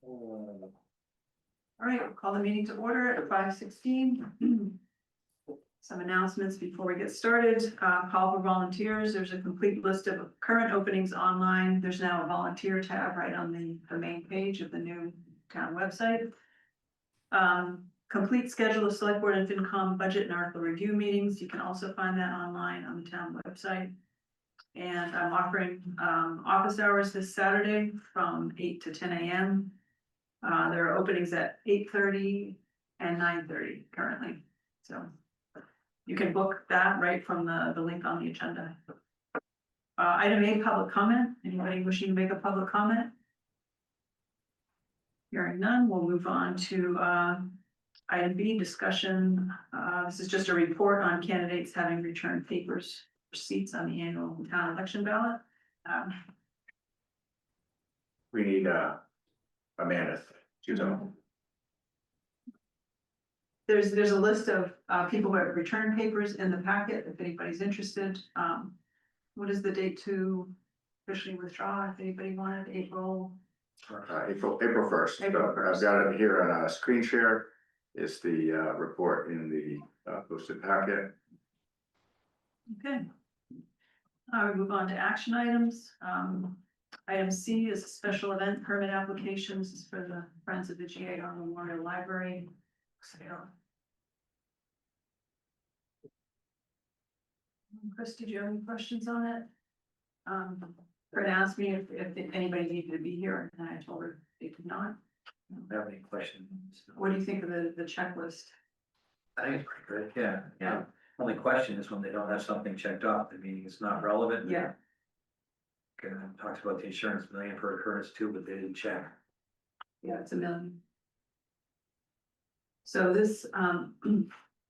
All right, we'll call the meeting to order at 5:16. Some announcements before we get started. Call for volunteers. There's a complete list of current openings online. There's now a volunteer tab right on the main page of the new town website. Complete schedule of select board and FinCom budget and article review meetings. You can also find that online on the town website. And I'm offering office hours this Saturday from 8 to 10 a.m. There are openings at 8:30 and 9:30 currently. So you can book that right from the link on the agenda. Item A, public comment. Anybody wishing to make a public comment? Hearing none, we'll move on to item B, discussion. This is just a report on candidates having returned papers for seats on the annual town election ballot. We need Amanda. She's on. There's a list of people who have returned papers in the packet, if anybody's interested. What is the date to officially withdraw, if anybody wanted? April 1st. April 1st. I've got it here on a screen share. It's the report in the posted packet. Okay. We move on to action items. Item C is a special event permit applications. This is for the Friends of the M.G.L Memorial Library sale. Chris, did you have any questions on it? Fred asked me if anybody needed to be here, and I told her they did not. I don't have any questions. What do you think of the checklist? I think it's pretty good, yeah. Yeah. Only question is when they don't have something checked off, the meeting is not relevant. Yeah. Okay, talks about the insurance million per occurrence too, but they didn't check. Yeah, it's $1 million. So this,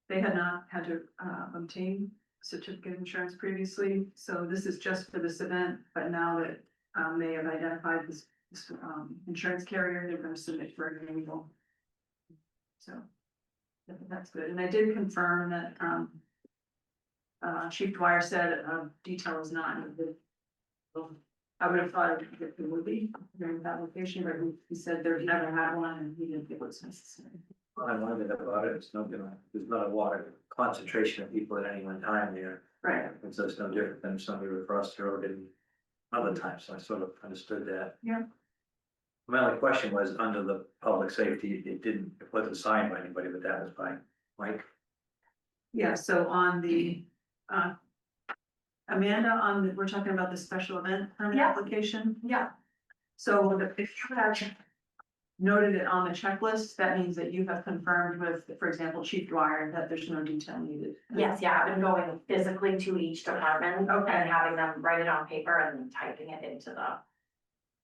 they had not had to obtain certificate of insurance previously, so this is just for this event, but now that they have identified this insurance carrier, they're going to submit for a renewal. So that's good, and I did confirm that Chief Dwyer said detail is not needed. I would have thought it would be during the application, but he said there's never had one and he didn't think it was necessary. I wondered about it, it's no good, there's not a lot of concentration of people at any one time there. Right. And so it's no different than if somebody were across the road in other times, so I sort of understood that. Yeah. My only question was, under the public safety, it wasn't signed by anybody, but that was by Mike. Yeah, so on the, Amanda, we're talking about the special event permit application. Yeah, So if you have noted it on the checklist, that means that you have confirmed with, for example, Chief Dwyer, that there's no detail needed. yes, yeah, I've been going physically to each department Okay. and having them write it on paper and then typing it into the.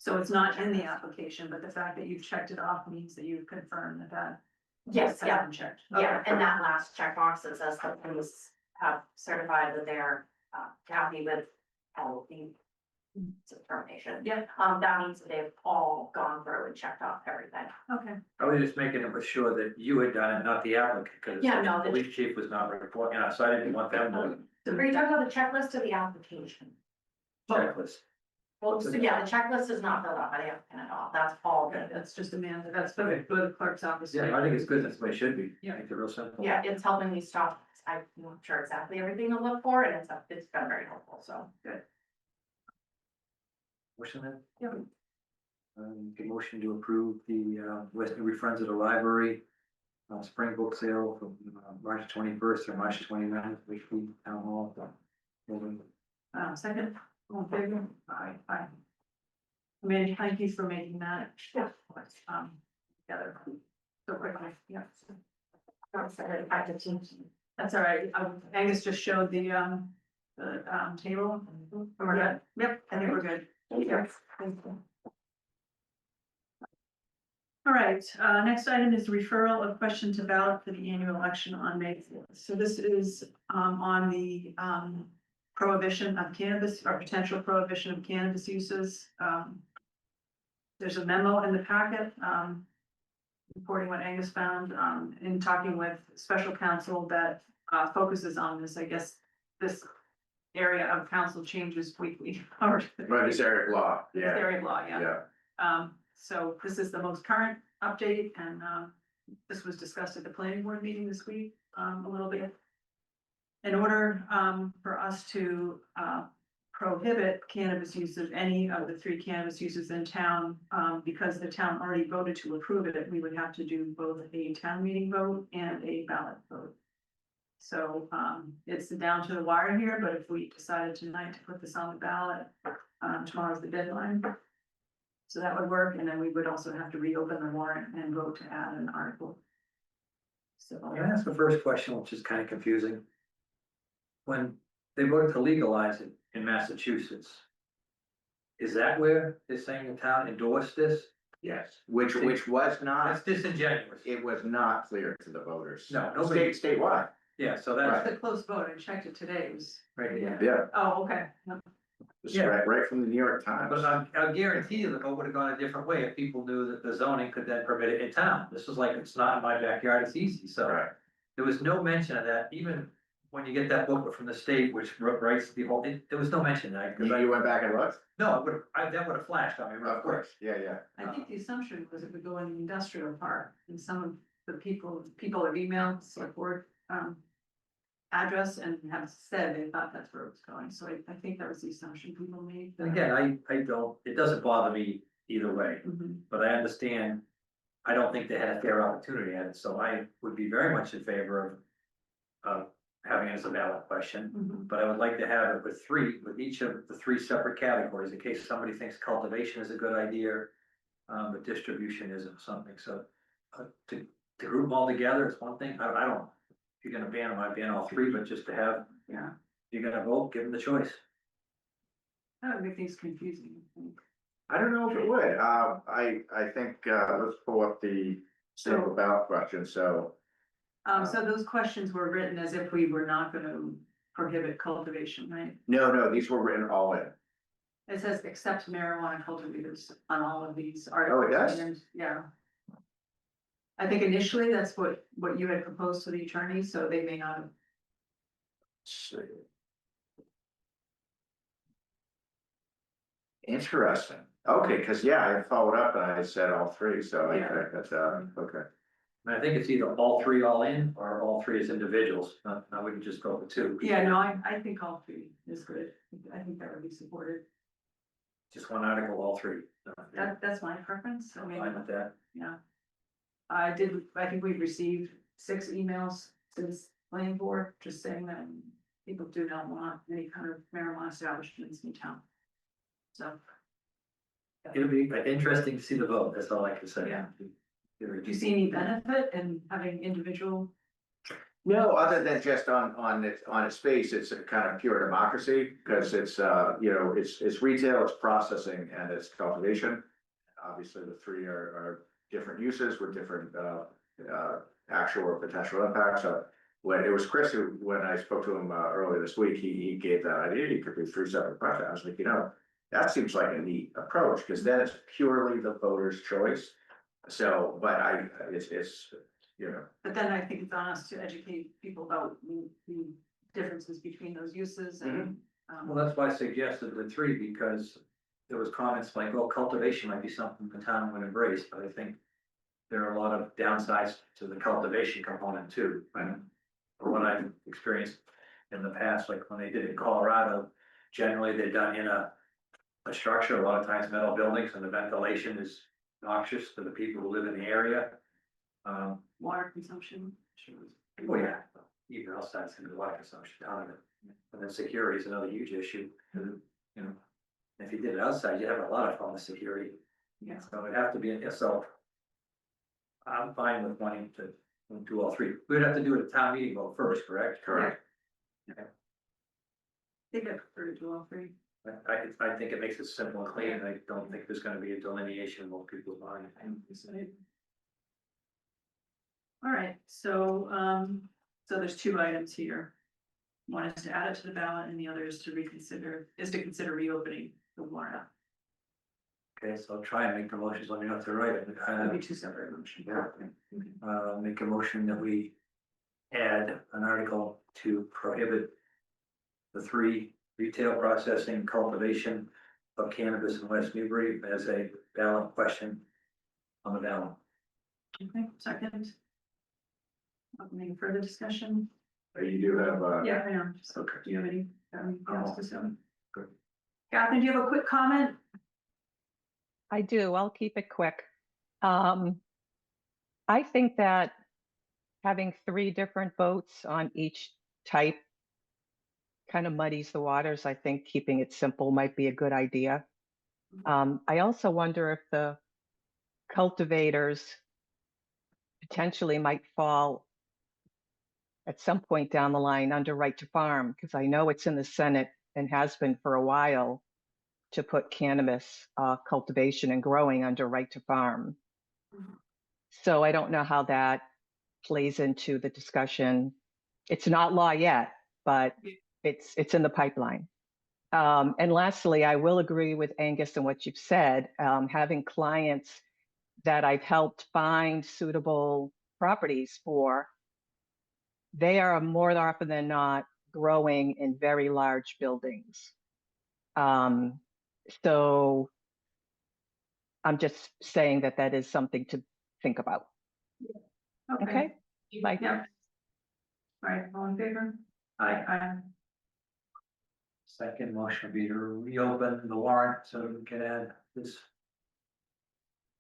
So it's not in the application, but the fact that you've checked it off means that you've confirmed that Yes, has yeah, been checked. yeah, Okay. and that last checkbox that says that police have certified that they're happy with all the determination. Yeah. That means that they've all gone through and checked off everything. Okay. I was just making it sure that you had done it, not the applicant, because Yeah, no, the police chief was not reporting, so I didn't want them to Are you talking about the checklist or the application? checklist. Well, so yeah, the checklist is not filled out by the applicant at all, that's all Okay, good. that's just Amanda, that's for the clerk's office. Yeah, I think it's good, that's the way it should be. Yeah. Make it real simple. Yeah, it's helping me stop, I'm not sure exactly everything to look for, and it's been very helpful, so. Motion then? Yeah. The motion to approve the West Newbury Friends of the Library spring book sale from March 21st or March 29th, weekly town hall. Second, all in favor? Aye. Amanda, thank you for making that. Yeah. Together so quickly, yeah. That's All right, Angus just showed the table. We're good. Yep, I think we're good. Yes. Thank you. All right, next item is referral of question to ballot for the annual election on May 4th. So this is on the prohibition of cannabis or potential prohibition of cannabis uses. There's a memo in the packet reporting what Angus found in talking with special counsel that focuses on this. I guess this area of council changes weekly. Or But it's area of law, this yeah, area of law, yeah. yeah. so this is the most current update and, this was discussed at the planning board meeting this week, a little bit. In order, for us to, prohibit cannabis uses, any of the 3 cannabis uses in town, because the town already voted to approve it, we would have to do both a town meeting vote and a ballot vote. So, it's down to the wire here, but if we decided tonight to put this on the ballot, tomorrow's the deadline. So that would work, and then we would also have to reopen the warrant and vote to add an article. So, Can I ask the first question, which is kind of confusing? When they voted to legalize it in Massachusetts, is that where they're saying the town endorsed this? Yes, which was not, That's disingenuous. it was not clear to the voters. No, nobody- Statewide, Yeah, so that's it's a close vote, I checked it today, it was, right here. yeah, oh, okay. No. it's Yeah. right from the New York Times. But I'll guarantee you the vote would have gone a different way if people knew that the zoning could then permit it in town. This was like, it's not in my backyard, it's easy, so. Right, There was no mention of that, even when you get that booklet from the state, which writes the whole, there was no mention of that. 'Cause you went back and looked? No, that would have flashed on me real Of quick. course, yeah. I think the assumption was it would go in the industrial park, and some of the people have emailed select board, address and have said they thought that's where it was going, so I think that was the assumption people made. And again, I don't, it doesn't bother me either way, Mhm. but I understand. I don't think they had a fair opportunity at it, so I would be very much in favor of having it as a ballot question. Mhm. But I would like to have it with each of the 3 separate categories, in case somebody thinks cultivation is a good idea. But distribution isn't something, so, to group them all together is one thing, I don't. If you're gonna ban them, I'd ban all 3, but just to have, Yeah, if you're gonna vote, give them the choice. that would make things confusing, I think. I don't know if it would, I think, let's pull up the sample ballot question, so. So those questions were written as if we were not gonna prohibit cultivation, right? No, these were written all in. It says accept marijuana cultivators on all of these articles. Oh, it does? and, Yeah. I think initially that's what you had proposed to the attorney, so they may not have. Interesting, okay, cause yeah, I followed up and I said all 3, so Yeah. that's, okay. And I think it's either all 3 all in, or all 3 as individuals, I wouldn't just go with 2. Yeah, no, I think all 3 is good. I think that would be supported. Just one article, all 3. That's my preference, I mean, Fine with that. yeah. I think we've received 6 emails since planning board, just saying that people do not want any kind of marijuana establishments in town. So, It'll be interesting to see the vote, that's all I can say. Yeah. do you see any benefit in having individual? No, other than just on its face, it's a kind of pure democracy, because it's, it's retail, it's processing, and it's cultivation. Obviously, the 3 are different uses with different, actual or potential impacts, so. When it was Chris who, when I spoke to him, earlier this week, he gave that idea, you could do 3 separate questions, I was like, that seems like a neat approach, because then it's purely the voter's choice. So, but it's. But then I think it's on us to educate people about the differences between those uses and. Well, that's why I suggested the 3, because there was comments like, oh, cultivation might be something the town would embrace, but I think there are a lot of downsides to the cultivation component too. And from what I've experienced in the past, like when they did it in Colorado, generally they're done in a structure, a lot of times metal buildings, and the ventilation is noxious to the people who live in the area. Water consumption. Oh, yeah, even outside, it's gonna be water consumption, ton of it. And then security is another huge issue, if you did it outside, you'd have a lot of fun with security. Yeah. So it'd have to be, so. I'm fine with wanting to do all 3. We'd have to do it at town meeting vote first, correct? Correct. I think I prefer to do all 3. I think it makes it simple and clean, and I don't think there's gonna be a delineation in most people's minds. All right, so, so there's 2 items here. One is to add it to the ballot and the other is to consider reopening the warrant. Okay, so I'll try and make the motions, let me know if they're right. It'll be 2 separate motions. Yeah. Make a motion that we add an article to prohibit the 3 retail processing cultivation of cannabis in West Newbury as a ballot question on the ballot. Okay, second. Any further discussion? You do have, Yeah, I know. So, Okay. do you have anything else to say? Good. Catherine, do you have a quick comment? I do. I'll keep it quick. I think that having 3 different votes on each type kind of muddies the waters. I think keeping it simple might be a good idea. I also wonder if the cultivators potentially might fall at some point down the line under right to farm, because I know it's in the Senate and has been for a while to put cannabis cultivation and growing under right to farm. So I don't know how that plays into the discussion. It's not law yet, but it's in the pipeline. And lastly, I will agree with Angus and what you've said. Having clients that I've helped find suitable properties for, they are more often than not growing in very large buildings. So I'm just saying that that is something to think about. Okay. Bye. Yeah. All right, all in favor? Aye. Second motion would be to reopen the warrant so we can add this.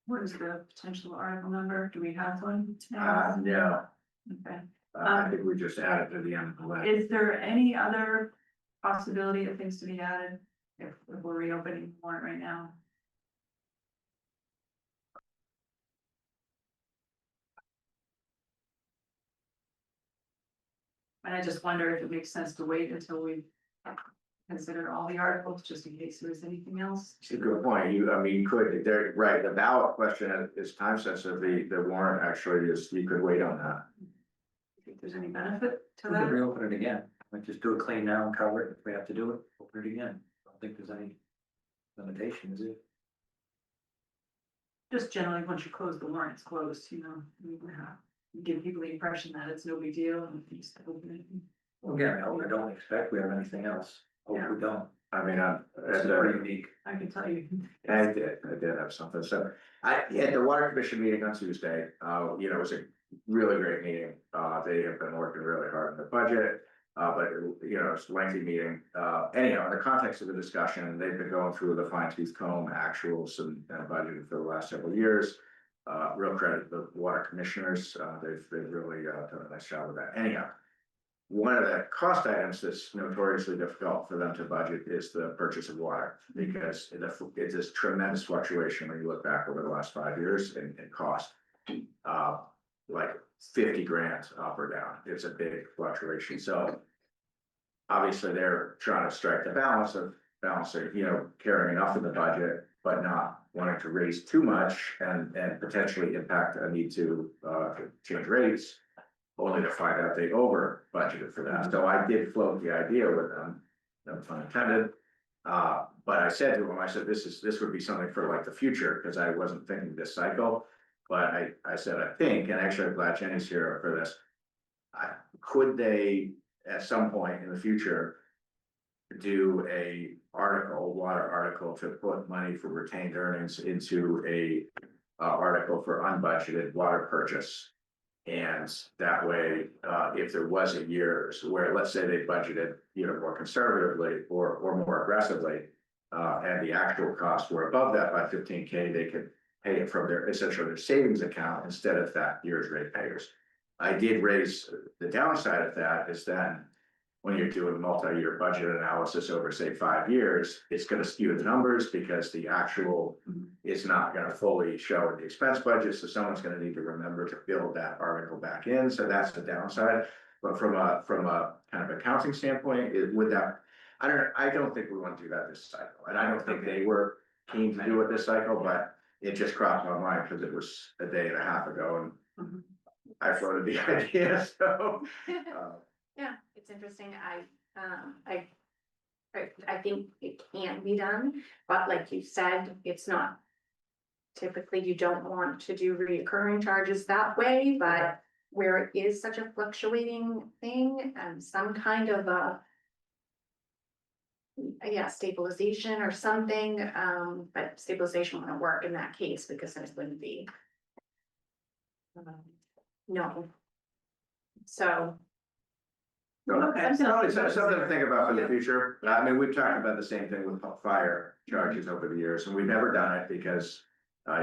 What is the potential article number? Do we have one? no, Okay. I think we just added to the end of the list. Is there any other possibility of things to be added if we're reopening the warrant right now? And I just wonder if it makes sense to wait until we consider all the articles, just in case there's anything else. It's a good point. You could, they're right, the ballot question is time sensitive. The warrant actually is, you could wait on that. Think there's any benefit to We can that? reopen it again. We just do it clean now and cover it. If we have to do it, open it again. I don't think there's any limitation, is it? Just generally, once you close the warrant, it's closed, you know, you give people the impression that it's no big deal and you just open it. Well, again, I don't expect we have anything else. Hope we don't. I mean, It's pretty unique. I can tell you. I did have something. So at the water commission meeting on Tuesday, it was a really great meeting. They have been working really hard on the budget. But it's a lengthy meeting. Anyhow, in the context of the discussion, they've been going through the fine tooth comb actuals and budgeted for the last several years. Real credit to the water commissioners. They've really done a nice job with that. Anyhow, one of the cost items that's notoriously difficult for them to budget is the purchase of water, because it's this tremendous fluctuation when you look back over the last 5 years in cost. Like 50 grand up or down. It's a big fluctuation. So obviously they're trying to strike the balance of balancing, carrying enough in the budget, but not wanting to raise too much and potentially impact a need to change rates, only to find out they over budgeted for that. So I did float the idea with them, no pun intended. But I said to them, I said, this would be something for like the future, because I wasn't thinking this cycle. But I said, I think, and actually I'm glad Jenny's here for this. Could they, at some point in the future, do a water article to put money for retained earnings into a article for unbudgeted water purchase? And that way, if there was a year where, let's say they budgeted, more conservatively or more aggressively, and the actual costs were above that by 15K, they could pay it from essentially their savings account instead of that year's ratepayers. I did raise the downside of that is then when you're doing multi-year budget analysis over, say, 5 years, it's going to skew the numbers because the actual is not going to fully show in the expense budget. So someone's going to need to remember to build that article back in. So that's the downside. But from a kind of accounting standpoint, I don't think we want to do that this cycle. And I don't think they were keen to do it this cycle, but it just crossed my mind because it was a day and a half ago and I floated the idea. So Yeah, it's interesting. I think it can be done, but like you said, it's not. Typically, you don't want to do reoccurring charges that way, but where it is such a fluctuating thing and some kind of stabilization or something, but stabilization wouldn't work in that case because there's going to be No. So, Okay. Probably something to think about for the future. I mean, we've talked about the same thing with fire charges over the years, and we've never done it because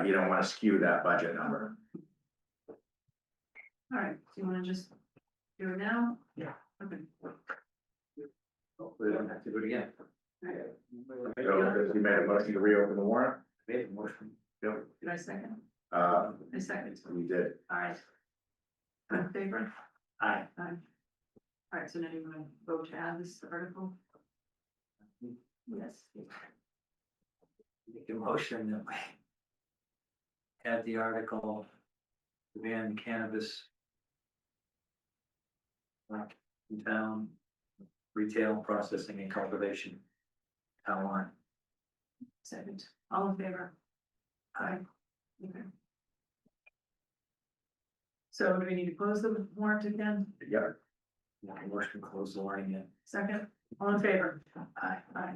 you don't want to skew that budget number. All right, do you wanna just do it now? Yeah. Okay. Hopefully we don't have to do it again. So you made a motion to reopen the warrant? Made a motion. Yep. Did I second? Uh, I second. you did. All right. In favor? Aye. Aye. All right, so now you want to vote to add this article? Yes. Make a motion that we add the article to ban cannabis in town, retail, processing and cultivation. Town line. Second, all in favor? Aye. Okay. So do we need to close the warrant again? Yeah. Make a motion to close the line yet. Second, all in favor? Aye. Aye.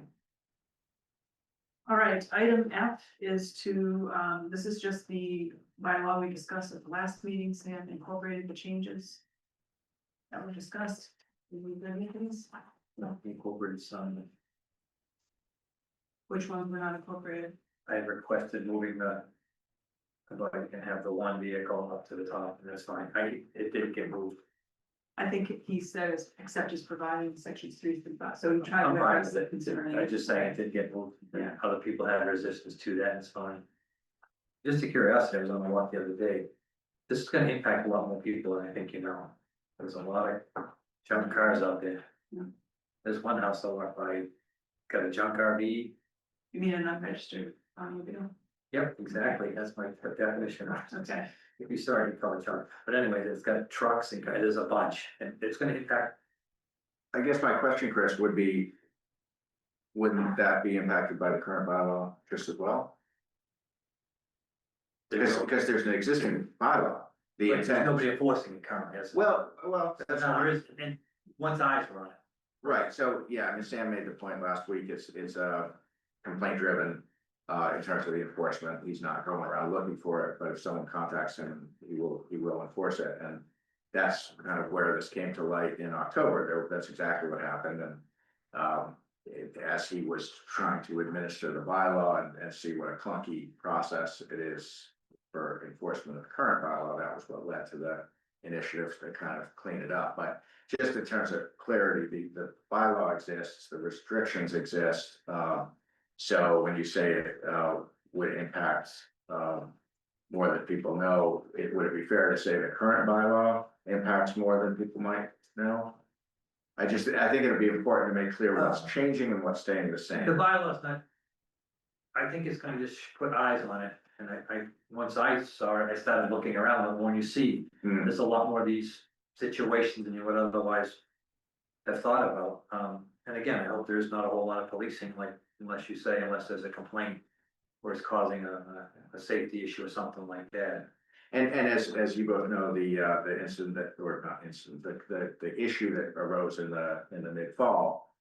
All right, item F is to, this is just the bylaw we discussed at the last meeting, Sam incorporated the changes that were discussed. Did we do any of these? No, incorporated some. Which ones were not incorporated? I had requested moving the. But you can have the one vehicle up to the top, and that's fine. It didn't get moved. I think he says, except as provided in sections 3 through 5, so we tried I'm to fine address with it it. considering. I just saying it did get moved. Yeah. Other people had resistance to that, and it's fine. Just a curiosity, I was on my walk the other day. This is gonna impact a lot more people than I think you know. There's a lot of junk cars out there. Yeah. There's one house I walked by, got a junk RV. You mean an unregistered automobile? Yep, exactly, that's my definition. Okay, If you sorry, you call it junk, but anyway, it's got trucks and there's a bunch, and it's gonna impact. I guess my question, Chris, would be, wouldn't that be impacted by the current bylaw just as well? Because there's an existing bylaw, the There's intent. nobody enforcing it currently, is there? Well, that's No, there fine. is, and one's eyes are on it. Right, so, yeah, I mean, Sam made the point last week, it's complaint driven. In terms of the enforcement, he's not going around looking for it, but if someone contacts him, he will enforce it, and. That's kind of where this came to light in October, that's exactly what happened, and. As he was trying to administer the bylaw and see what a clunky process it is for enforcement of the current bylaw, that was what led to the initiatives to kind of clean it up, but. Just in terms of clarity, the bylaw exists, the restrictions exist, so when you say it would impact more than people know, would it be fair to say the current bylaw impacts more than people might know? I think it'd be important to make clear what's changing and what's staying the The same. bylaw's not. I think it's gonna just put eyes on it, and once I saw it, I started looking around, and when you see, Hmm. there's a lot more of these situations than you would otherwise. Have thought about, and again, I hope there's not a whole lot of policing, like, unless there's a complaint. Or it's causing a safety issue or something like that. And as you both know, the incident that, or not incident, the issue that arose in the mid-fall.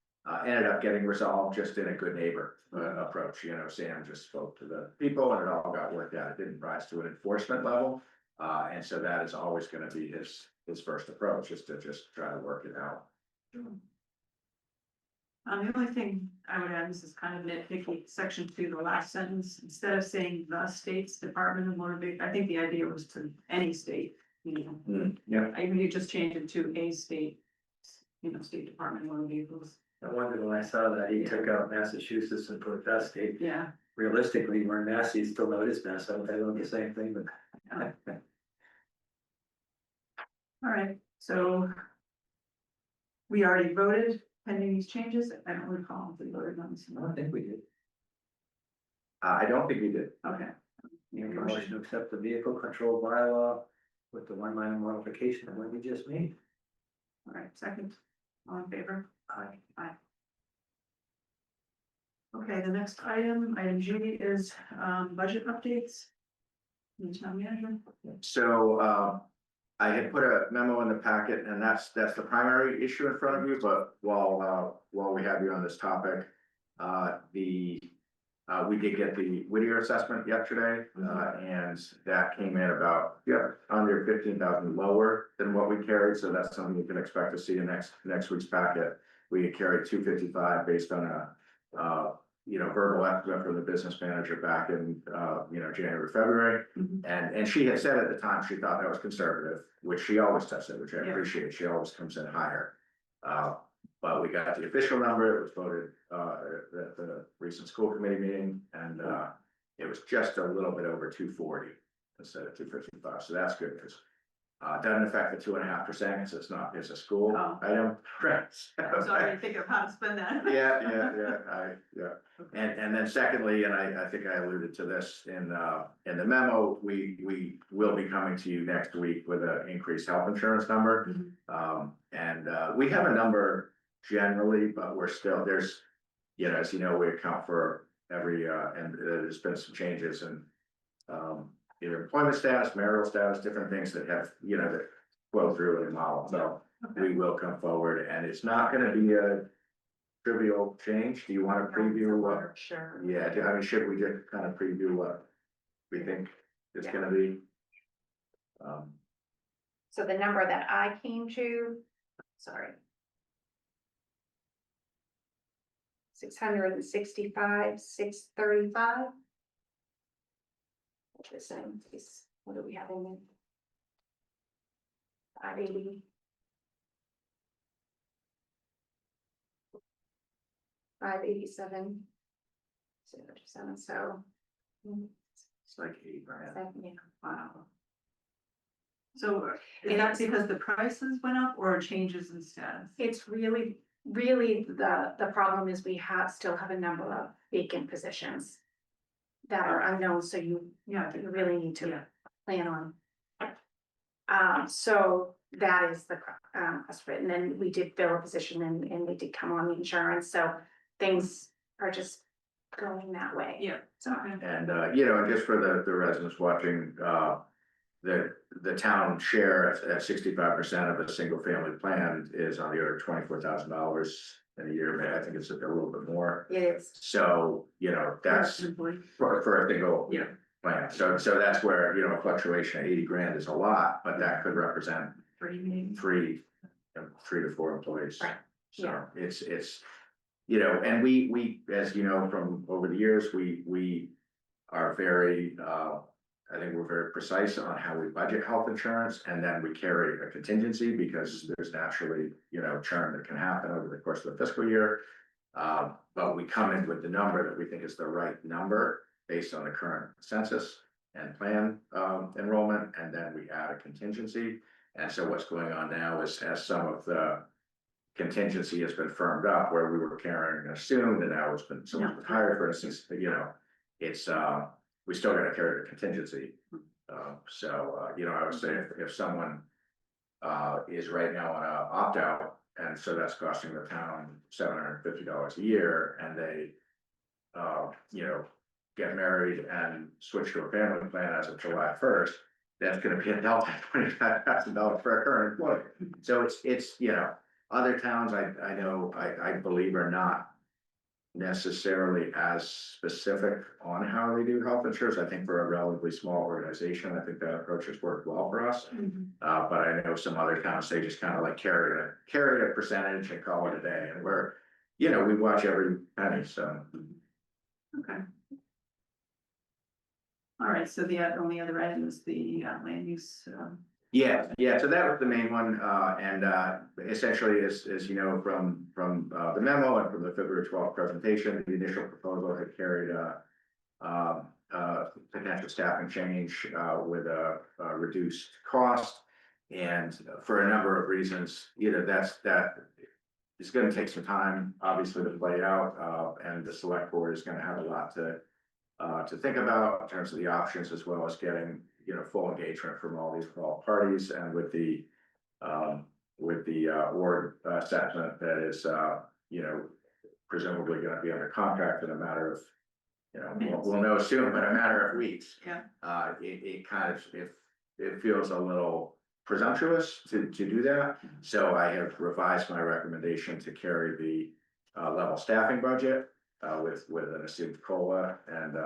Ended up getting resolved just in a good neighbor approach, Sam just spoke to the people and it all got worked out, it didn't rise to an enforcement level. And so that is always gonna be his first approach, is to just try to work it out. the only thing I would add, this is kind of nitpicky, section 2, the last sentence, instead of saying the state's Department of Motor Vehicle, I think the idea was to any state, Yeah. I mean, you just change it to a state, State Department of Motor Vehicles, I wondered when I saw that he took out Massachusetts and put that state, yeah. realistically, we're in Mass, he still know it is Mass, I don't know the same thing, but. All right, so we already voted pending these changes, I don't recall if we voted on this. I don't think we did. I don't think we did. Okay. Make a motion to accept the vehicle control bylaw with the one minor modification that we just made. All right, second, all in favor? Aye. Okay, the next item G is budget updates. The town manager. So, I had put a memo in the packet, and that's the primary issue in front of you, but while we have you on this topic, the We did get the Whittier assessment yesterday, and that came in about, under 15,000 lower than what we carried, so that's something you can expect to see in next week's packet. We had carried 255 based on a, verbal estimate from the business manager back in, January, February. And she had said at the time, she thought that was conservative, which she always does, which I appreciate, she always comes in higher. But we got the official number, it was voted, at the recent school committee meeting, and, it was just a little bit over 240 instead of 255, so that's good, because doesn't affect the 2.5%, because it's a school item. Right. So I didn't think of how to spend that. Yeah. And then secondly, and I think I alluded to this in the memo, we will be coming to you next week with an increased health insurance number. And we have a number generally, but we're still, there's, as you know, we account for every, and there's been some changes in either employment status, marital status, different things that have, that flow through in the model. So we will come forward, and it's not gonna be a trivial change. Do you want to preview what? Sure. Yeah, I mean, should we just kind of preview what we think it's gonna be? So the number that I came to, sorry. 665, 635. The same piece. What do we have in there? 580. 587. 027, so. It's like 8 grand. Yeah. Wow. So is that because the prices went up or changes in status? It's really the problem is we still have a number of vacant positions that are unknown, so you really need to plan on. So that is the and then we did fill a position and they did come on the insurance, so things are just going that way. Yeah. So And and just for the residents watching, the town share at 65% of a single family plan is on the order of $24,000 in a year. Maybe I think it's a little bit more. it is. So, that's for a single plan. So that's where, a fluctuation of 80 grand is a lot, but that could represent 3 to 4 employees. Right. So it's, and we, as you know, from over the years, we are very, I think we're very precise on how we budget health insurance, and then we carry a contingency because there's naturally, churn that can happen over the course of the fiscal year. But we come in with the number that we think is the right number based on the current census and plan enrollment, and then we add a contingency. And so what's going on now is, as some of the contingency has been firmed up, where we were carrying assumed, and now it's been someone's been hired, for instance, it's we still gotta carry the contingency. So I would say if someone is right now on a opt-out, and so that's costing the town $750 a year, and they get married and switch to a family plan as of July 1st, that's gonna be a delta $25,000 for a current employee. So it's other towns I know, I believe, are not necessarily as specific on how they do health insurance. I think for a relatively small organization, I think that approach has worked well for us. But I know some other towns, they just kind of like carry a percentage and call it a day, and we're, we watch every penny, so. Okay. All right, so the only other item is the land use. Yeah, so that was the main one, and essentially, as you know, from the memo and from the February 12th presentation, the initial proposal had carried potential staffing change with a reduced cost, and for a number of reasons, that is going to take some time, obviously, to play out, and the select board is going to have a lot to think about in terms of the options, as well as getting full engagement from all these involved parties, and with the award assessment that is presumably going to be under contract in a matter of we'll know soon, but a matter of weeks. It kind of it feels a little presumptuous to do that, so I have revised my recommendation to carry the level staffing budget with an assumed COLA, and,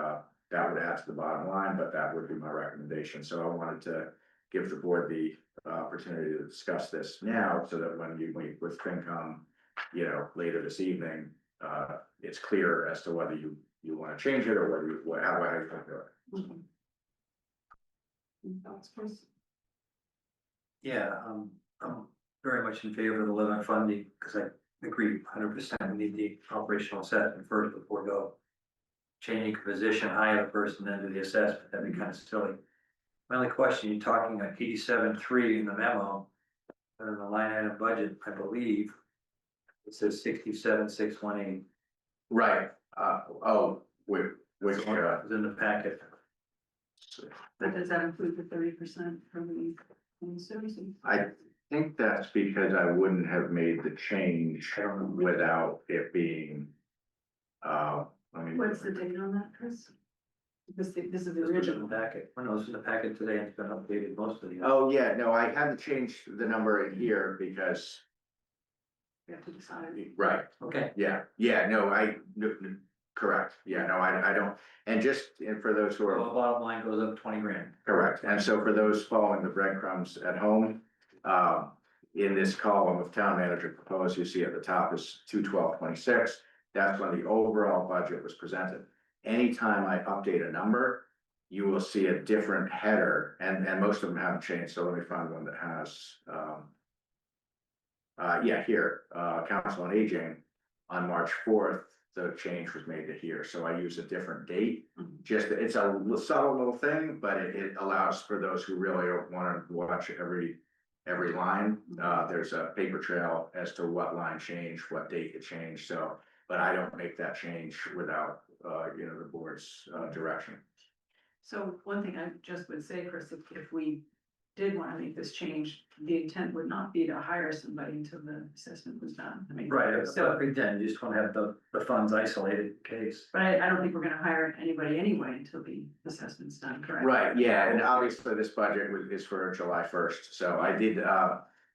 that would add to the bottom line, but that would be my recommendation. So I wanted to give the board the opportunity to discuss this now, so that when you meet with FinCom, you know, later this evening, it's clear as to whether you want to change it or whether you, how you want to do it. Mhm. Any thoughts, Chris? Yeah, I'm very much in favor of the limit funding, because I agree 100%, we need the operational assessment first before we go changing position, hire a person, then do the assessment. That'd be kind of silly. My only question, you're talking like 87.3 in the memo, but in the line item budget, I believe it says 67,618. Right, which, It's in the packet. But does that include the 30% from the services? I think that's because I wouldn't have made the change without it being, I mean. What's the date on that, Chris? This is the This was in original. the packet. Well, no, it's in the packet today, and it's been updated most of the. Oh, yeah, no, I had to change the number in here because, We have to decide. right, Okay, yeah, no, correct, yeah, no, I don't, and for those who well, are, the bottom line goes up 20 grand. correct, and so for those following the breadcrumbs at home, in this column of town manager proposed, you see at the top is 2/12/26. That's when the overall budget was presented. Anytime I update a number, you will see a different header, and most of them haven't changed, so let me find one that has, yeah, here, Council on Aging, on March 4th, the change was made to here, so I use a different date. Just, it's a subtle little thing, but it allows for those who really want to watch every line. There's a paper trail as to what line changed, what date it changed, so, but I don't make that change without, you know, the board's, direction. So one thing I just would say, Chris, if we did want to make this change, the intent would not be to hire somebody until the assessment was done. I mean, Right, So, so then you just want to have the funds isolated in case. but I don't think we're gonna hire anybody anyway until the assessment's done, correct? Right, yeah, and obviously this budget is for July 1st, so I did,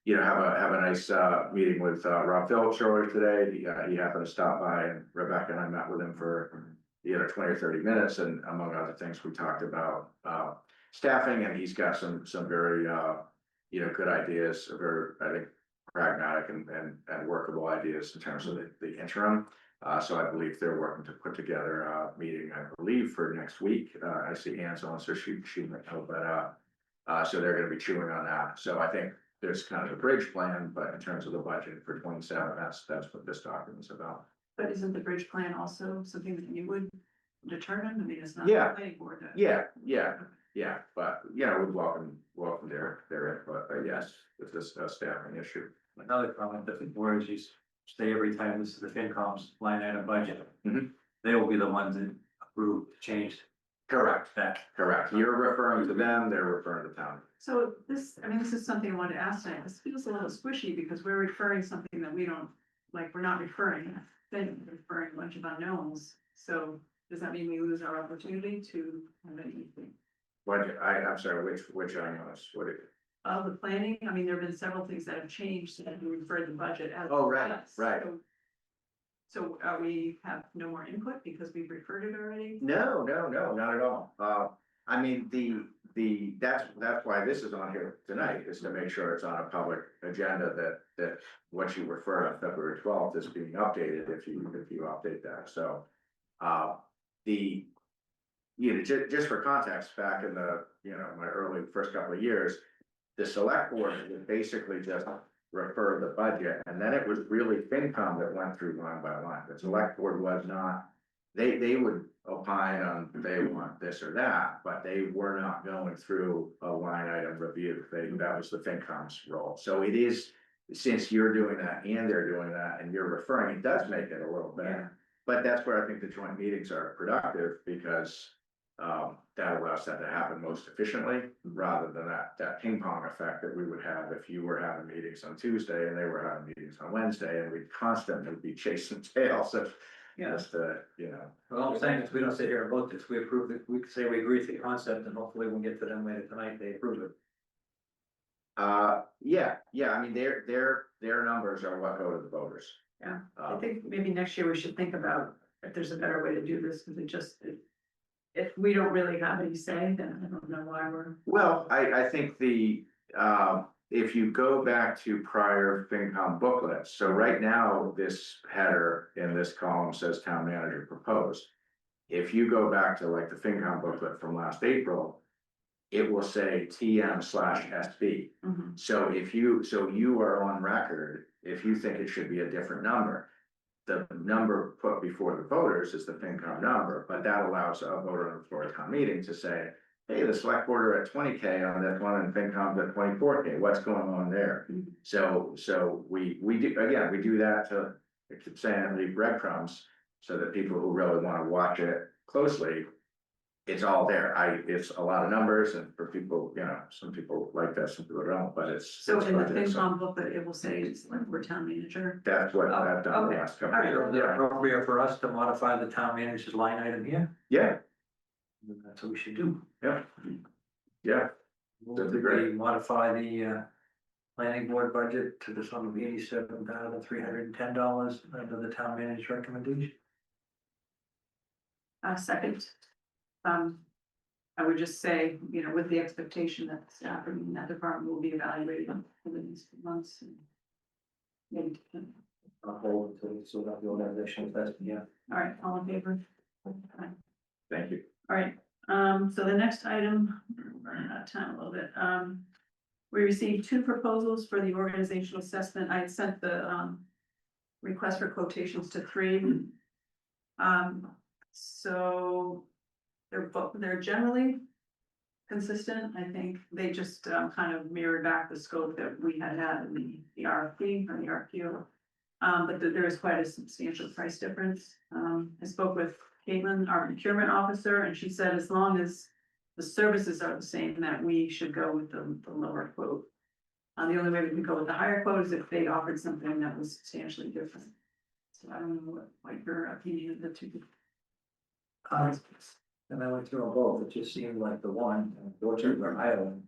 you know, have a nice, meeting with, Rob Phillips earlier today. He happened to stop by, and Rebecca and I met with him for, you know, 20 or 30 minutes, and among other things, we talked about, staffing, and he's got some very, you know, good ideas, very, I think, pragmatic and workable ideas in terms of the interim. So I believe they're working to put together a meeting, I believe, for next week. I see Anne's on, so she might know, but, so they're gonna be chewing on that. So I think there's kind of a bridge plan, but in terms of the budget for 27, that's what this document's about. But isn't the bridge plan also something that you would determine? I mean, it's not. Yeah. the planning board that- Yeah, but, you know, we welcome their input, but yes, it's just a staffing issue. Another comment that the board is, you say every time this is the FinCom's line item budget. Mhm. They will be the ones that approve the change Correct, back. correct. You're referring to them, they're referring to town. So this, I mean, this is something I wanted to ask tonight. This feels a little squishy because we're referring something that we don't, like, we're not referring, then we're referring a bunch of unknowns. So does that mean we lose our opportunity to have anything? I'm sorry, which I know, what it. Of the planning, I mean, there have been several things that have changed and we referred the budget as. Oh, right, yes. right. So we have no more input because we've referred it already? No, not at all. I mean, that's why this is on here tonight, is to make sure it's on a public agenda that what you refer on February 12th is being updated if you update that, so. You know, just for context, back in the, you know, my early first couple of years, the select board would basically just refer the budget, and then it was really FinCom that went through line by line. The select board was not, they would opine on they want this or that, but they were not going through a line item review. That was the FinCom's role. So it is, since you're doing that and they're doing that and you're referring, it does make it a little better. But that's where I think the joint meetings are productive, because that allows that to happen most efficiently, rather than that ping pong effect that we would have if you were having meetings on Tuesday and they were having meetings on Wednesday, and we'd constantly be chasing tails of just, you know. Well, all I'm saying is we don't sit here and vote this, we approve it, we can say we agree with the concept, and hopefully we'll get to them later tonight, they approve it. Yeah, I mean, their numbers are what go to the voters. Yeah, I think maybe next year we should think about if there's a better way to do this, because if we don't really have any say, then I don't know why we're. Well, I think if you go back to prior FinCom booklets, so right now, this header in this column says town manager proposed. If you go back to like the FinCom booklet from last April, it will say TM/SB. Mhm. So you are on record, if you think it should be a different number. The number put before the voters is the FinCom number, but that allows a voter on the floor of town meeting to say, hey, the select board are at 20K on this one and FinCom's at 24K, what's going on there? Mhm. So we do, again, we do that to, I keep saying, leave breadcrumbs, so that people who really wanna watch it closely, it's all there. It's a lot of numbers, and for people, some people like that, some people don't, but it's. So in the budget, so FinCom booklet, it will say it's like we're town manager. That's what Oh, I've done the okay. last couple All of right. years. Is it appropriate for us to modify the town manager's line item here? Yeah, That's what we should do. yeah. That'd be We great. modify the planning board budget to the sum of $87,310 under the town manager's recommendation. Second. I would just say, with the expectation that the staff in that department will be evaluated for the next few months. And maybe, I'll hold until, so that the organization is, yeah. all right, all in favor? Aye. Thank you. All right, so the next item, we're running out of time a little bit. We received 2 proposals for the organizational assessment. I had sent the request for quotations to 3. So they're generally consistent. I think they just kind of mirrored back the scope that we had in the RFP or the RFQ. But there is quite a substantial price difference. I spoke with Caitlin, our procurement officer, and she said as long as the services are the same, that we should go with the lower quote. The only way we can go with the higher quote is if they offered something that was substantially different. So I don't know what your opinion of the 2. And I went through them both, it just seemed like the one, Dorchester or Highland.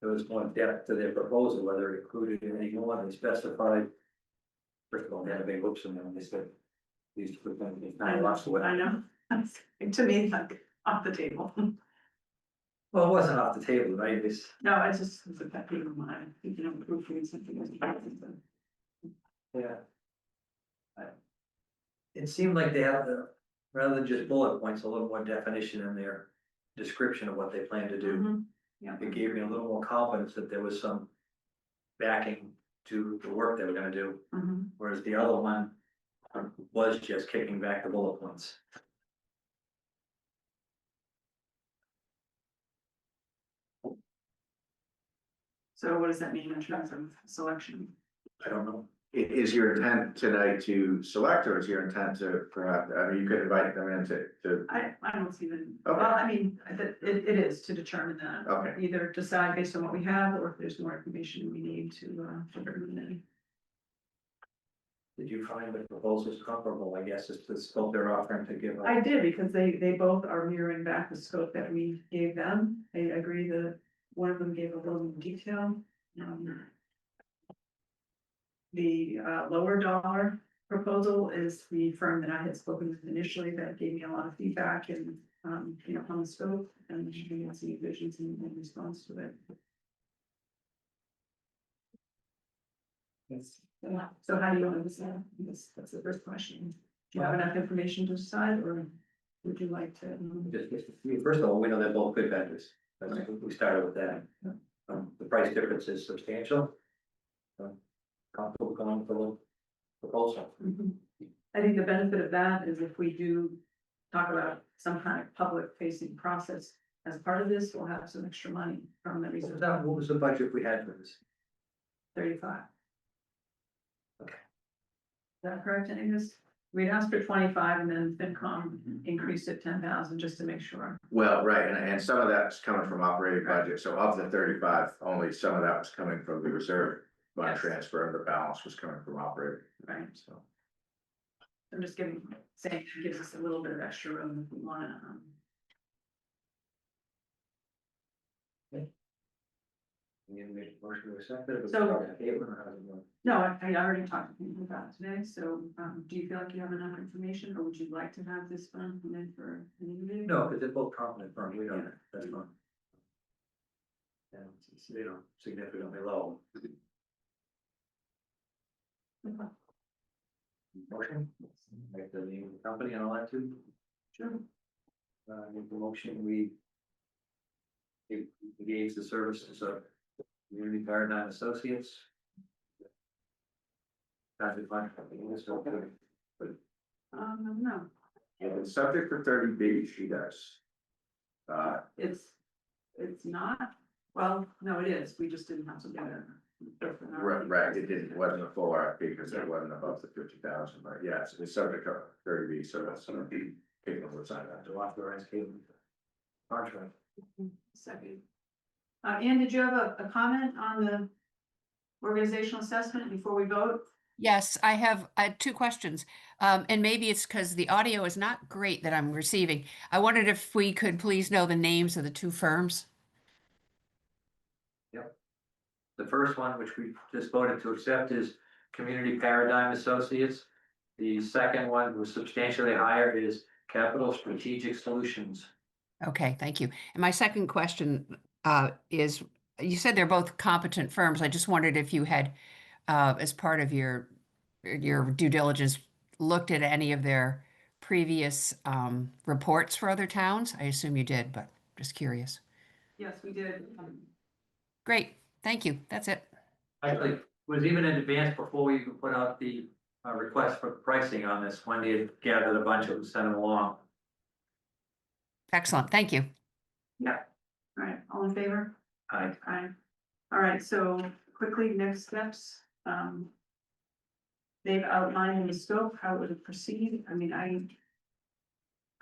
There was more depth to their proposal, whether it included any more, they specified. First of all, they had a big hoops in them, they said, these two things, I lots of I know, to me, like, off the table. Well, it wasn't off the table, right, it's, No, it's a pet peeve of mine, proofreading something. yeah. It seemed like they had rather than just bullet points, a little more definition in their description of what they plan to do. Mhm. Yeah. It gave me a little more confidence that there was some backing to the work they were gonna do, Mhm. whereas the other one was just kicking back the bullet points. So what does that mean in terms of selection? I don't know. Is your intent tonight to select, or is your intent to perhaps, I mean, you could invite them in to, I don't even, Okay. well, I mean, it is to determine that. Okay. Either decide based on what we have, or if there's more information we need to bring them in. Did you find the proposals comparable, I guess, is the scope they're offering to give? I did, because they both are mirroring back the scope that we gave them. I agree that one of them gave a little more detail. The lower dollar proposal is the firm that I had spoken with initially that gave me a lot of feedback and, on the scope, and we had some visions in response to it. Yes. So how do you want to decide? That's the first question. Do you have enough information to decide, or would you like to? First of all, we know they're both good vendors. We started with that. The price difference is substantial. Comfortable going for the proposal. Mhm. I think the benefit of that is if we do talk about some kind of public facing process as part of this, we'll have some extra money from the reserve. What was the budget we had for this? 35. Okay. Is that correct, Angus? We'd asked for 25 and then FinCom increased it 10,000 just to make sure. well, right, and some of that's coming from operating budget, so of the 35, only some of that was coming from the reserve fund Yes. transfer, and the balance was coming from operating, Right. so. I'm just saying it gives us a little bit of extra room if we want to. You need to make a motion to accept it. So- Or No, I already talked to people about it today, so, do you feel like you have enough information, or would you like to have this firm come in for an interview? no, because they're both competent firms, we know that, that's fine. And it's, you know, significantly low. Okay. Motion, make the name of the company and all that too. Sure. Make the motion, we engage the services of Community Paradigm Associates. That's it, fine. No, If it's subject to 30B, she does. it's not, well, no, it is, we just didn't have to get it. Right, it wasn't a full RFP because it wasn't above the 50,000, but yes, it's subject to 30B, so that's gonna be capable of signing that. To authorize cable contract. Second. Ann, did you have a comment on the organizational assessment before we vote? Yes, I have two questions. And maybe it's because the audio is not great that I'm receiving. I wondered if we could please know the names of the two firms. The first one, which we just voted to accept, is Community Paradigm Associates. The second one was substantially higher, is Capital Strategic Solutions. Okay, thank you. And my second question is, you said they're both competent firms. I just wondered if you had, as part of your due diligence, looked at any of their previous reports for other towns. I assume you did, but just curious. Yes, we did. Great, thank you. That's it. Actually, it was even in advance before we even put out the request for pricing on this. Wendy had gathered a bunch of them, sent them along. Excellent, thank you. Yeah. All right, all in favor? Aye. Aye. All right, so quickly, next steps. They've outlined in the scope how it would proceed. I mean, I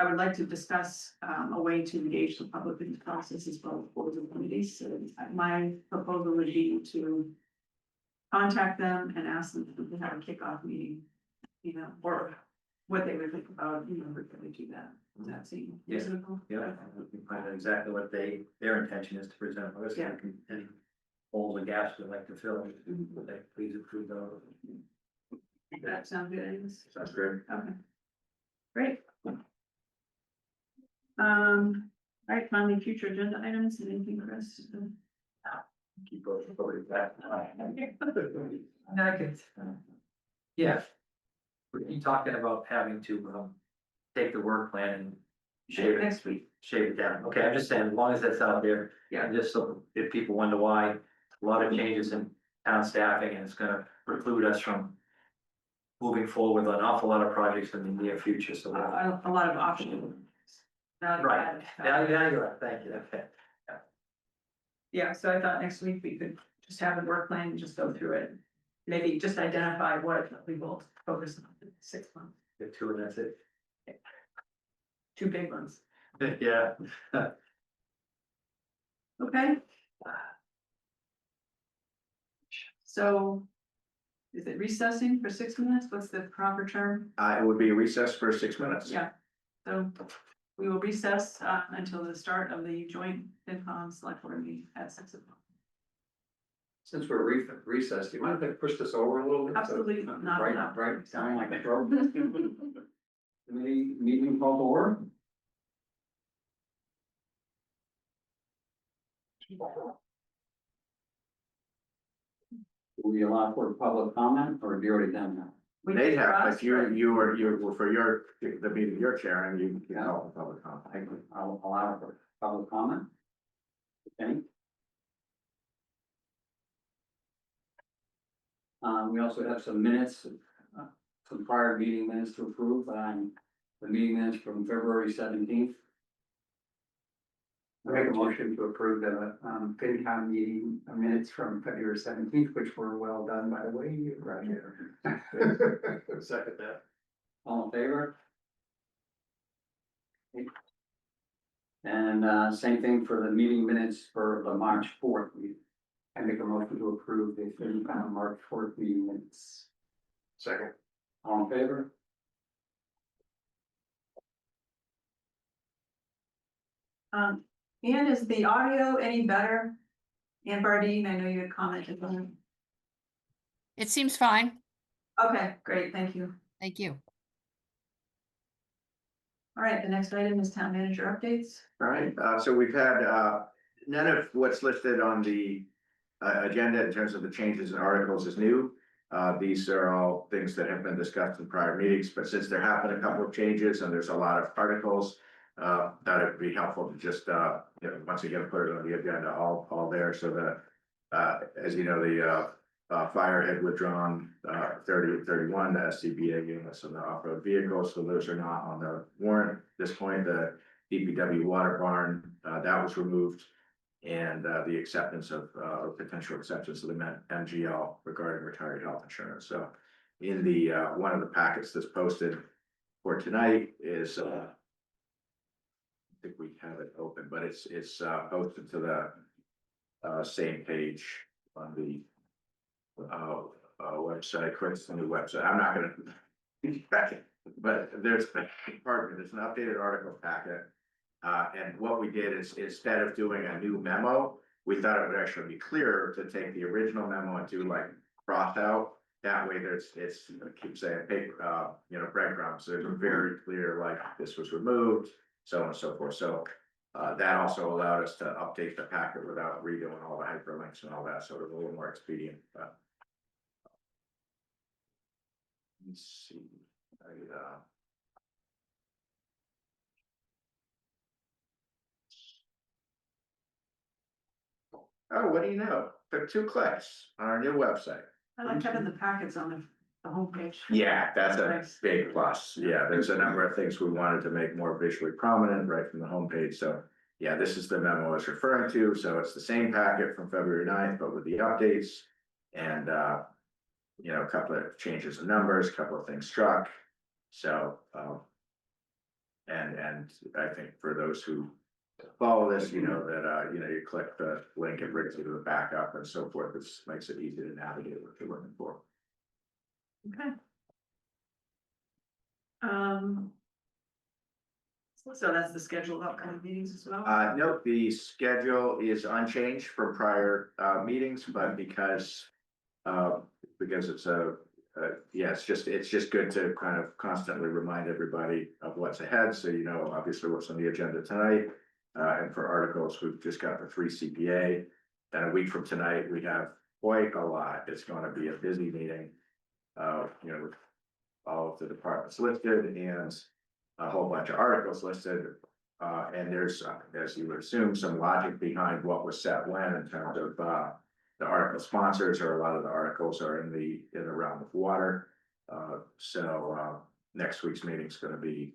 would like to discuss a way to engage the public in the process as well as boards and committees. So my proposal would be to contact them and ask them to have a kickoff meeting, you know, or what they would think about, you know, we're gonna do that. Does that seem Yeah. reasonable? Yeah, we can find out exactly what their intention is to present us. Yeah. Any holes or gaps we'd like to fill, Mhm. would they please approve those? That sound good, Angus? Sounds great. Okay. Great. All right, finally, future agenda items, anything, Chris? Keep both back. Yeah. We're talking about having to take the work plan and Next week. shave it down. Okay, I'm just saying, as long as that's out there. Yeah. And just so if people wonder why, a lot of changes in town staffing, and it's gonna preclude us from moving forward with an awful lot of projects in the near future, so. A lot of options. Right, yeah, you're right, thank you, okay. Yeah, so I thought next week we could just have a work plan and just go through it. Maybe just identify what we will focus on in 6 months, The two, and that's it. 2 big ones. Yeah. Okay. So is it recessing for 6 minutes? What's the proper term? It would be recess for 6 minutes. Yeah, so we will recess until the start of the joint FinCom select board meeting at 6 o'clock. Since we're recessed, do you mind if I push this over a little bit? Absolutely not. Right down like a throat. Meeting called to order. Do we allow for public comment, or have you already done that? We They did have, cross, if you but were for the meeting you're chairing, you can help the public comment. I'll allow for public comment. Okay. We also have some minutes, some prior meeting minutes to approve, the meeting minutes from February 17th. I make a motion to approve the FinCom meeting minutes from February 17th, which were well done, by the way, Roger. Second that. All in favor? And same thing for the meeting minutes for the March 4th. I make a motion to approve the FinCom March 4th meeting minutes. Second. All in favor? Ian, is the audio any better? Ann Bardine, I know you had commented on. It seems fine. Okay, great, thank you. Thank you. All right, the next item is town manager updates. All right, so we've had, none of what's listed on the agenda in terms of the changes in articles is new. These are all things that have been discussed in prior meetings, but since there have been a couple of changes and there's a lot of articles, that it'd be helpful to just, once again, put it on the agenda, all there, so that, as you know, the fire had withdrawn 30 and 31, the SCBA units and the off-road vehicles, so those are not on the warrant at this point. The DPW water barn, that was removed, and the acceptance of or potential acceptance of the M.G.L regarding retired health insurance. So in the one of the packets that's posted for tonight is I think we have it open, but it's posted to the same page on the website. Chris, on the website. I'm not gonna but there's pardon me, there's an updated article packet. And what we did is, instead of doing a new memo, we thought it would actually be clearer to take the original memo and do like cross out. That way it's, I keep saying paper, breadcrumbs. There's a very clear, like, this was removed, so on and so forth. So that also allowed us to update the packet without redoing all the hyperlinks and all that, so it was a little more expedient. Let's see. Oh, what do you know? Took 2 clicks on our new website. I like having the packets on the homepage. Yeah, that's a Nice. big plus. Yeah, there's a number of things we wanted to make more visually prominent right from the homepage. So yeah, this is the memo I was referring to. So it's the same packet from February 9th, but with the updates and, a couple of changes in numbers, a couple of things struck. So, and I think for those who follow this, you know that, you click the link, it brings you to the backup and so forth. This makes it easy to navigate what you're looking for. Okay. So that's the schedule of upcoming meetings as well? Nope, the schedule is unchanged from prior meetings, but because it's it's just good to kind of constantly remind everybody of what's ahead. So obviously what's on the agenda tonight. And for articles, we've just got the 3 CPA. Then a week from tonight, we have quite a lot. It's going to be a busy meeting. With all of the departments listed and a whole bunch of articles listed. And there's, as you would assume, some logic behind what was set when in terms of the article sponsors, or a lot of the articles are in the realm of water. So next week's meeting is going to be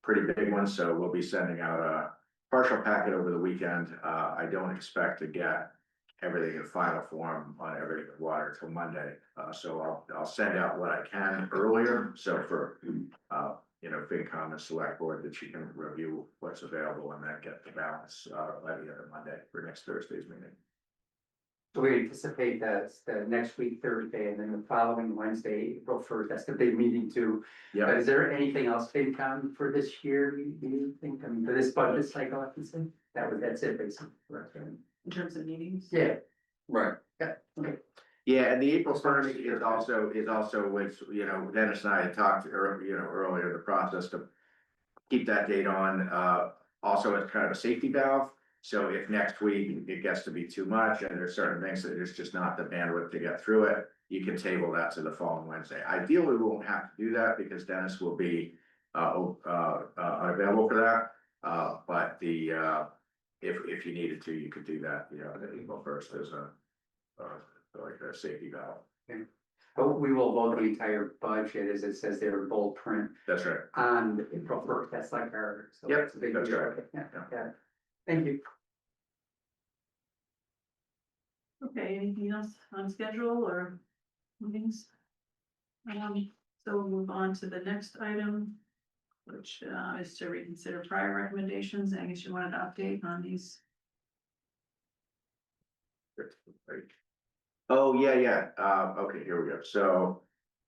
pretty big one. So we'll be sending out a partial packet over the weekend. I don't expect to get everything in final form on everything with water till Monday. So I'll send out what I can earlier. So for, FinCom and select board, that you can review what's available and then get the balance by the end of Monday for next Thursday's meeting. So we anticipate that the next week, Thursday, and then the following Wednesday, April 1st, that's the big meeting too. Yeah. Is there anything else FinCom for this year, do you think? I mean, for this budget cycle, I can say, that's it, basically. Right. In terms of meetings? Yeah, Right. yeah, okay. Yeah, and the April 1st is also with, Dennis and I had talked earlier, the process to keep that date on, also as kind of a safety valve. So if next week it gets to be too much and there's certain things that there's just not the bandwidth to get through it, you can table that to the following Wednesday. Ideally, we won't have to do that because Dennis will be unavailable for that. But if you needed to, you could do that, the April 1st as like a safety valve. But we will vote the entire budget, as it says there in bold print, That's right. on April 1st, that's like our. So Yep, it's a big that's deal. right. Yeah, yeah. Thank you. Okay, anything else on schedule or meetings? So we'll move on to the next item, which is to reconsider prior recommendations. I guess you wanted to update on these. Oh, yeah. Okay, here we go. So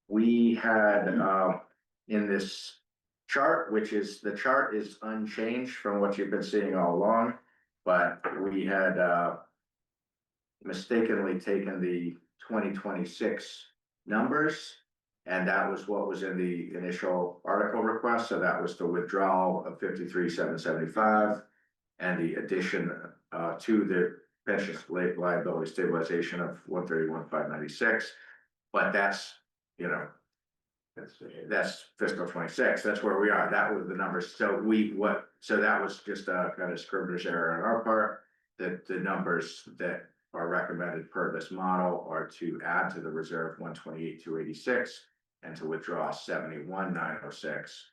we had in this chart, the chart is unchanged from what you've been seeing all along, but we had mistakenly taken the 2026 numbers. And that was what was in the initial article request, so that was the withdrawal of 53,775 and the addition to the pension liability stabilization of 131,596. But that's, you know, that's fiscal 26, that's where we are, that was the numbers, so that was just a kind of scrivener's error on our part. That the numbers that are recommended per this model are to add to the reserve 128,286 and to withdraw 71,906.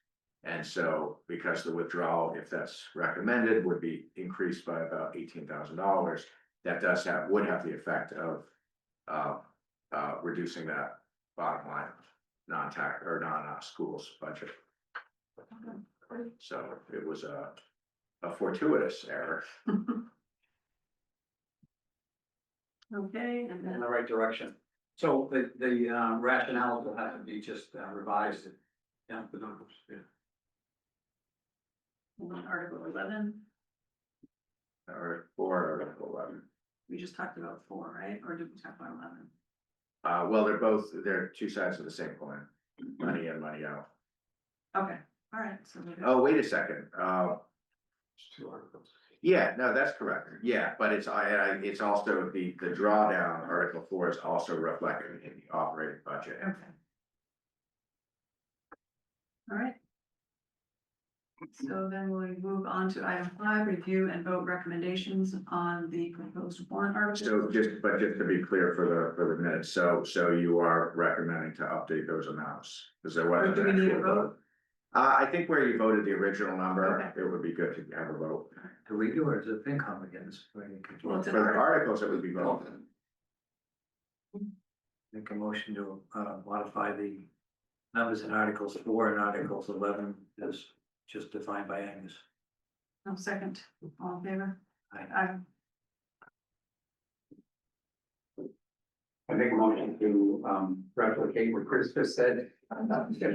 And so because the withdrawal, if that's recommended, would be increased by about $18,000, that would have the effect of reducing that bottom line non-tax or non-schools budget. So it was a fortuitous error. Okay, and In then, the right direction. So the rationale will have to be just revised. Yeah, the numbers, yeah. and then Article 11, Or Article 11. we just talked about 4, right? Or did we talk about 11? Well, they're two sides of the same coin, money in, money out. Okay, all right, so we're good. Oh, wait a second, Two articles. yeah, no, that's correct, yeah, but it's also the drawdown, Article 4 is also reflected in the operating budget. Okay. All right. So then we'll move on to item 5, review and vote recommendations on the proposed warrant article. So just to be clear for the minutes, so you are recommending to update those amounts, because there wasn't. Do we need a actual vote? I think where you voted the original number, Okay. it would be good to have a vote. Do we do, or is it FinCom again? Well, it's For an the article. articles, it would be voted. Make a motion to modify the numbers in Articles 4 and Articles 11 as just defined by Angus. No, second, all in favor? Aye. Aye. I make a motion to replicate what Chris just said.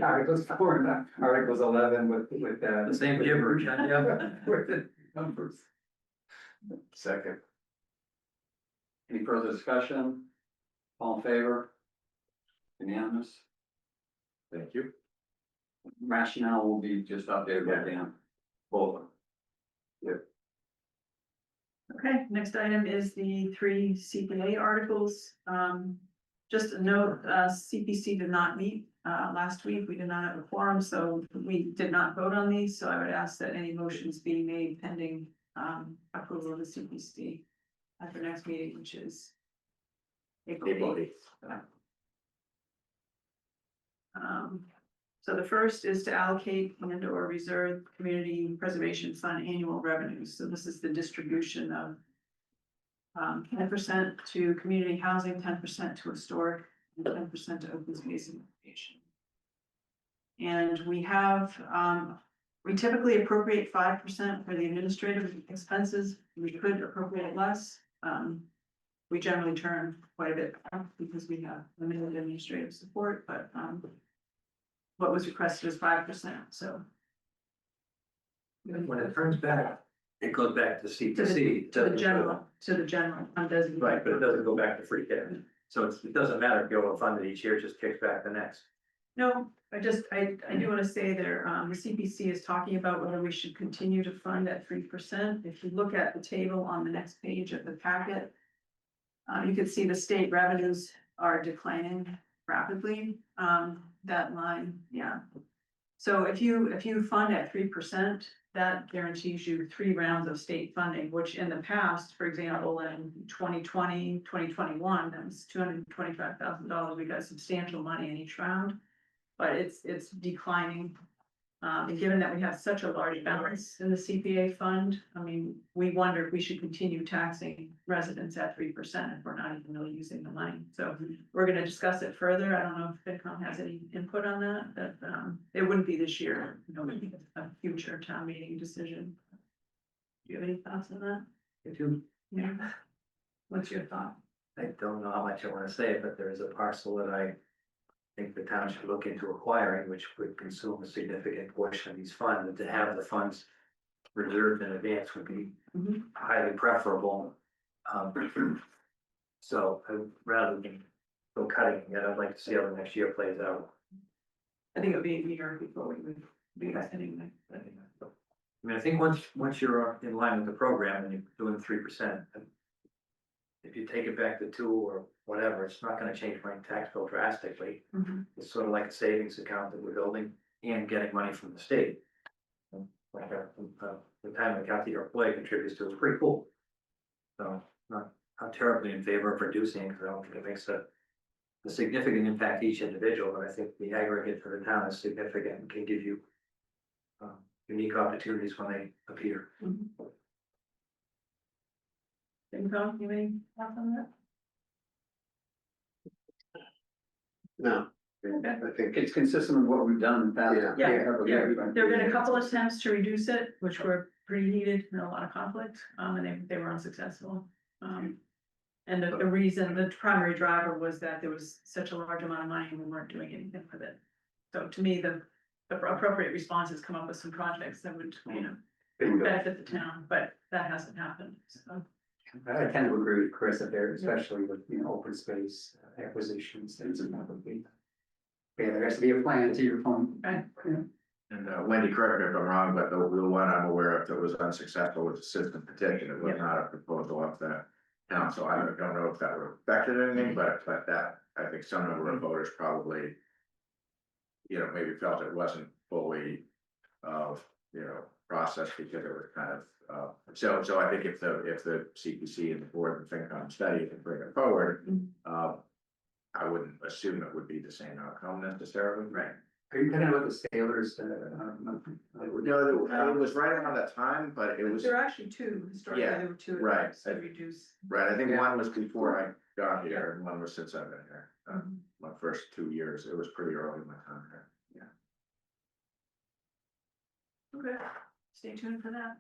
Articles 4 and Articles 11 with The same gibberish, yeah. with the numbers. Second. Any further discussion? All in favor? Unanimous? Thank you. Rationale will be just updated by Dan. Both. Okay, next item is the 3 CPA articles. Just a note, CPC did not meet last week. We did not have a quorum, so we did not vote on these. So I would ask that any motions be made pending approval of the CPC at the next meeting, which is April 8th. So the first is to allocate and or reserve community preservation fund annual revenues. So this is the distribution of 10% to community housing, 10% to historic, and 10% to open space and recreation. And we have, we typically appropriate 5% for the administrative expenses. We could appropriate less. We generally turn quite a bit back because we have limited administrative support, but what was requested is 5%, so. When it turns back, it goes back to CPC. To the doesn't general, go- to the general, undesignated. Right, but it doesn't go back to free cash. So it doesn't matter if you overfund it each year, it just kicks back the next. No, I do want to say there, the CPC is talking about whether we should continue to fund at 3%. If you look at the table on the next page of the packet, you can see the state revenues are declining rapidly, that line, yeah. So if you fund at 3%, that guarantees you 3 rounds of state funding, which in the past, for example, in 2020, 2021, that was $225,000. We got substantial money in each round, but it's declining. And given that we have such a large balance in the CPA fund, I mean, we wonder if we should continue taxing residents at 3% if we're not even really using the money. So we're gonna discuss it further. I don't know if FinCom has any input on that, but it wouldn't be this year, you know, it would be a future town meeting decision. Do you have any thoughts on that? If you, Yeah. What's your thought? I don't know how much I want to say, but there is a parcel that I think the town should look into acquiring, which would consume a significant portion of these funds, and to have the funds reserved in advance would be Mhm. highly preferable. So rather than go cutting it, I'd like to see how the next year plays out. I think it would be a year before we would do that anyway. I mean, I think once you're in line with the program and you're doing 3%, if you take it back to 2 or whatever, it's not gonna change my tax bill drastically. Mhm. It's sort of like a savings account that we're building and getting money from the state. Like the time account that your employee contributes to is pretty cool. So not terribly in favor of reducing, because I don't think it makes a significant impact each individual, but I think the aggregate for the town is significant and can give you unique opportunities when they appear. FinCom, you have any thoughts on that? No, Okay. I think It's consistent with what we've done in the past. Yeah. Yeah. There have been a couple attempts to reduce it, which were pretty heated and a lot of conflict, and they were unsuccessful. And the reason, the primary driver was that there was such a large amount of money and we weren't doing anything with it. So to me, the appropriate response is come up with some projects that would, benefit the town, but that hasn't happened, so. I tend to agree with Chris that there, especially with, open space acquisitions, things of that would be. Yeah, there has to be a plan to your point. Right. And Wendy, correct me if I'm wrong, but the one I'm aware of that was unsuccessful was a citizen petition. It was not a proposal of the council. I don't know if that affected anything, but that, I think some number of voters probably, maybe felt it wasn't fully, processed because it was kind of, so I think if the CPC and the board and FinCom study it and bring it forward, I wouldn't assume it would be the same outcome necessarily. Right. Are you talking about the sailors? No, it was right around that time, but it was, There are actually two, historically, Yeah, there were two right. attempts to reduce. right, I think one was before I got here and one was since I've been here. Mhm. My first 2 years, it was pretty early in my time here. Okay, stay tuned for that.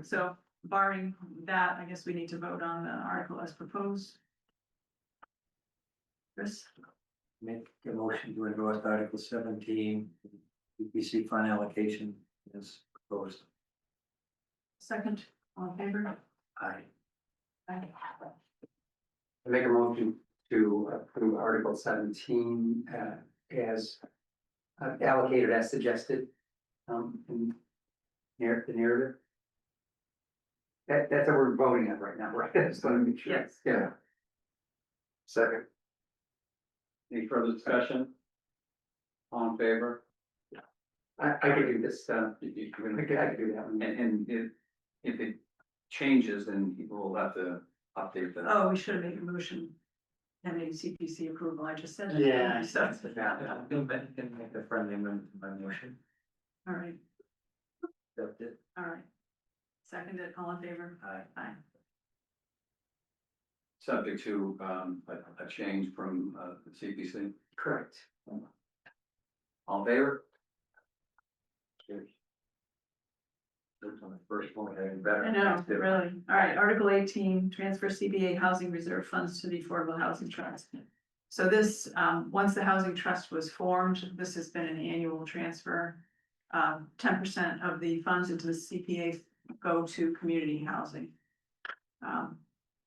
So barring that, I guess we need to vote on the article as proposed. Chris, Make a motion to endorse Article 17, UPC fund allocation is proposed. second, all in favor? Aye. Aye. I make a motion to approve Article 17 as allocated as suggested in the narrative. That's what we're voting at right now, right? Just want to make sure. Yes. Yeah. Second. Any further discussion? All in favor? I could do this, I could do that one. And if it changes, then people will have to update the. Oh, we should have made a motion. Having CPC approval, I just said. that. Yeah. So, Can make a friendly amendment to my motion. all right, Accept it. all right. Seconded, all in favor? Aye. Aye. Subject to a change from the CPC. Correct. All in favor? Looks on the first one, getting better. I know, really. All right, Article 18, transfer CPA housing reserve funds to the Affordable Housing Trust. So this, once the housing trust was formed, this has been an annual transfer. 10% of the funds into the CPA go to community housing.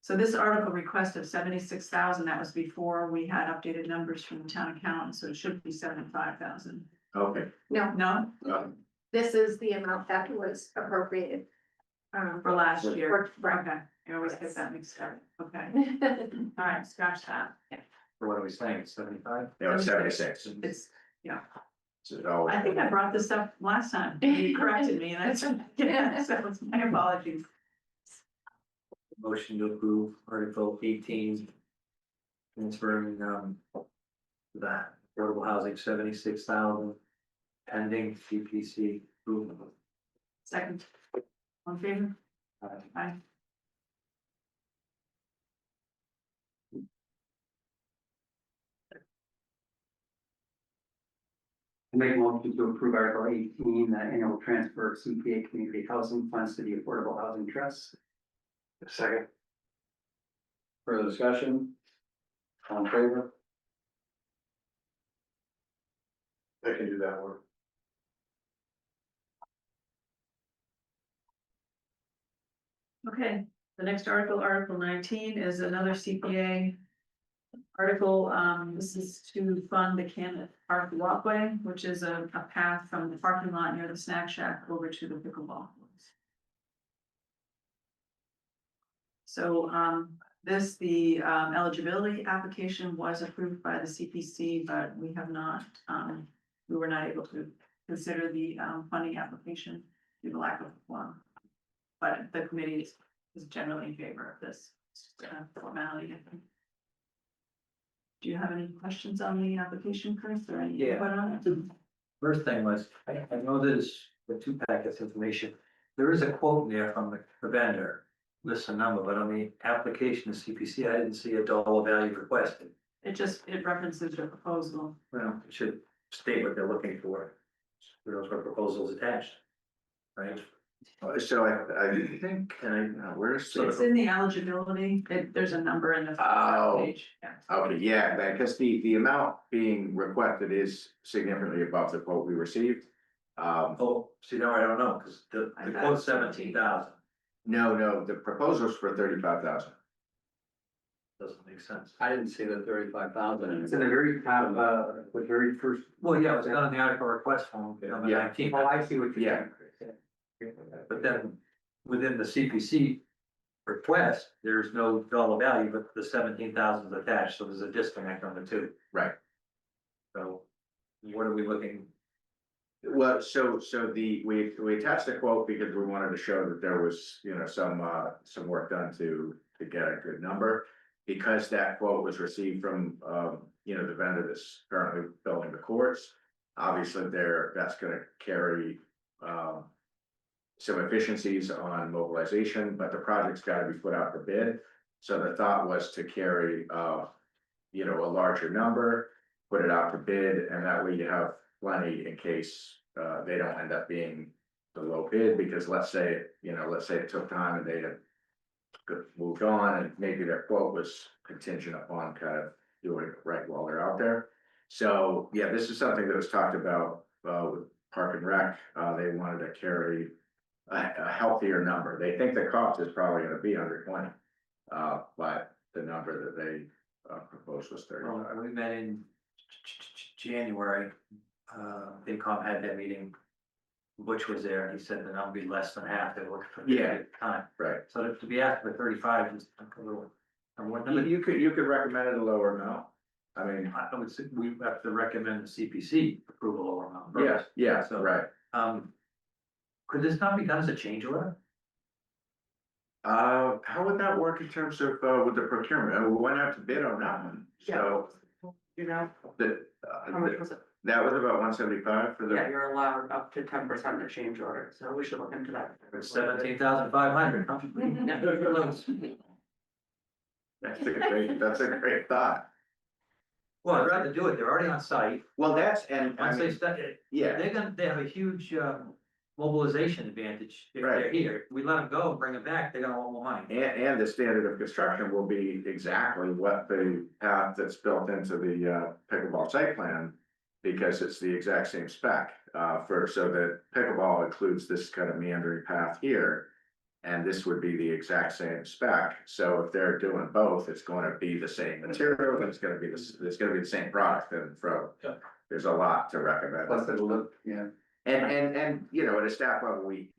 So this article request of 76,000, that was before we had updated numbers from the town accountant, so it should be 75,000. Okay. No, No, this is the amount that was appropriated. for last year. Right. Okay, I always get that mixed up. Okay, all right, scratch that. So what are we saying, 75? It was 76. It's, So it always- I think I brought this up last time. You corrected me and I said, yeah, so it's my apologies. Motion to approve Article 18. Transferring that affordable housing 76,000 pending CPC approval. Second. On favor? Aye. I make a motion to approve Article 18, annual transfer of CPA community housing funds to the Affordable Housing Trust. Second. Further discussion? All in favor? I can do that one. Okay, The next article, Article 19, is another CPA article. This is to fund the Cannabis Park walkway, which is a path from the parking lot near the snack shack over to the pickleball courts. So, the eligibility application was approved by the CPC, but we have not, we were not able to consider the, funding application due to lack of one. But the committee is generally in favor of this formality, I think. Do you have any questions on the application, Chris, or any Yeah. input on it? First thing was, I know there's the 2 packets information. There is a quote in there from the vendor, lists a number, but on the application to CPC, I didn't see a dollar value requested. It references the proposal. Well, it should state what they're looking for. There's what proposals attached. Right? So I think, where's It's the, in the eligibility, there's a number in the Oh. page. Yeah. okay, yeah, because the amount being requested is significantly above the quote we received. Oh, see, now I don't know, because the I thought quote's 17,000, No, the proposal's for 35,000. doesn't make sense. I didn't see the 35,000. It's in the very top, the very first. Well, yeah, it was done in the article request form, on the Yeah. 19th. Oh, I see what you're Yeah. saying. But then, within the CPC request, there's no dollar value, but the 17,000 is attached, so there's a disconnect on the two. Right. So, what are we looking? Well, so we attached the quote because we wanted to show that there was, some work done to get a good number. Because that quote was received from, the vendor that's currently building the courts. Obviously that's gonna carry, some efficiencies on mobilization, but the project's gotta be put out for bid. So the thought was to carry, a larger number, put it out to bid, and that way you have plenty in case, they don't end up being the low bid, because let's say it took time and they had moved on, and maybe their quote was contingent upon kind of doing it right while they're out there. So, yeah, this is something that was talked about, with Park and Rec. They wanted to carry a healthier number. They think the cost is probably gonna be under 20. But the number that they proposed was 35. We met in January, FinCom had that meeting. Butch was there, and he said the number would be less than half, they were looking for Yeah. at the time. Right. So to be asked for 35 is a little. And what number, You could recommend it a lower amount. I mean, I would say we have to recommend the CPC approval lower amount. yeah, first. yeah, So, right. Could this not be done as a change order? How would that work in terms of, with the procurement? We went out to bid on that one, so. You know, The, how much was it? that was about 175 for Yeah, the, you're allowed up to 10% of change order, so we should look into that. 17,500. that's a great thought. Well, I'd rather do it, they're already on site, Well, that's, and I once they mean, start, yeah, they have a huge, mobilization advantage if they're Right. here. We let them go, bring them back, they're gonna want more money. and the standard of construction will be exactly what the path that's built into the pickleball site plan. Because it's the exact same spec, so that pickleball includes this kind of meandering path here. And this would be the exact same spec, so if they're doing both, it's gonna be the same material, and it's gonna be the same product, and Yeah. there's a lot to recommend. Plus it'll look, yeah. And, at a staff level, we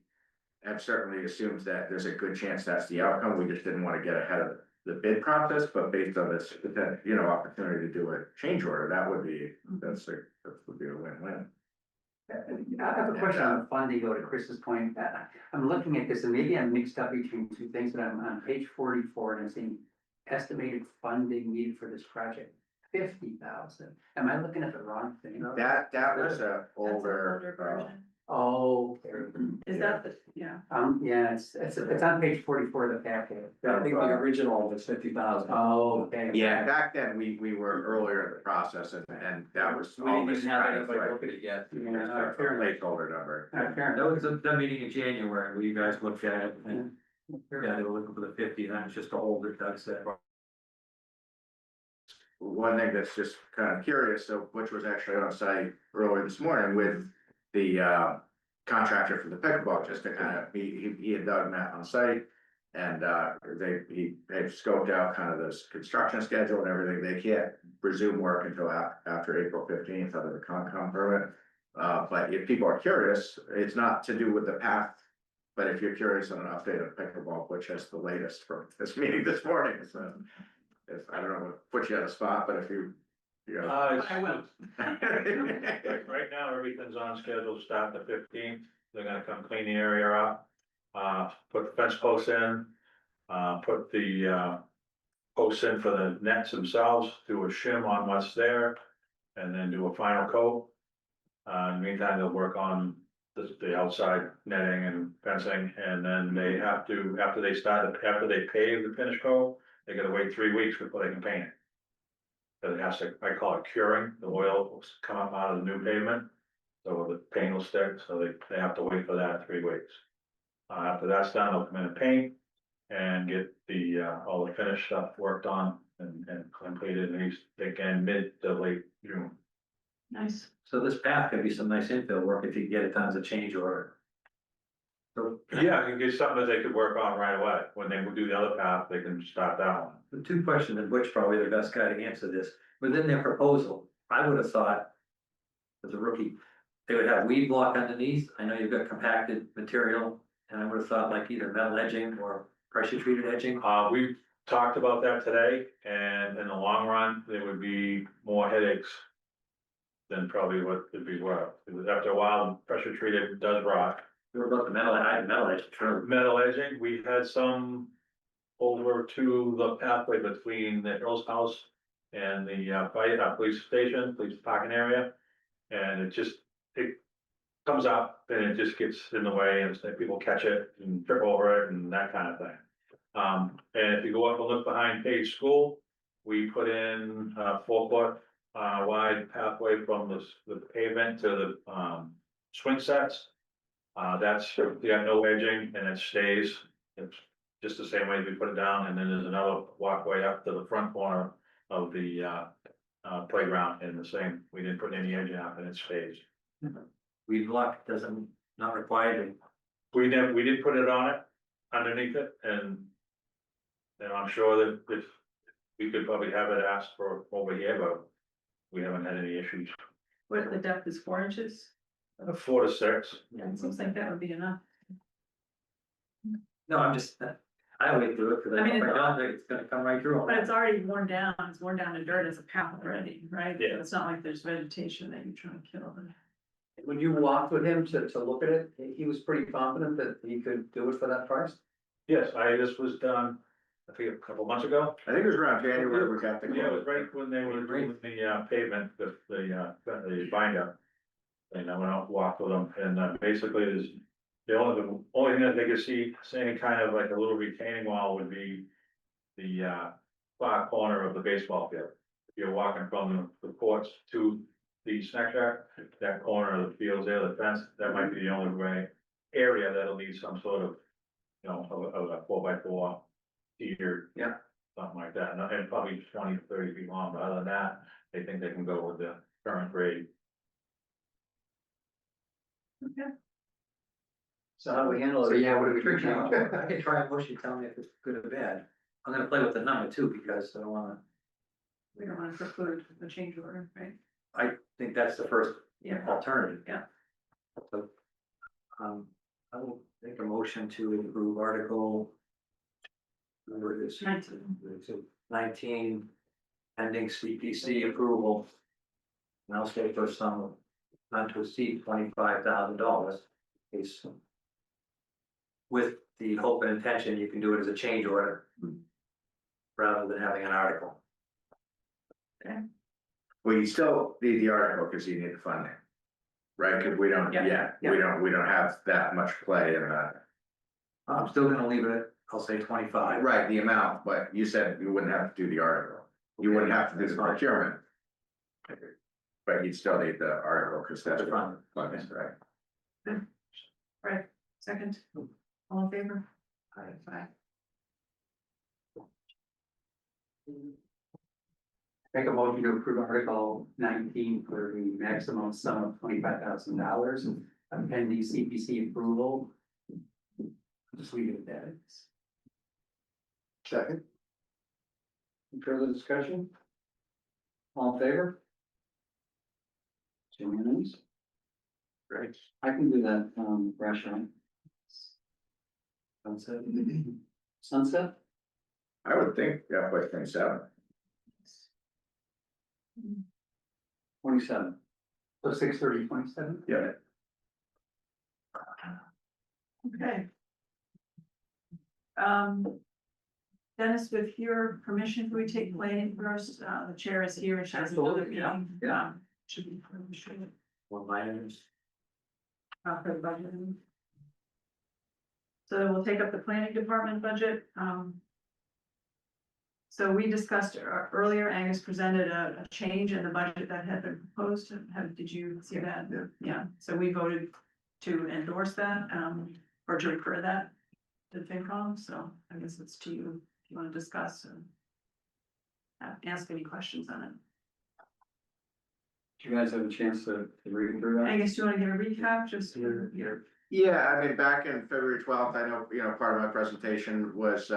have certainly assumed that there's a good chance that's the outcome, we just didn't wanna get ahead of the bid process, but based on this, opportunity to do a change order, that would be a win-win. I have a question on the funding, go to Chris's point. I'm looking at this and maybe I'm mixed up between two things, but I'm on page 44 and I'm seeing estimated funding needed for this project, 50,000. Am I looking at the wrong thing? That was a That's an older older, version. Oh, Is that the, yeah, yeah, it's on page 44 of the packet. I think the original was 50,000. Oh, okay. yeah, back then, we were earlier in the process, and that was. We didn't even have anybody look at it yet. Yeah, fair enough. Placeholder number. Fair That enough. was the meeting in January where you guys looked at it and, yeah, they were looking for the 50, and it's just a holder, Doug said. One thing that's just kind of curious, so Butch was actually on site earlier this morning with the contractor for the pickleball, just to kind of, he and Doug met on site. And he had scoped out kind of this construction schedule and everything. They can't resume work until after April 15th under the CONCOM permit. But if people are curious, it's not to do with the path. But if you're curious on an update of pickleball, which is the latest from this meeting this morning, so if I don't know what put you on the spot, but if you know. I will. Right now, everything's on schedule to start the 15th. They're gonna come clean the area up, put the fence posts in, put the posts in for the nets themselves, do a shim on what's there, and then do a final coat. In the meantime, they'll work on the outside netting and fencing, and then they have to, after they pave the finish coat, they gotta wait 3 weeks before they can paint it. Cause it has to, I call it curing, the oil will come up out of the new pavement, so the paint will stick, so they have to wait for that 3 weeks. After that's done, they'll come in and paint and get all the finished stuff worked on and completed, and they can mid to late June. Nice. So this path could be some nice infill work if you get it done as a change order. So, Yeah, you can get something that they could work on right away. When they would do the other path, they can start that one. the two questions, and Butch probably the best guy to answer this, within their proposal, I would have thought. As a rookie, they would have weed block underneath, I know you've got compacted material, and I would have thought like either metal edging or pressure treated edging. We talked about that today, and in the long run, there would be more headaches than probably what it'd be worth. Because after a while, pressure treated does rot. We were about the metal edging, sure. Metal edging, we had some over to the pathway between the Earl's house and the police station, police parking area. And it comes up and it just gets in the way, and so people catch it and trip over it and that kind of thing. And if you go up and look behind Page School, we put in a 4-foot wide pathway from the pavement to the swing sets. That's, you got no edging and it stays, it's just the same way we put it down, and then there's another walkway up to the front corner of the playground, and the same, we didn't put any edging up and it stays. Weed block doesn't, not required. We did put it on it, underneath it, and I'm sure that if we could probably have it asked for over here, but we haven't had any issues. What, the depth is 4 inches? 4 to 6. Yeah, it seems like that would be enough. No, I'm just, I wait through it, because I I mean, know if I it's- don't think it's gonna come right through. But it's already worn down, it's worn down to dirt as a path already, right? Yeah. It's not like there's vegetation that you're trying to kill. When you walked with him to look at it, he was pretty confident that he could do it for that price? Yes, this was done, I think a couple months ago. I think it was around January we got the. Yeah, it was right when they were doing the pavement, the binder. And I went out and walked with them, and basically there's, the only thing that they could see any kind of like a little retaining wall would be the far corner of the baseball field. If you're walking from the courts to the snack shack, that corner of the fields there, the fence, that might be the only way area that'll need some sort of, of a 4x4 tier. Yeah. Something like that, and probably 20 to 30 feet long, but other than that, they think they can go with the current grade. So how do we handle it? So, yeah, what do we do Tricky, now? I can try and push you, tell me if it's good or bad. I'm gonna play with the number too, because I don't wanna, We don't want to preclude a change order, right? I think that's the first Yeah. alternative. Yeah. So, I will make a motion to approve article. Number is 19, pending CPC approval. And I'll say for some, not to exceed $25,000. Is with the hope and intention, you can do it as a change order. Rather than having an article. Well, you still need the article because you need the funding. Right, because we don't, Yeah. we don't have that much play in that. I'm still gonna leave it, I'll say 25. Right, the amount, but you said you wouldn't have to do the article. You wouldn't have to do the procurement. But you'd still need the article because that's That's fine. funding, right? Right, second, all in favor? Aye. Make a motion to approve Article 19 for the maximum sum of $25,000 pending CPC approval. Just leave it at that. Second. Any further discussion? All in favor? Unanimous? Great. I can do that, restaurant. Sunset? Sunset? I would think, yeah, by 27. 27. So 6:30, 27? Yeah. Okay. Dennis, with your permission, can we take planning first? The chair is here and she has another Absolutely, yeah, meeting. yeah. Should be. One minus. For the budget. So we'll take up the planning department budget. So we discussed earlier, Angus presented a change in the budget that had been proposed. Did you see that? Yeah. Yeah, so we voted to endorse that, or to refer that to FinCom, so I guess it's to you, if you want to discuss and ask any questions on it. Do you guys have a chance to read through that? Angus, do you want to give a recap, just your Yeah, I mean, back in February 12th, I know, part of my presentation was,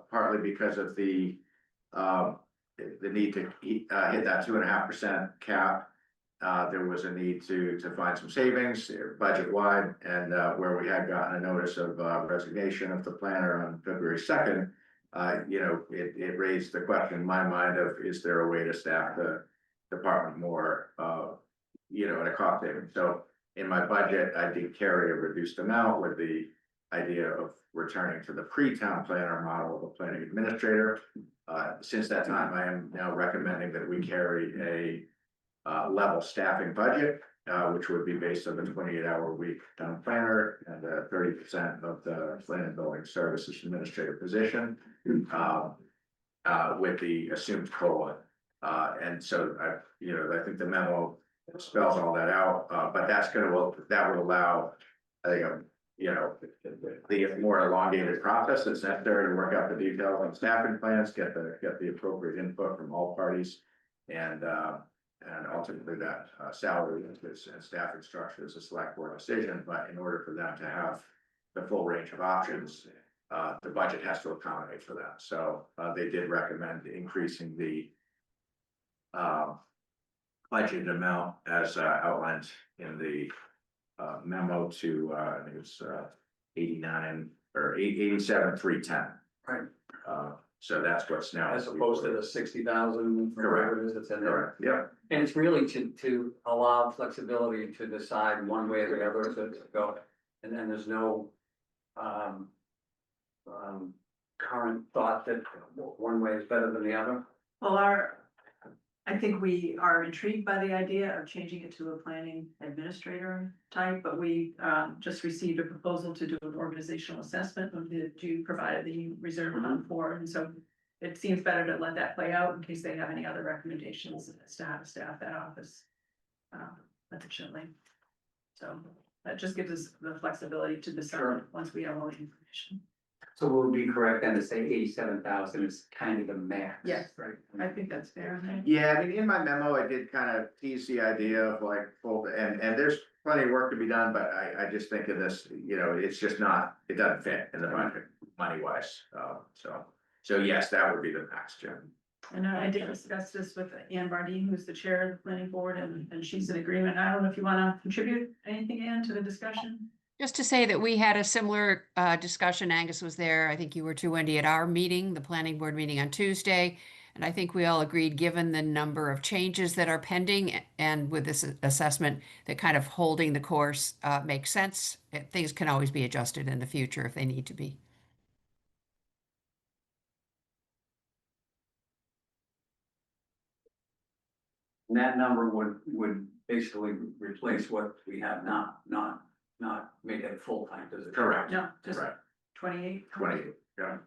partly because of the need to hit that 2.5% cap. There was a need to find some savings budget wide, and where we had gotten a notice of resignation of the planner on February 2nd, it raised the question in my mind of, is there a way to staff the department more, at a cost saving? So in my budget, I did carry a reduced amount with the idea of returning to the pre-town planner model of a planning administrator. Since that time, I am now recommending that we carry a level staffing budget, which would be based on the 28-hour week town planner and 30% of the land and building services administrator position, with the assumed COLA. And so I think the memo spells all that out, but that would allow, I think, the more elongated process that's necessary to work out the details on staffing plans, get the appropriate input from all parties, and ultimately that salary and staffing structure is a select board decision. But in order for them to have the full range of options, the budget has to accommodate for that. So they did recommend increasing the budget amount as outlined in the memo to I think it's 89 or 87,310. Right. So that's what's now. As opposed to the 60,000. Correct. It is, it's in there. Correct, yeah. And it's really to allow flexibility to decide one way or the other to go. And then there's no current thought that one way is better than the other. Well, I think we are intrigued by the idea of changing it to a planning administrator type, but we just received a proposal to do an organizational assessment of you provided the reserve fund for, and so it seems better to let that play out in case they have any other recommendations as to how to staff that office efficiently. So that just gives us the flexibility to decide once we have all the information. So we'll be correct then to say 87,000 is kind of the max. Yes. Right. I think that's fair. Right? Yeah, I mean, in my memo, I did kind of tease the idea of like full, and there's plenty of work to be done, but I just think of this, it's just not, it doesn't fit in the budget money wise. So yes, that would be the max, Jim. And I did discuss this with Ann Bardine, who's the chair of the planning board, and she's in agreement. I don't know if you want to contribute anything, Ann, to the discussion? Just to say that we had a similar discussion. Angus was there. I think you were too, Wendy, at our meeting, the planning board meeting on Tuesday. And I think we all agreed, given the number of changes that are pending and with this assessment, that kind of holding the course makes sense. Things can always be adjusted in the future if they need to be. And that number would basically replace what we have now, not make it full-time position. Correct. No, just Correct. 28. 28, yeah.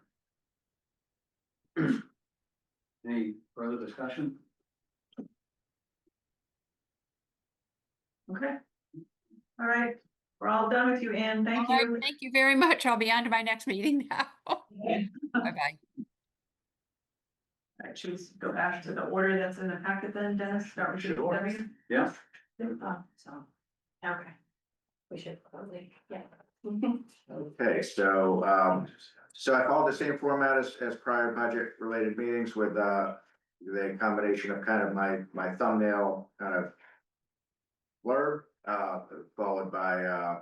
Any further discussion? Okay. All right, we're all done with you, Ann. Thank All right, you. thank you very much. I'll be on to my next meeting now. Bye-bye. All right, should we go back to the order that's in the packet then, Dennis? Start with you. Sure. Yeah. So, okay. We should probably, yeah. Okay, so So I followed the same format as prior budget related meetings with, the combination of kind of my thumbnail kind of blurb, followed by,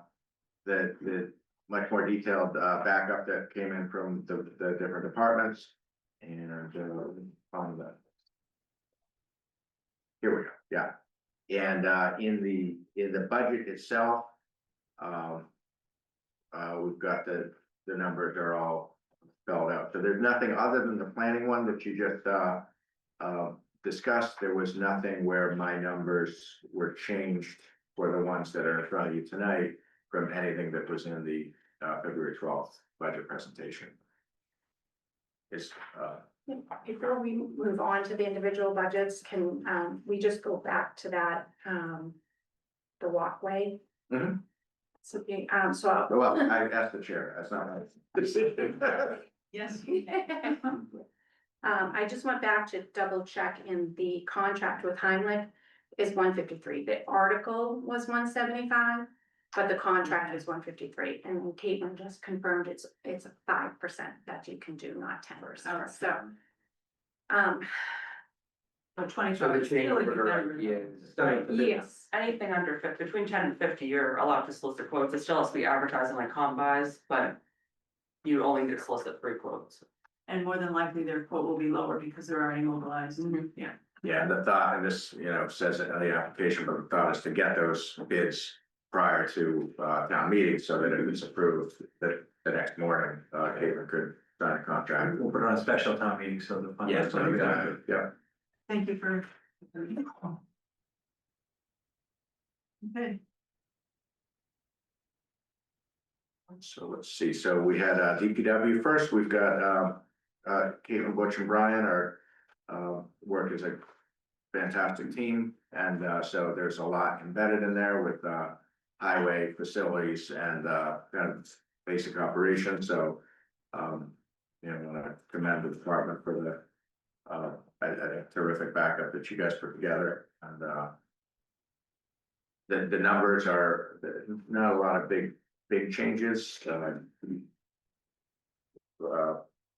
the much more detailed, backup that came in from the different departments. And, on the. Here we go, yeah. And, in the budget itself, we've got the numbers are all spelled out. So there's nothing other than the planning one that you just, discussed. There was nothing where my numbers were changed for the ones that are in front of you tonight from anything that was in the, February 12th budget presentation. It's, Before we move on to the individual budgets, can, we just go back to that, the walkway? Mhm. So, so. well, I asked the chair, that's not my decision. Yes. I just went back to double check in the contract with Heimlich is 153. The article was 175, but the contract is 153. And then Caitlin just confirmed it's a 5% that you can do, not 10%. So, So 25. So the change Still a good order, number. yeah. yes, Anything under between 10 and 50, you're allowed to solicit quotes. It still has to be advertising like combis, but you only need to solicit 3 quotes. And more than likely their quote will be lower because they're already mobilized. Yeah. Yeah, and the thought, and this, says it on the application, but the thought is to get those bids prior to, town meeting so that if it's approved, that the next morning, Caitlin could sign a contract. We'll put it on a special town meeting, so the. fund- Yes, yeah. Thank you for. Okay. So let's see, so we had DPW first, we've got Caitlin, Butch and Brian are work as a fantastic team. And so there's a lot embedded in there with highway facilities and kind of basic operations, so I want to commend the department for a terrific backup that you guys put together. And the numbers are not a lot of big changes.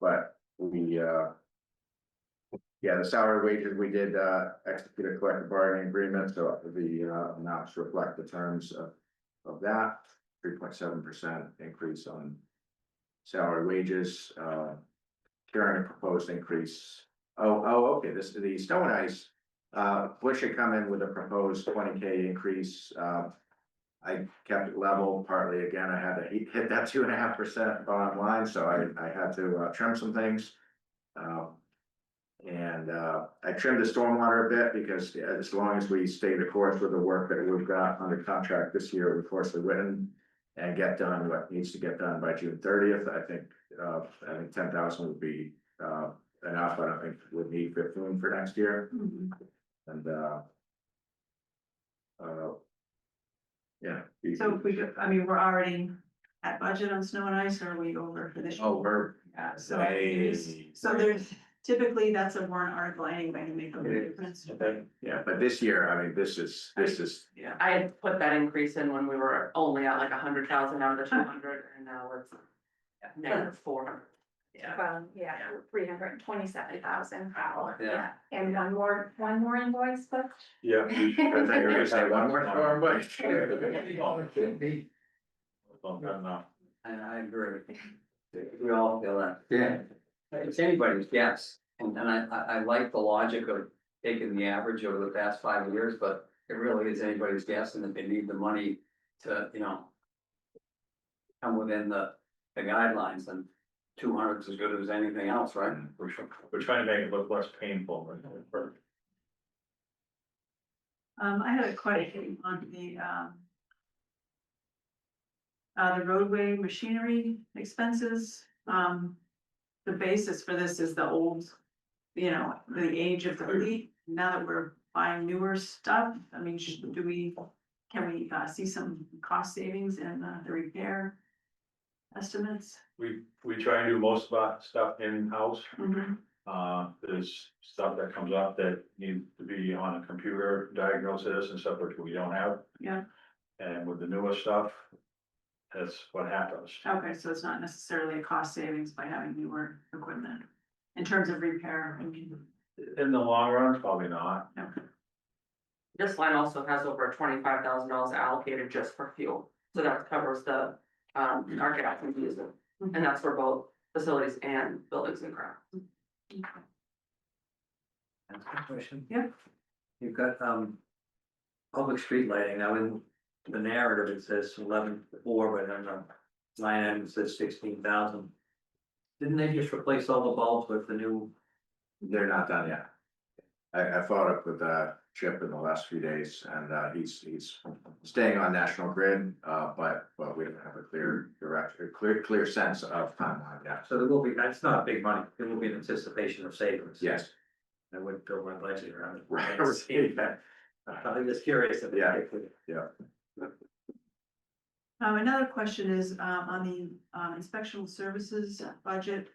But we, the salary wages, we did execute a collective bargaining agreement, so the amounts reflect the terms of that. 3.7% increase on salary wages, carrying a proposed increase. Okay, the snow and ice, Bush had come in with a proposed 20K increase. I kept it level, partly again, I had to hit that 2.5% bottom line, so I had to trim some things. And I trimmed the stormwater a bit because as long as we stay the course with the work that we've got under contract this year, we force the written and get done what needs to get done by June 30th. I think 10,000 would be enough. I don't think we'd need 15 for next year. And So if we could, we're already at budget on snow and ice, or are we over for this year? we're Yeah, so way- so there's typically that's a warrant article anyway to make a big difference. yeah, but this year, this is Yeah, I had put that increase in when we were only at like 100,000 out of the 200, and now it's negative 400. well, 327,000. Yeah. And one more invoice booked. Yeah. I think you're gonna say one more storm, but I agree. We all feel that. Yeah. It's anybody's guess, and I like the logic of taking the average over the past 5 years, but it really is anybody's guess, and if they need the money to, come within the guidelines, and 200 is as good as anything else, right? We're trying to make it look less painful. I had a question on the roadway machinery expenses. The basis for this is the old, the age of the fleet. Now that we're buying newer stuff, can we see some cost savings in the repair estimates? We try and do most of our stuff in-house. Mhm. There's stuff that comes up that needs to be on a computer diagnosis and stuff which we don't have. Yeah. And with the newer stuff, That's what happens. Okay, so it's not necessarily a cost savings by having newer equipment in terms of repair, I mean, In the long run, probably not. okay. This line also has over $25,000 allocated just for fuel, so that covers the, our gas and diesel. And that's for both facilities and buildings and grounds. That's a good question. Yeah. You've got, public street lighting, now in the narrative, it says 11,400, but then the line item says 16,000. Didn't they just replace all the bulbs with the new? They're not done yet. I followed up with Chip in the last few days and he's staying on National Grid, but we don't have a clear direction, clear sense of timeline yet. So there will be, that's not big money, there will be an anticipation of savings. Yes. I wouldn't build my budget around it. Right. I'm just curious. if it- Yeah. Another question is, on the, inspectional services budget.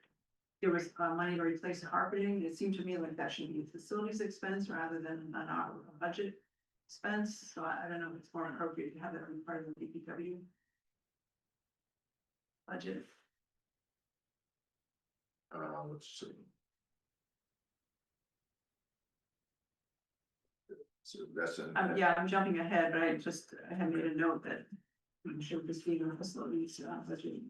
There was, money to replace the carpeting. It seemed to me like that should be a facilities expense rather than a budget expense. So I don't know if it's more appropriate to have that be part of the DPW budget. Let's see. So that's an. Yeah, I'm jumping ahead, but I had made a note that I'm sure this being a facilities, budget.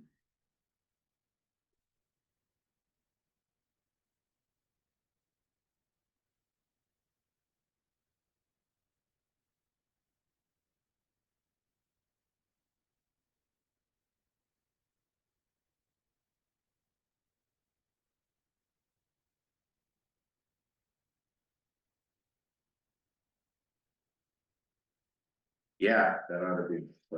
Yeah, that ought to be. I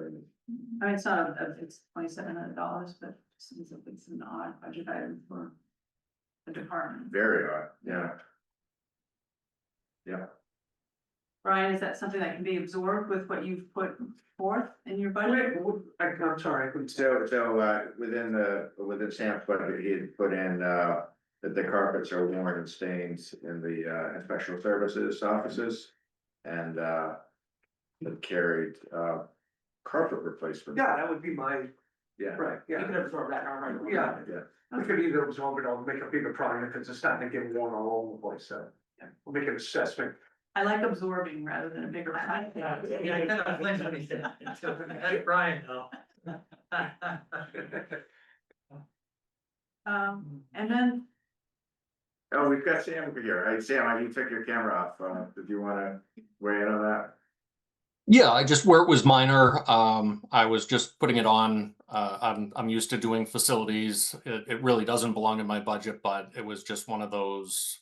mean, it's not it's $2,700, but it seems like it's an odd budget item for the department. Very odd, yeah. Yeah, Brian, is that something that can be absorbed with what you've put forth in your budget? I'm sorry, I couldn't. so within Sam's budget, he had put in that the carpets are worn and stained in the inspectional services offices. And it carried carpet replacement. Yeah, that would be my, Yeah, right, You yeah, can absorb that in our regular. yeah, yeah. we could either absorb it or make a bigger project, because it's starting to get worn all over the place, so. We'll make an assessment. I like absorbing rather than a bigger project. Hey, Brian, no. And then, Oh, we've got Sam here. Hey, Sam, you took your camera off. Did you wanna weigh in on that? Yeah, I just where it was minor, I was just putting it on. I'm used to doing facilities. It really doesn't belong in my budget, but it was just one of those,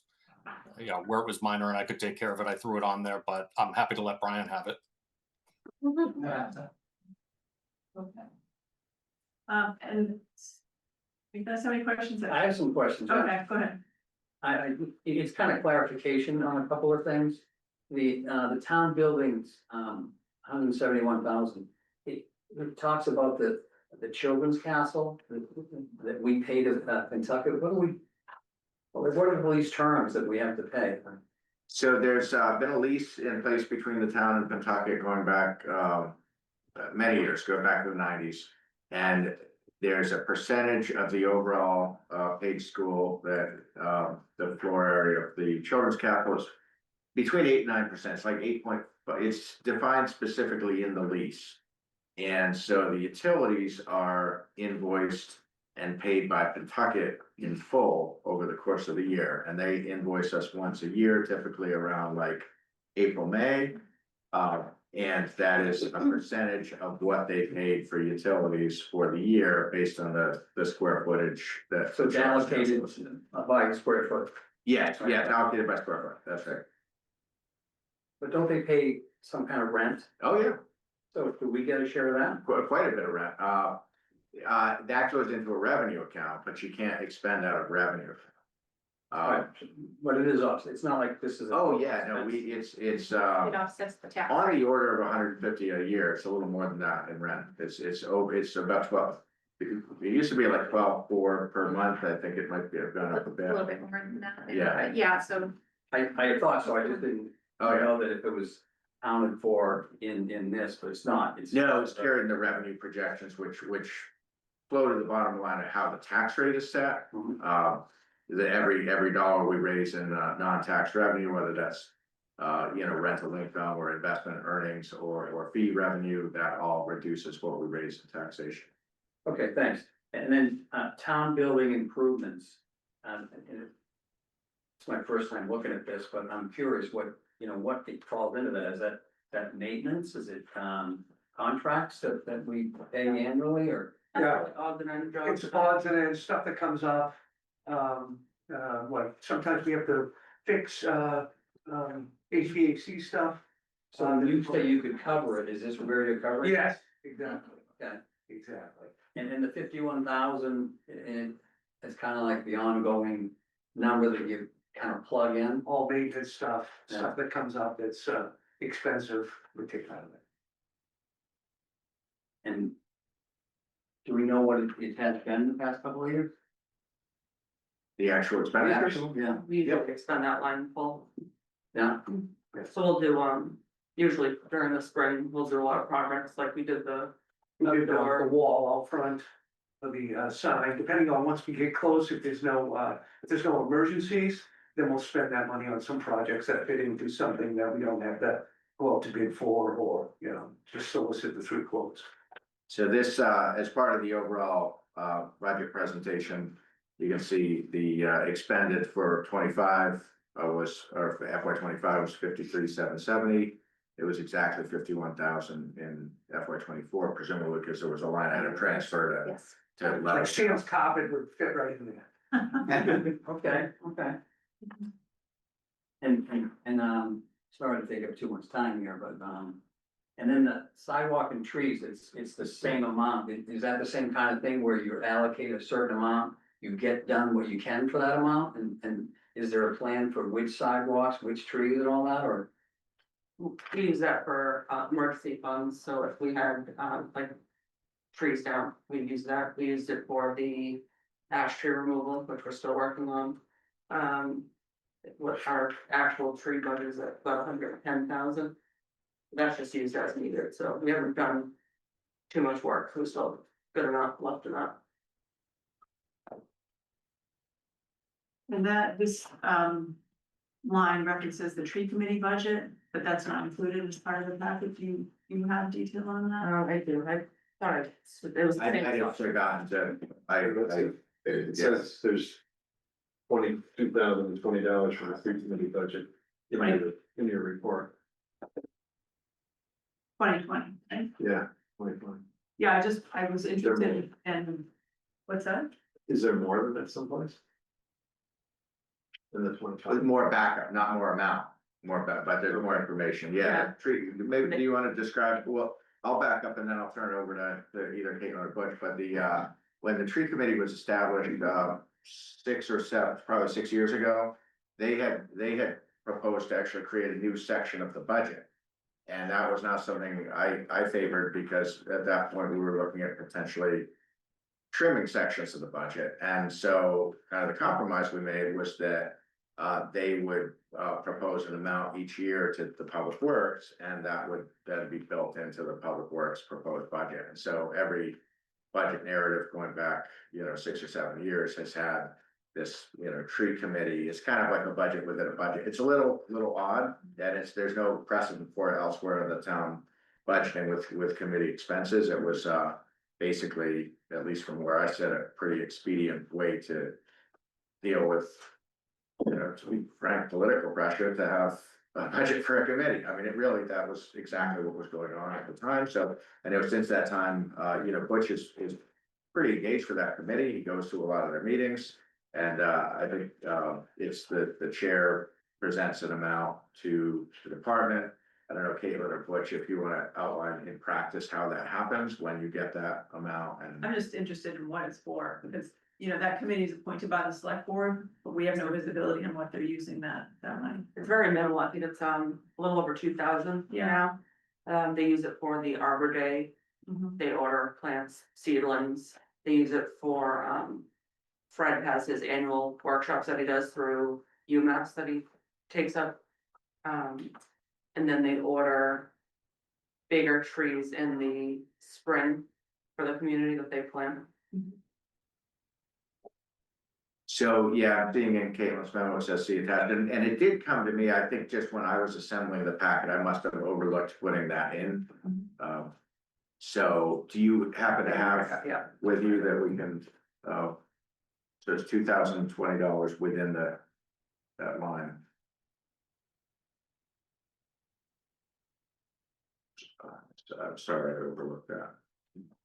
where it was minor and I could take care of it. I threw it on there, but I'm happy to let Brian have it. okay. And you guys have any questions? I have some questions. Okay, go ahead. It's kind of clarification on a couple of things. The town buildings, 171,000. It talks about the children's castle that we pay to Kentucky. What are these terms that we have to pay? So there's been a lease in place between the town and Pentucket going back many years, going back to the 90s. And there's a percentage of the overall paid school that the floor area of the children's capital is between 8 and 9%. It's like 8 point, but it's defined specifically in the lease. And so the utilities are invoiced and paid by Pentucket in full over the course of the year. And they invoice us once a year, typically around like April, May. And that is a percentage of what they paid for utilities for the year based on the square footage that. So it's allocated by square foot. Yes, allocated by square foot, that's right. But don't they pay some kind of rent? Oh, yeah, So do we get a share of that? quite a bit of rent. That goes into a revenue account, but you can't expend out of revenue. But it is off, it's not like this is. Oh, yeah, no, it's It offsets the tax. on the order of 150 a year. It's a little more than that in rent. It's about 12. It used to be like 12.4 per month. I think it might have gone up a A little bit. bit more than that. Yeah. But yeah, so I thought so, I just didn't Oh, yeah. know that if it was accounted for in this, but it's not. No, it's carrying the revenue projections, which flow to the bottom line of how the tax rate is set. Mhm. Every dollar we raise in non-tax revenue, whether that's rental income or investment earnings or fee revenue, that all reduces what we raise in taxation. Okay, thanks. And then, town building improvements. And it's my first time looking at this, but I'm curious what it falls into that. Is that maintenance? Is it, contracts that we pay annually or? Yeah. Odds and ends jobs. It's odds and ends, stuff that comes up. Like sometimes we have to fix, HVAC stuff. So when you say you could cover it, is this where you're covering? Yes, exactly, Okay. exactly. And then the 51,000, it's kind of like the ongoing number that you kind of plug in. All maintenance stuff, stuff that comes up that's, expensive, we take out of it. And do we know what it has been the past couple of years? The actual expenditures. Yeah, We usually extend that line full. yeah. So we'll do, usually during the spring, we'll do a lot of projects, like we did the We did the outdoor. wall out front of the sign, depending on once we get close, if there's no emergencies, then we'll spend that money on some projects that fit into something that we don't have to go out to bid for, or, just solicit the 3 quotes. So this, as part of the overall budget presentation, you can see the expended for 25 or for FY 25 was 53,770. It was exactly 51,000 in FY 24, presumably because there was a line item transfer Yes. to Like level. Sam's carpet would fit right in there. Okay. And sorry to take up too much time here, but and then the sidewalk and trees, it's the same amount. Is that the same kind of thing where you allocate a certain amount, you get done what you can for that amount? And is there a plan for which sidewalks, which trees and all that, or? We use that for emergency funds, so if we had like trees down, we'd use that. We used it for the ash tree removal, which we're still working on. What our actual tree budget is at about 110,000. That's just used as needed, so we haven't done too much work, so we still have good enough left in that. And this line references the tree committee budget, but that's not included as part of the package. You have detail on that? I do, I thought it was. the I same have stuff. forgotten to, It says there's $22,020 for the street committee budget in your report. 2020, right? Yeah, 2020. Yeah, I was interested in, what's that? Is there more than that someplace? In the 2020? with more backup, not more amount, but there's more information. Yeah, Yeah. tree, maybe, do you want to describe, well, I'll back up and then I'll turn it over to either Caitlin or Butch, but when the tree committee was established, 6 or 7, probably 6 years ago, they had proposed to actually create a new section of the budget. And that was not something I favored, because at that point we were looking at potentially trimming sections of the budget. And so the compromise we made was that they would propose an amount each year to the public works, and that would then be built into the public works proposed budget. And so every budget narrative going back, 6 or 7 years has had this, tree committee. It's kind of like a budget within a budget. It's a little odd that there's no precedent for it elsewhere in the town budgeting with committee expenses. It was basically, at least from where I sit, a pretty expedient way to deal with, to be frank, political pressure to have a budget for a committee. I mean, that was exactly what was going on at the time. So I know since that time, Butch is pretty engaged for that committee. He goes to a lot of their meetings. And I think it's the chair presents an amount to the department. I don't know, Caitlin or Butch, if you want to outline in practice how that happens when you get that amount. And I'm just interested in what it's for, because, that committee is appointed by the select board, but we have no visibility on what they're using that money. It's very minimal, I think it's a little over 2,000 Yeah. now. They use it for the Arbor Day, they order plants, seedlings, they use it for, Fred has his annual workshops that he does through UMass that he takes up. And then they order bigger trees in the spring for the community that they plant. So, yeah, being in Caitlin's memo, it says see attached, and it did come to me, I think, just when I was assembling the packet, I must have overlooked putting that in. So do you happen to have Yeah. with you that we can, so it's $2,020 within that line? So I'm sorry, I overlooked that.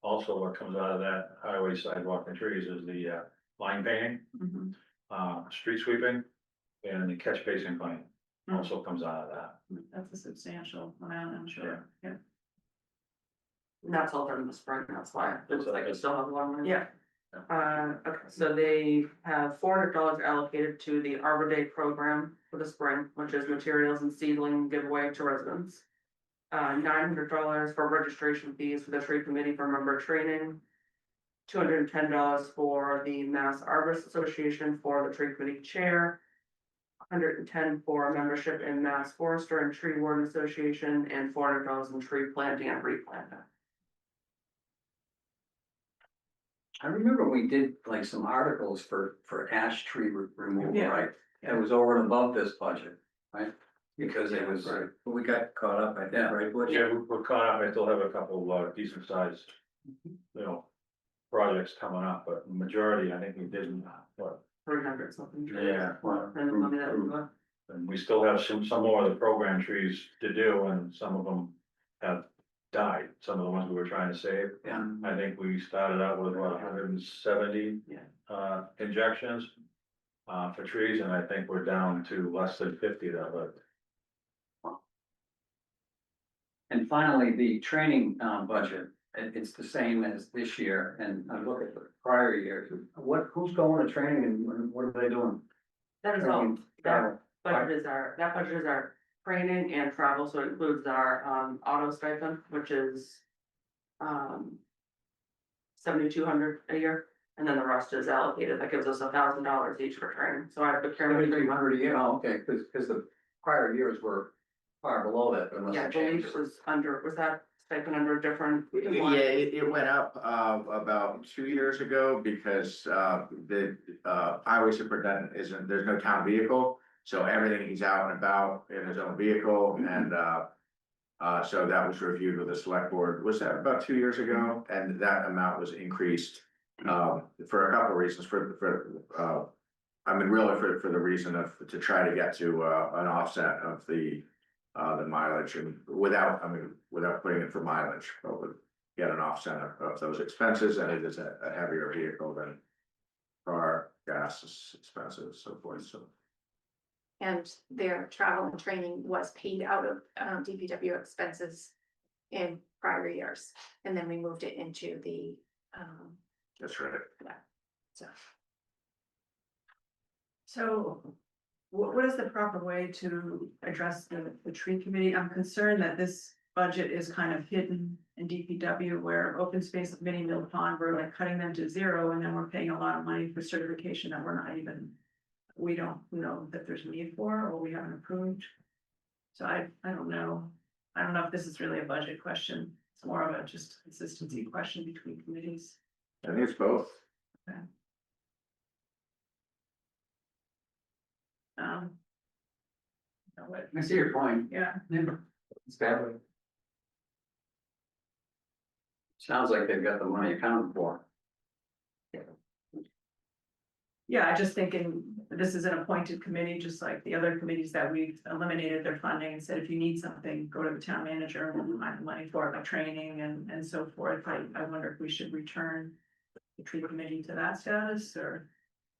Also, what comes out of that highway sidewalk and trees is the line painting, street sweeping, and the catch basin cleaning also comes out of that. That's a substantial amount, I'm sure, yeah. And that's all done in the spring, that's why it looks like it still has a lot of money. Yeah. Okay, so they have $400 allocated to the Arbor Day program for the spring, which is materials and seedling giveaway to residents. $900 for registration fees for the tree committee for member training. $210 for the Mass Arborist Association for the tree committee chair. $110 for membership in Mass Forester and Tree Warden Association, and $400 in tree planting and replanting. I remember we did like some articles for ash tree removal, Yeah. right? It was over and above this budget, right? Because it was, we got caught up, I think, right? Butch? Yeah, we're caught up, I still have a couple of decent sized, projects coming up, but the majority, I think we did, what? 300 something. Yeah. And the money that we got. And we still have some more of the program trees to do, and some of them have died, some of the ones we were trying to save. Yeah. I think we started out with about 170 injections for trees, and I think we're down to less than 50 that lived. And finally, the training budget, it's the same as this year, and I look at the prior years. Who's going to training and what are they doing? That is all, Travel. that budget is our training and travel, so it includes our auto stipend, which is 7,200 a year, and then the rest is allocated, that gives us $1,000 each for training, so I have procurement. 7,300 a year, oh, okay, because the prior years were far below that, but unless Yeah, I it believe changed. it was that stipend under a different? Yeah, it went up about 2 years ago because the highway superintendent there's no town vehicle. So everything, he's out and about in his own vehicle, and so that was reviewed with the select board. Was that about 2 years ago? And that amount was increased for a couple of reasons. I mean, really for the reason to try to get to an offset of the mileage, and without putting it for mileage, but would get an offset of those expenses, and it is a heavier vehicle than car, gas is expensive, so forth, so. And their travel and training was paid out of DPW expenses in prior years. And then we moved it into the, That's right. so. So what is the proper way to address the tree committee? I'm concerned that this budget is kind of hidden in DPW, where open space committee, Mill Pond, we're like cutting them to zero, and then we're paying a lot of money for certification that we don't know that there's a need for, or we haven't approved. So I don't know. I don't know if this is really a budget question. It's more of a just consistency question between committees. I think it's both. I see your point. Yeah, It's badly. Sounds like they've got the money accounted for. yeah, I just thinking this is an appointed committee, just like the other committees that we've eliminated their funding and said, if you need something, go to the town manager and we'll find the money for it, like training and so forth. I wonder if we should return the tree committee to that status, or?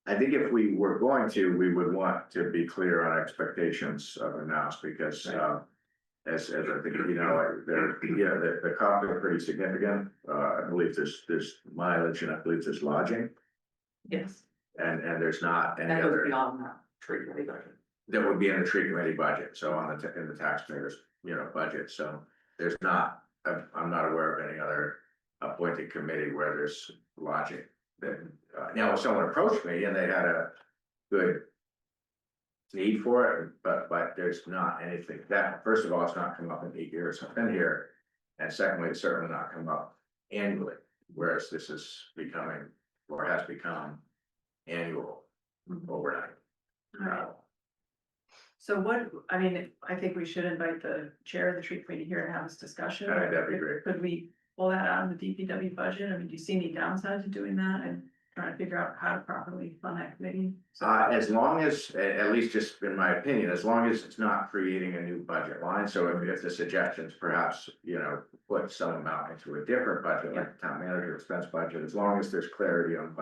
I think if we were going to, we would want to be clear on expectations of announce, because as I think, the costs are pretty significant. I believe there's mileage, and I believe there's lodging, Yes, and there's not any that goes other beyond that tree committee budget. that would be in the tree committee budget, so in the taxpayers, budget, so there's not, I'm not aware of any other appointed committee where there's lodging. That now, if someone approached me and they had a good need for it, but there's not anything that, first of all, it's not come up in 8 years I've been here. And secondly, it's certainly not come up annually, whereas this is becoming, or has become annual overnight. Alright. So what, I mean, I think we should invite the chair of the tree committee here to have this discussion. That'd be great. Could we pull that out of the DPW budget? I mean, do you see any downside to doing that and trying to figure out how to properly fund that committee? So- As long as, at least just in my opinion, as long as it's not creating a new budget line, so if the suggestions perhaps, put some amount into a different budget, like the town manager expense budget, as long as there's clarity on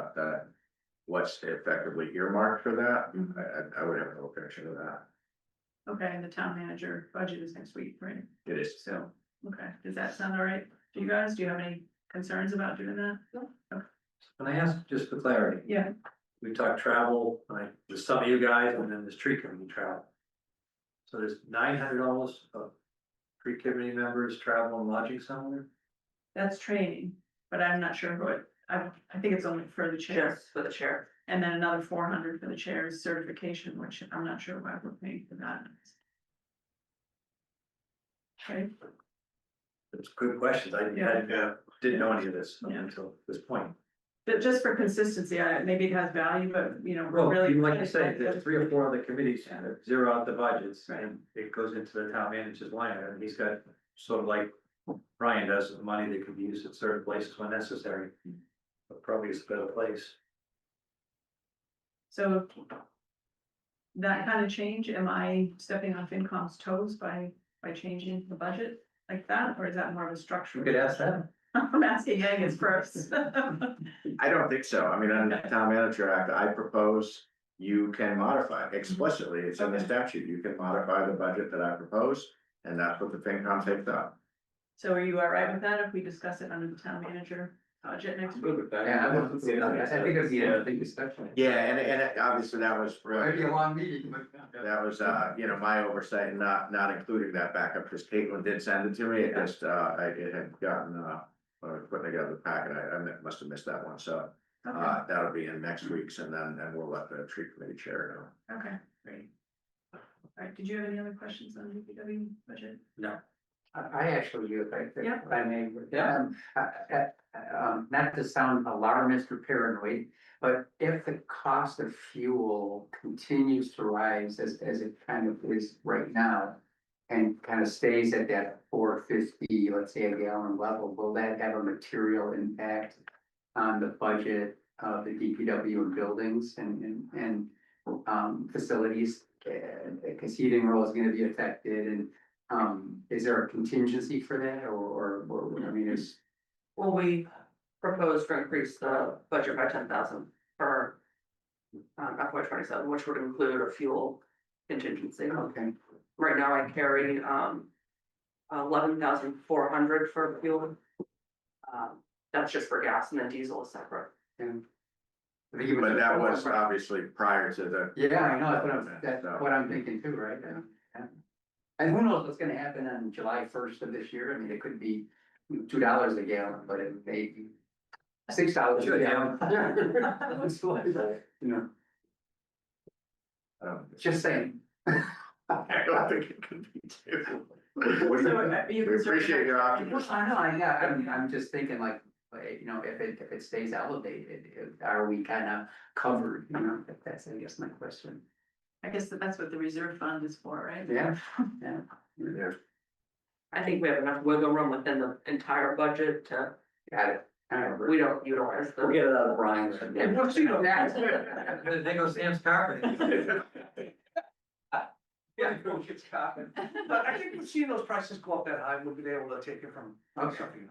what's effectively earmarked for that, I would have no objection to that. Okay, and the town manager budget is next week, right? It is. So, okay, does that sound all right to you guys? Do you have any concerns about doing that? Can I ask just for clarity? Yeah, We talked travel, like, there's some of you guys, and then there's tree committee travel. So there's $900 of tree committee members travel and lodging somewhere? that's training, but I'm not sure what, I think it's only for the chair. Just for the chair. And then another 400 for the chair's certification, which I'm not sure why we're paying for that. Okay, It's good questions. I didn't know any of this Yeah. until this point. but just for consistency, maybe it has value, but we're Well, really. even like you say, there's 3 or 4 other committees that zero out the budgets and it goes into the town manager's line, and he's got sort of like Brian does, the money that could be used at certain places when necessary. But probably is a better place. So. That kind of change, am I stepping on FinCom's toes by changing the budget like that, or is that more of a structure? You could ask them. I'm asking Angus first. I don't think so. I mean, under the town manager act, I propose you can modify explicitly. It's in the statute. You can modify the budget that I propose, and that's what the FinCom takes up. So are you all right with that if we discuss it under the town manager budget next week? Yeah, I think it'd be a big discussion. Yeah, and obviously that was, Maybe a long meeting, but. that was, my oversight and not including that backup, because Caitlin did send it to me. It just, it had gotten, put together the packet. I must have missed that one, so. Okay, That'll be in next week's, and then we'll let the tree committee chair okay, great. All right, did you have any other questions on the DPW budget? No. I actually do, Yeah. if I may. Yeah. Not to sound alarmist or paranoid, but if the cost of fuel continues to rise as it kind of is right now. And kind of stays at that $4.50, let's say, a gallon level, will that have a material impact on the budget of the DPW and buildings and facilities? Because heating oil is gonna be affected, and is there a contingency for that, or I mean, Well, we proposed to increase the budget by 10,000 for FY 27, which would include a fuel contingency. okay, Right now I carry 11,400 for fuel. That's just for gas, and then diesel is separate. and. But that was obviously prior to the. Yeah, I know, that's what I'm thinking too, right? Yeah. And who knows what's gonna happen on July 1st of this year, I mean, it could be $2 a gallon, but it may be $6 a gallon. You know, just saying. I don't think it could be too. So, We appreciate your optimism. I know, I'm just thinking like, if it stays elevated, are we kind of covered, that's, I guess, my question. I guess that's what the reserve fund is for, right? Yeah. Yeah. I think we have enough wiggle room within the entire budget to, Got it. All right. we don't utilize We'll the. get it out of Brian's. Yeah, we'll see what There goes Sam's carpet. Yeah, go get Scott. But I think we've seen those prices go up that high, we'll be able to take it from something.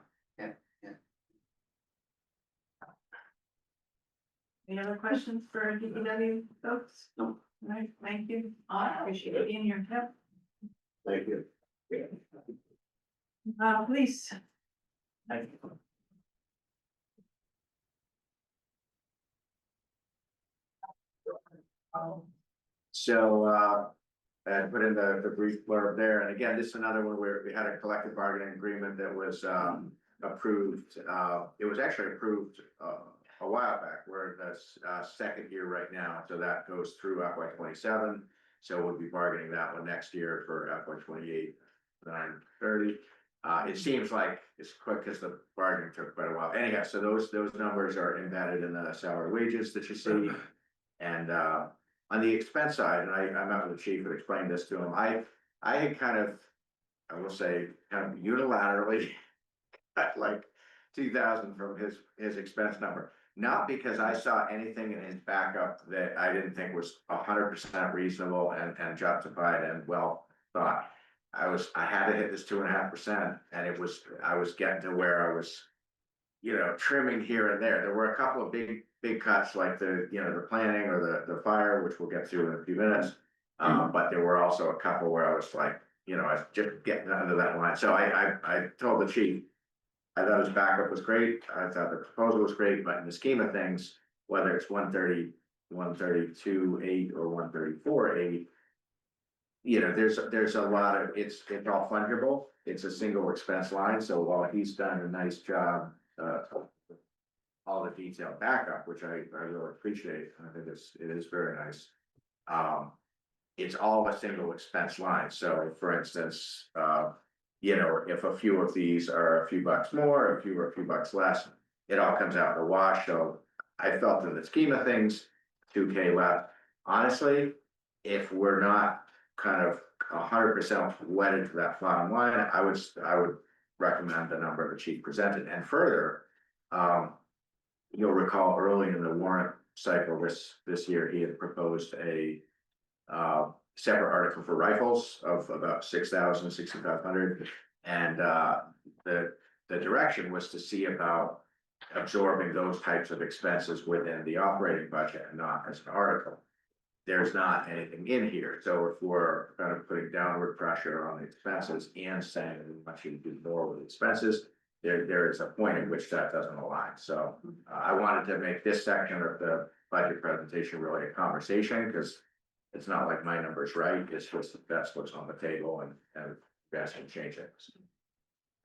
Any other questions for DPW folks? No. All right, thank you. I appreciate you being here. Yep. Thank you. Police. So, I put in the brief blurb there, and again, this is another one where we had a collective bargaining agreement that was, approved. It was actually approved, a while back. We're in the second year right now, so that goes through FY 27. So we'll be bargaining that one next year for FY 28, 930. It seems like it's quick because the bargaining took quite a while. Anyhow, so those numbers are embedded in the salary wages that you see. And on the expense side, and I met with the chief and explained this to him, I had kind of, I will say, kind of unilaterally cut like 2,000 from his expense number. Not because I saw anything in his backup that I didn't think was 100% reasonable and justified and well thought. I had to hit this 2.5%, and I was getting to where I was, trimming here and there. There were a couple of big cuts like the planning or the fire, which we'll get to in a few minutes. But there were also a couple where I was like, I was just getting under that line. So I told the chief, I thought his backup was great. I thought the proposal was great, but in the scheme of things, whether it's 130, 132.8 or 134.8, there's a lot of, it's all fungible. It's a single expense line. So while he's done a nice job, all the detailed backup, which I really appreciate, I think it is very nice. It's all a single expense line. So for instance, if a few of these are a few bucks more, a few bucks less, it all comes out in the wash. So I felt in the scheme of things, 2K left. Honestly, if we're not kind of 100% wedded to that bottom line, I would recommend the number the chief presented. And further, you'll recall early in the warrant cycle this year, he had proposed a separate article for rifles of about 6,000, 6,500. And the direction was to see about absorbing those types of expenses within the operating budget and not as an article. There's not anything in here. So if we're kind of putting downward pressure on the expenses and saying we want you to do more with expenses, there is a point at which that doesn't align. So I wanted to make this section of the budget presentation really a conversation, because it's not like my number's right. It's just that's what's on the table, and you guys can change it.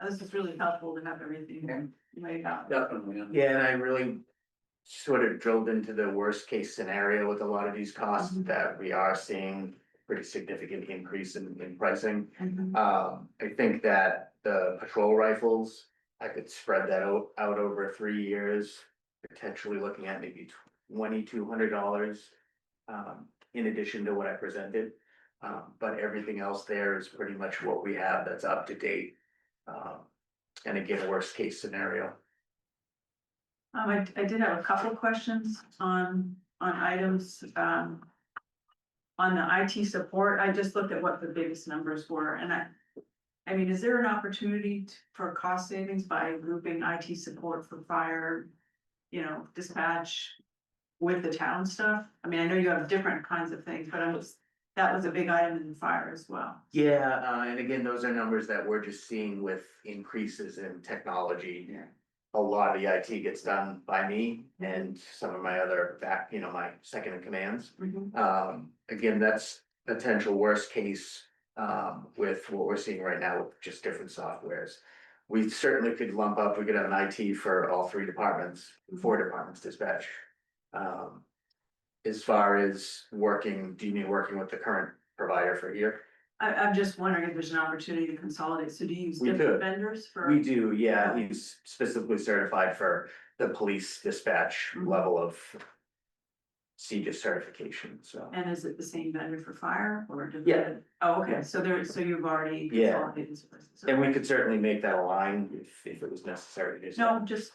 This is really helpful to have everything laid out. Definitely. Yeah, and I really sort of drilled into the worst case scenario with a lot of these costs, that we are seeing pretty significant increase in pricing. I think that the patrol rifles, I could spread that out over 3 years, potentially looking at maybe $2,200 in addition to what I presented. But everything else there is pretty much what we have that's up to date. And again, worst case scenario. I did have a couple of questions on items, on the IT support. I just looked at what the biggest numbers were, and I mean, is there an opportunity for cost savings by grouping IT support for fire, dispatch with the town stuff? I mean, I know you have different kinds of things, but that was a big item in the fire as well. Yeah, and again, those are numbers that we're just seeing with increases in technology. Yeah. A lot of the IT gets done by me and some of my other my second in commands. Again, that's potential worst case with what we're seeing right now with just different softwares. We certainly could lump up, we could have an IT for all 3 departments, 4 departments dispatch. As far as working, do you mean working with the current provider for here? I'm just wondering if there's an opportunity to consolidate. So do you use We different could. vendors for? We do, yeah, he's specifically certified for the police dispatch level of CJIS certification, so. And is it the same vendor for fire or? Yeah. Oh, okay, so you've already Yeah. consolidated. And we could certainly make that align if it was necessary to do so. No, I'm just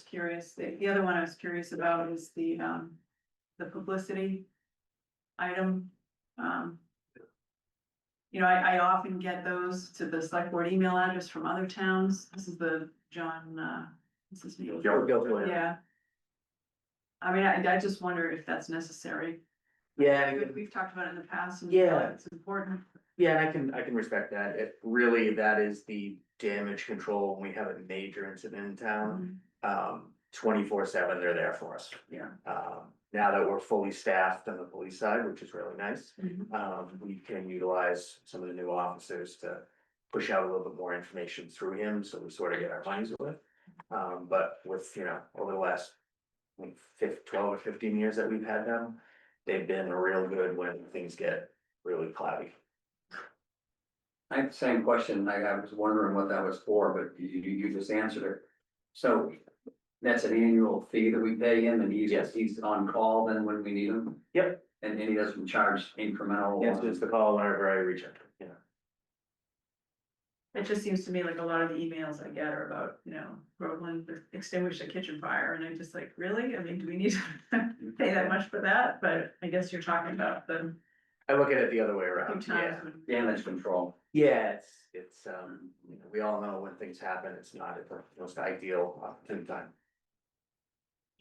curious. The other one I was curious about is the publicity item. I often get those to the select board email address from other towns. This is the John, what's his name? Yeah. I mean, I just wonder if that's necessary. Yeah. We've talked about it in the past. And Yeah. it's important. Yeah, and I can respect that. It really, that is the damage control when we have a major incident in town. 24/7, they're there for us. Yeah. Now that we're fully staffed on the police side, which is really nice, we can utilize some of the new officers to push out a little bit more information through him, so we sort of get our money's worth. But with, over the last 12 or 15 years that we've had them, they've been real good when things get really cloudy. I have the same question. I was wondering what that was for, but you just answered it. So that's an annual fee that we pay him and he's on call then when we need him? Yep. And he doesn't charge incremental? Yes, it's the call whenever I reach out, you know. It just seems to me like a lot of the emails I get are about, Groveland extinguished a kitchen fire, and I'm just like, really? I mean, do we need to pay that much for that? But I guess you're talking about the I look at it the other way few around, yeah. times when. Damage control. Yeah, we all know when things happen, it's not at the most ideal opportune time.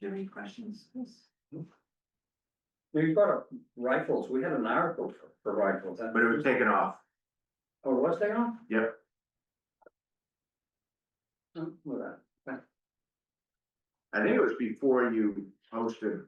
Do you have any questions? We brought up rifles. We had an article for rifles. But it was taken off. Oh, was they on? Yep. With that. I think it was before you posted,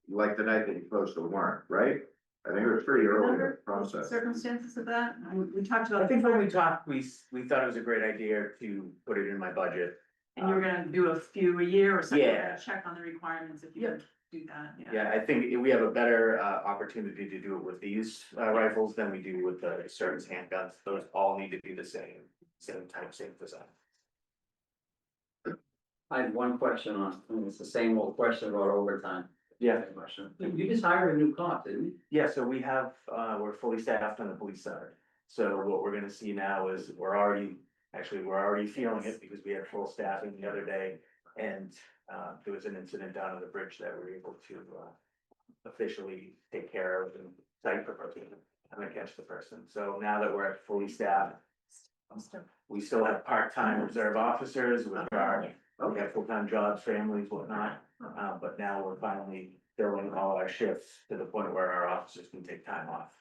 like the night that you posted the warrant, right? I think it was pretty early in the Remember the process. circumstances of that? We talked about. I think when we talked, we thought it was a great idea to put it in my budget. And you were gonna do a few a year or something, Yeah. check on the requirements if you Yep. do that, Yeah, I think we have a better opportunity to do it with these rifles than we do with the service handguns. Those all need to be the same type, same design. I had one question it's the same old question about overtime. Yeah. Same question. You just hired a new cop, didn't you? Yeah, so we have, we're fully staffed on the police side. So what we're gonna see now is we're already feeling it because we had full staffing the other day. And there was an incident down on the bridge that we were able to officially take care of and cite the person and catch the person. So now that we're at fully staffed, we still have part-time reserve officers with we have full-time jobs, families, whatnot. But now we're finally filling all our shifts to the point where our officers can take time off.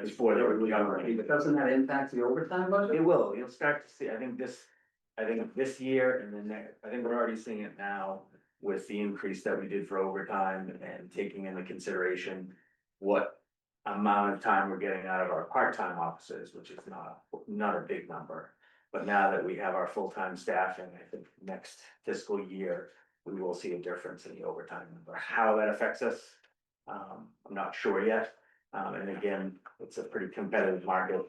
Before they were covering. But doesn't that impact the overtime budget? It will, you'll start to see, I think this year and then next, I think we're already seeing it now with the increase that we did for overtime and taking into consideration what amount of time we're getting out of our part-time officers, which is not a big number. But now that we have our full-time staffing, I think next fiscal year, we will see a difference in the overtime number. How that affects us, I'm not sure yet. And again, it's a pretty competitive market.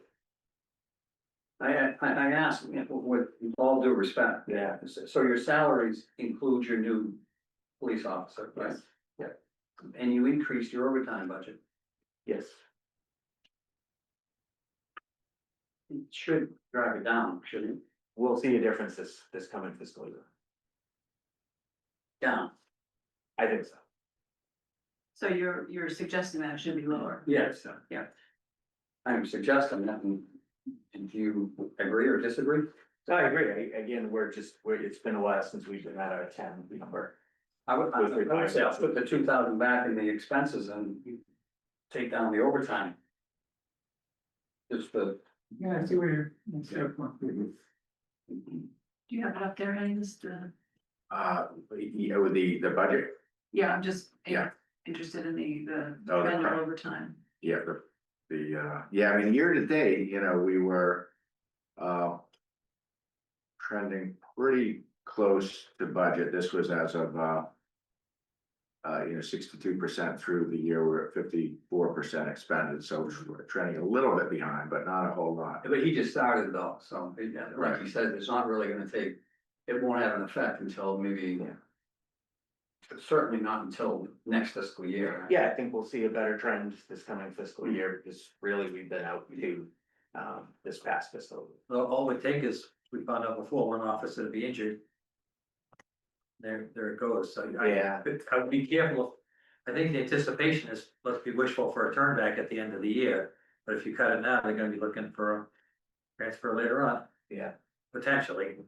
I asked, with all due respect. Yeah. So your salaries include your new police officer, right? Yes. Yeah. And you increased your overtime budget. Yes. It should drive it down, shouldn't it? We'll see a difference this coming fiscal year. Down. I think so. So you're suggesting that it should be lower? Yes. Yeah. I'm suggesting that, and do you agree or disagree? No, I agree. Again, it's been a while since we've been at our 10 number. I would say I'll put the 2,000 back in the expenses and take down the overtime. Just the. Yeah, I see where you're. Do you have it up there, Henny, With the budget, yeah, I'm just. Yeah. Interested in the Oh, the vendor pri- overtime. yeah, yeah, I mean, year to date, we were trending pretty close to budget. This was as of 62% through the year, we're at 54% expended, so we're trending a little bit behind, but not a whole lot. But he just started though, so like you said, it's not really gonna take, it won't have an effect until maybe. Certainly not until next fiscal year. Yeah, I think we'll see a better trend this coming fiscal year because really we've been out to this past fiscal. All we take is, we found out before, one officer to be injured. There it goes, so Yeah. I would be careful. I think the anticipation is, let's be wishful for a turn back at the end of the year, but if you cut it now, they're gonna be looking for a transfer later on, Yeah. potentially.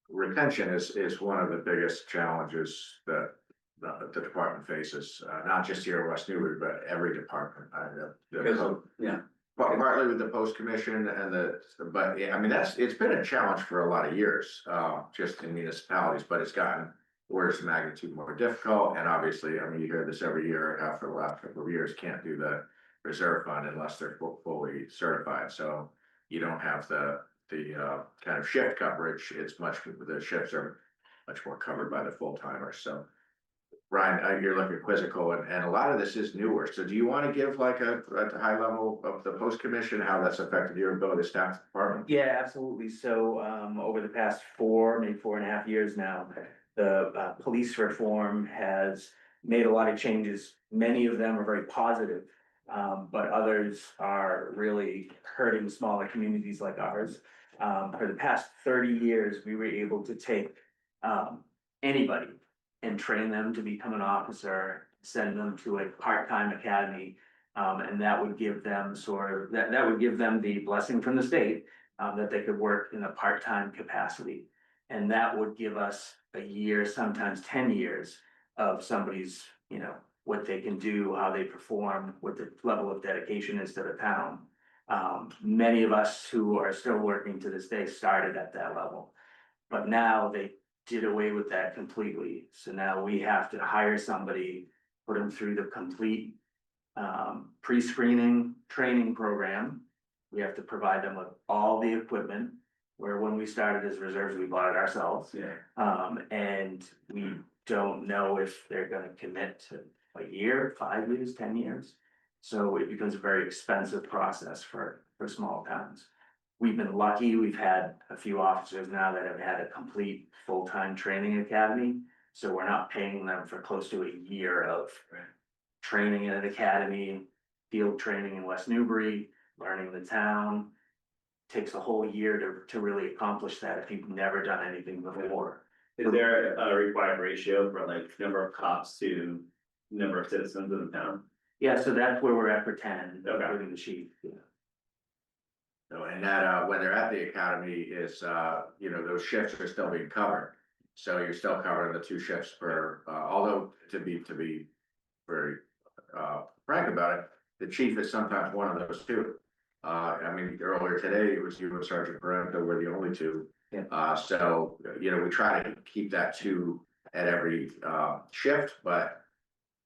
Retention is one of the biggest challenges that the department faces, not just here in West Newbury, but every department. Partly with the post commission but yeah, I mean, it's been a challenge for a lot of years, just in municipalities, but it's gotten orders of magnitude more difficult. And obviously, I mean, you hear this every year, after the last couple of years, can't do the reserve fund unless they're fully certified. So you don't have the kind of shift coverage. The shifts are much more covered by the full timers. So Ryan, you're looking quizzical, and a lot of this is newer, so do you wanna give like a high level of the post commission, how that's affected your ability to staff the department? Yeah, absolutely. So, over the past 4, maybe 4.5 years now, the police reform has made a lot of changes. Many of them are very positive, but others are really hurting smaller communities like ours. For the past 30 years, we were able to take anybody and train them to become an officer, send them to a part-time academy. And that would give them that would give them the blessing from the state, that they could work in a part-time capacity. And that would give us a year, sometimes 10 years of somebody's, what they can do, how they perform, what the level of dedication is to the town. Many of us who are still working to this day started at that level, but now they did away with that completely. So now we have to hire somebody, put them through the complete pre-screening training program. We have to provide them with all the equipment, where when we started as reserves, we bought it ourselves. And we don't know if they're gonna commit to a year, 5 years, 10 years. So it becomes a very expensive process for small towns. We've been lucky, we've had a few officers now that have had a complete full-time training academy. So we're not paying them for close to a year of training in an academy, field training in West Newbury, learning the town. Takes a whole year to really accomplish that if you've never done anything before. Is there a required ratio for like number of cops to number of citizens in the town? Yeah, so that's where we're at for 10, Okay. including the chief. Yeah. So, and that, when they're at the academy is, those shifts are still being covered. So you're still covering the 2 shifts per, although to be very, frank about it, the chief is sometimes one of those 2. I mean, earlier today, it was you and Sergeant Parento were the only 2. Yeah. So, we try to keep that 2 at every, shift, but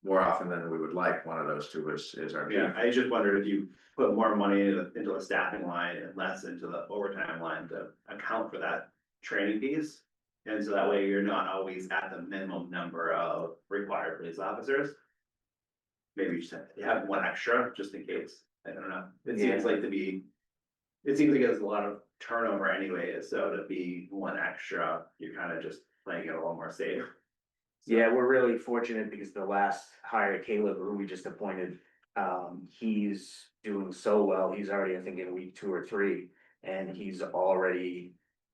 more often than we would like, one of those 2 is our chief. Yeah, I just wondered if you put more money into the staffing line and less into the overtime line to account for that training piece. And so that way you're not always at the minimum number of required police officers. Maybe you just have 1 extra just in case. I don't know. It seems like it seems like there's a lot of turnover anyway, so to be 1 extra, you're kind of just playing it a little more safe. Yeah, we're really fortunate because the last hire, Caleb, who we just appointed, he's doing so well. He's already, I think, in week 2 or 3, and he's already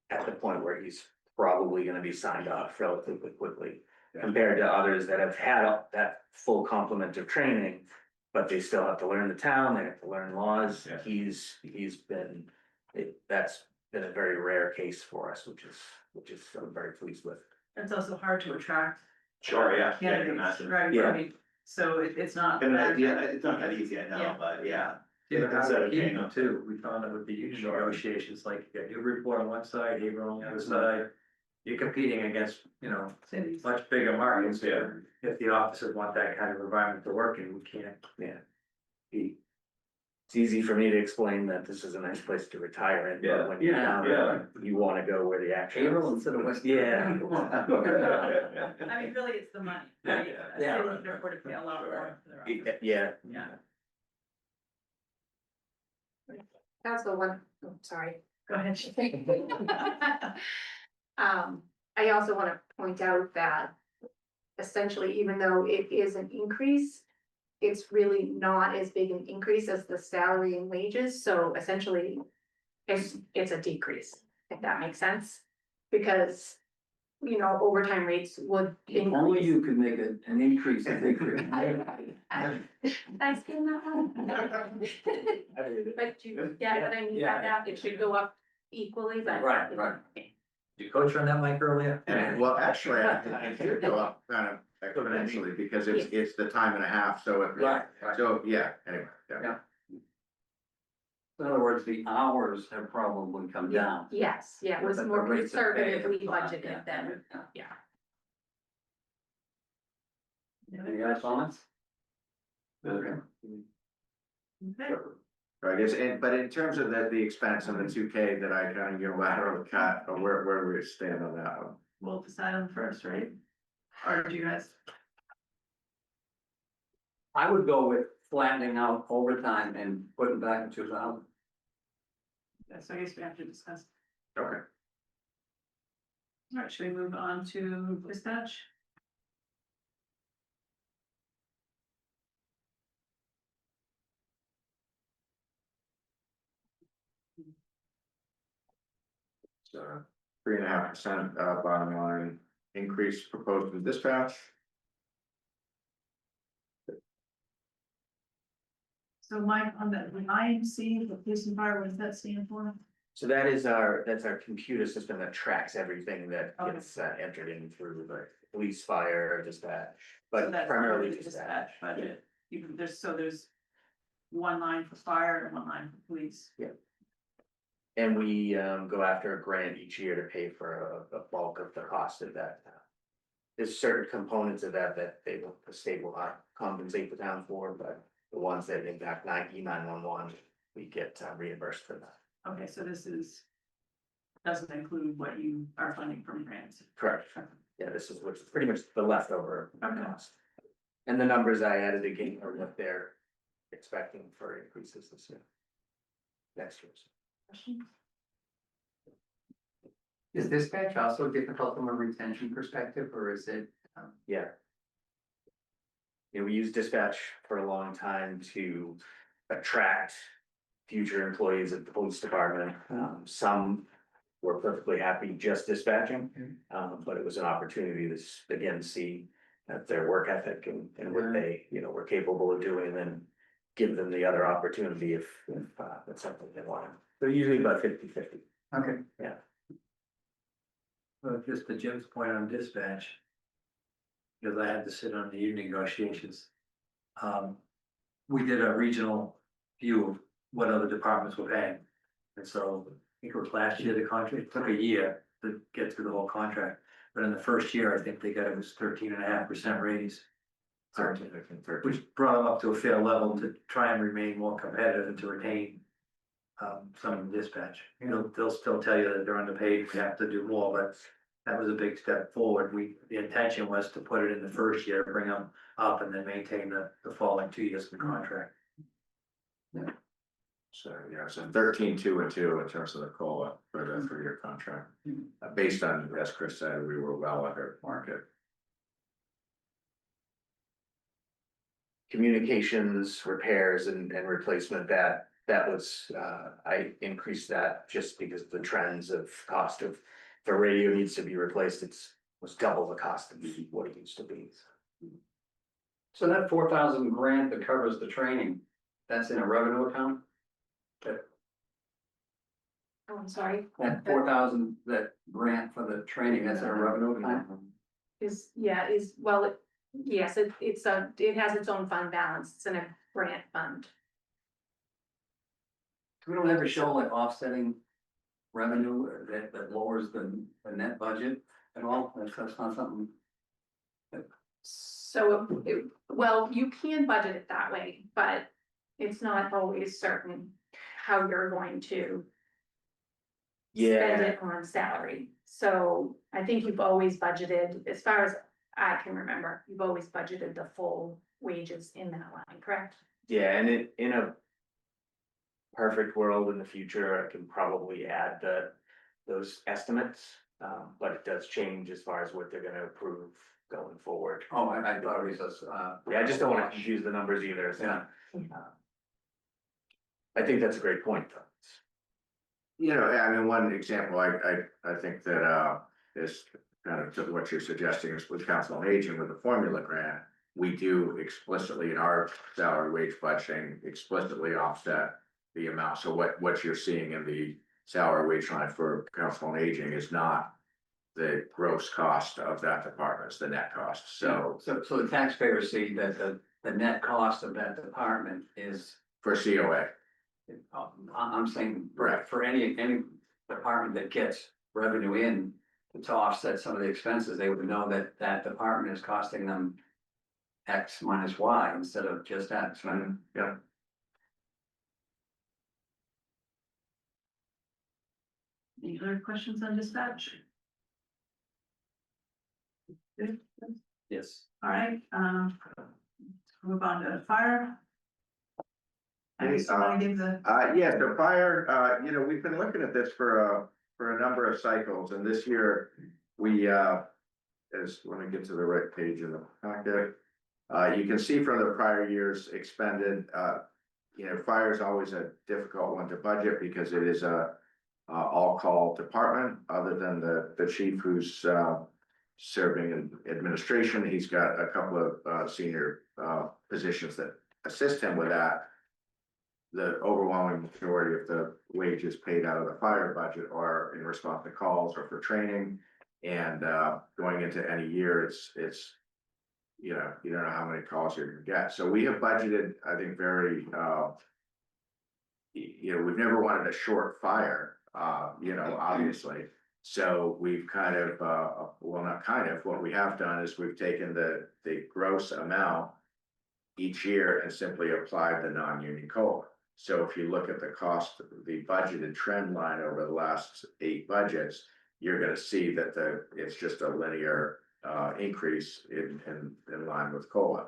at the point where he's probably gonna be signed off relatively quickly. Compared to others that have had that full complement of training, but they still have to learn the town, they have to learn laws. Yeah. That's been a very rare case for us, which is I'm very pleased with. It's also hard to attract Sure, yeah. Yeah, I can candidates, imagine. right? Yeah. I mean, so it's not. And yeah, it's not that easy, I know, Yeah. but yeah. Yeah, but Instead how of to keep paying them them. too, we found out with the union negotiations, like you got Newburyport on one side, Haverhill on the other side. You're competing against, Cities. much bigger markets. Yeah. If the officers want that kind of environment to work in, we can't. It's easy for me to explain that this is a nice place to retire in, Yeah. but when you're down there, you wanna go where the action is. Haverhill instead of West. Yeah. I mean, really, it's the money, right? A Yeah. city can afford to pay a lot more for their officers. Yeah, Yeah, That's the one, oh, sorry. go ahead. I also want to point out that essentially, even though it is an increase, it's really not as big an increase as the salary and wages, so essentially it's a decrease, if that makes sense. Because, overtime rates would If only increase. you could make an increase in decrease. That's good enough. But you get what I mean by Yeah. that, it should go up equally, but. Right. Did you coach on that mic earlier? And well, actually, I did go up kind of exponentially because it's the time and a half, so it. Right. So, yeah, anyway, yeah. Yeah. In other words, the hours have probably come down. Yes, yeah, it was But the more rates of pay have conservatively gone, budgeted than, yeah. Any other comments? Okay. Okay. So I guess, but in terms of the expense of the 2K that I kind of unilaterally cut, or where do we stand on that one? We'll decide on first, right? Or do you guys? I would go with flattening out overtime and putting back in 2,000. Yeah, so I guess we have to discuss. Okay. All right, should we move on to dispatch? So 3.5% bottom line increase proposed in dispatch. So Mike, on the IMC, the police and fire, what does that stand for? So that's our computer system that tracks everything that Okay. gets entered in through the police, fire, dispatch, So but that's primarily under the dispatch. budget. Even there's one line for fire and one line for police. And we go after a grant each year to pay for a bulk of the cost of that. There's certain components of that the state will not compensate the town for, but the ones that impact 911, we get reimbursed for that. Okay, so doesn't include what you are funding from grants. Correct. Yeah, this is what's pretty much the leftover Okay. cost. And the numbers I added again are what they're expecting for increases this year. Next year. Questions? Is dispatch also difficult from a retention perspective, or is it? Yeah. We use dispatch for a long time to attract future employees at the police department. Some were perfectly happy just dispatching, but it was an opportunity to again see that their work ethic and what they, were capable of doing, and then give them the other opportunity if that's something they want. They're usually about 50-50. Okay. Yeah. Well, just to Jim's point on dispatch. Because I had to sit on the union negotiations. We did a regional view of what other departments were paying. And so I think it was last year, the contract took a year to get through the whole contract. But in the first year, I think they got it was 13.5% raise. 13. Which brought them up to a fair level to try and remain more competitive and to retain some of the dispatch. They'll still tell you that they're underpaid, we have to do more, but that was a big step forward. The intention was to put it in the first year, bring them up, and then maintain the following 2 years of the contract. So, yeah, so 13.2 and 2 in terms of the COLA for the 3-year contract. Based on, as Chris said, we were well under market. Communications, repairs and replacement, that was, I increased that just because of the trends of cost of, if a radio needs to be replaced, was double the cost of what it used to be. So that 4,000 grant that covers the training, that's in a revenue account? Oh, I'm sorry, That 4,000, that grant for the training, that's in a revenue account? yes, it has its own fund balance, it's in a grant fund. We don't ever show like offsetting revenue that lowers the net budget at all, that's not something. So, well, you can budget it that way, but it's not always certain how you're going to spend it on salary. So I think you've always budgeted, as far as I can remember, you've always budgeted the full wages in that line, correct? Yeah, and in a perfect world in the future, I can probably add those estimates. But it does change as far as what they're gonna approve going forward. Oh, I thought it was, Yeah, I just don't wanna confuse the numbers either, so. Yeah. I think that's a great point, though. I mean, one example, I think that is kind of to what you're suggesting is with council on aging with the formula grant. We do explicitly in our salary wage budgeting explicitly offset the amount. So what you're seeing in the salary wage line for council on aging is not the gross cost of that department, it's the net cost. So So the taxpayers see that the net cost of that department is, for COA, I'm saying, Right. for any department that gets revenue in to offset some of the expenses, they would know that that department is costing them X minus Y instead of just X, right? yeah. Any other questions on dispatch? Good. Yes. All right, move on to fire. I just want to give the, Yeah, the fire, you know, we've been looking at this for a number of cycles, and this year we, let me get to the right page in the packet. You can see from the prior years expended, you know, fire is always a difficult one to budget because it is a all-call department, other than the chief who's serving in administration. He's got a couple of senior positions that assist him with that. The overwhelming majority of the wages paid out of the fire budget are in response to calls or for training. And going into any year, it's you know, you don't know how many calls you're gonna get. So we have budgeted, I think, very you know, we've never wanted a short fire, you know, obviously. So we've kind of, well, not kind of, what we have done is we've taken the gross amount each year and simply applied the non-union COLA. So if you look at the cost, the budgeted trend line over the last 8 budgets, you're gonna see that it's just a linear increase in line with COLA.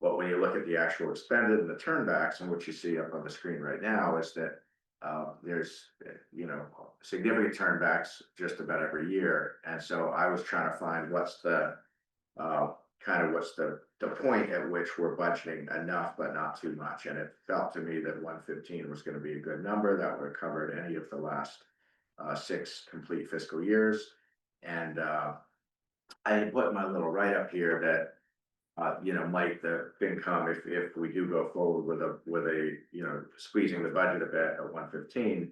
But when you look at the actual expended and the turnbacks, and what you see up on the screen right now is that there's, you know, significant turnbacks just about every year. And so I was trying to find what's the what's the point at which we're budgeting enough but not too much. And it felt to me that 115 was going to be a good number that would have covered any of the last 6 complete fiscal years. And I put my little write-up here that you know, Mike, the FinCom, if we do go forward with a you know, squeezing the budget a bit at 115,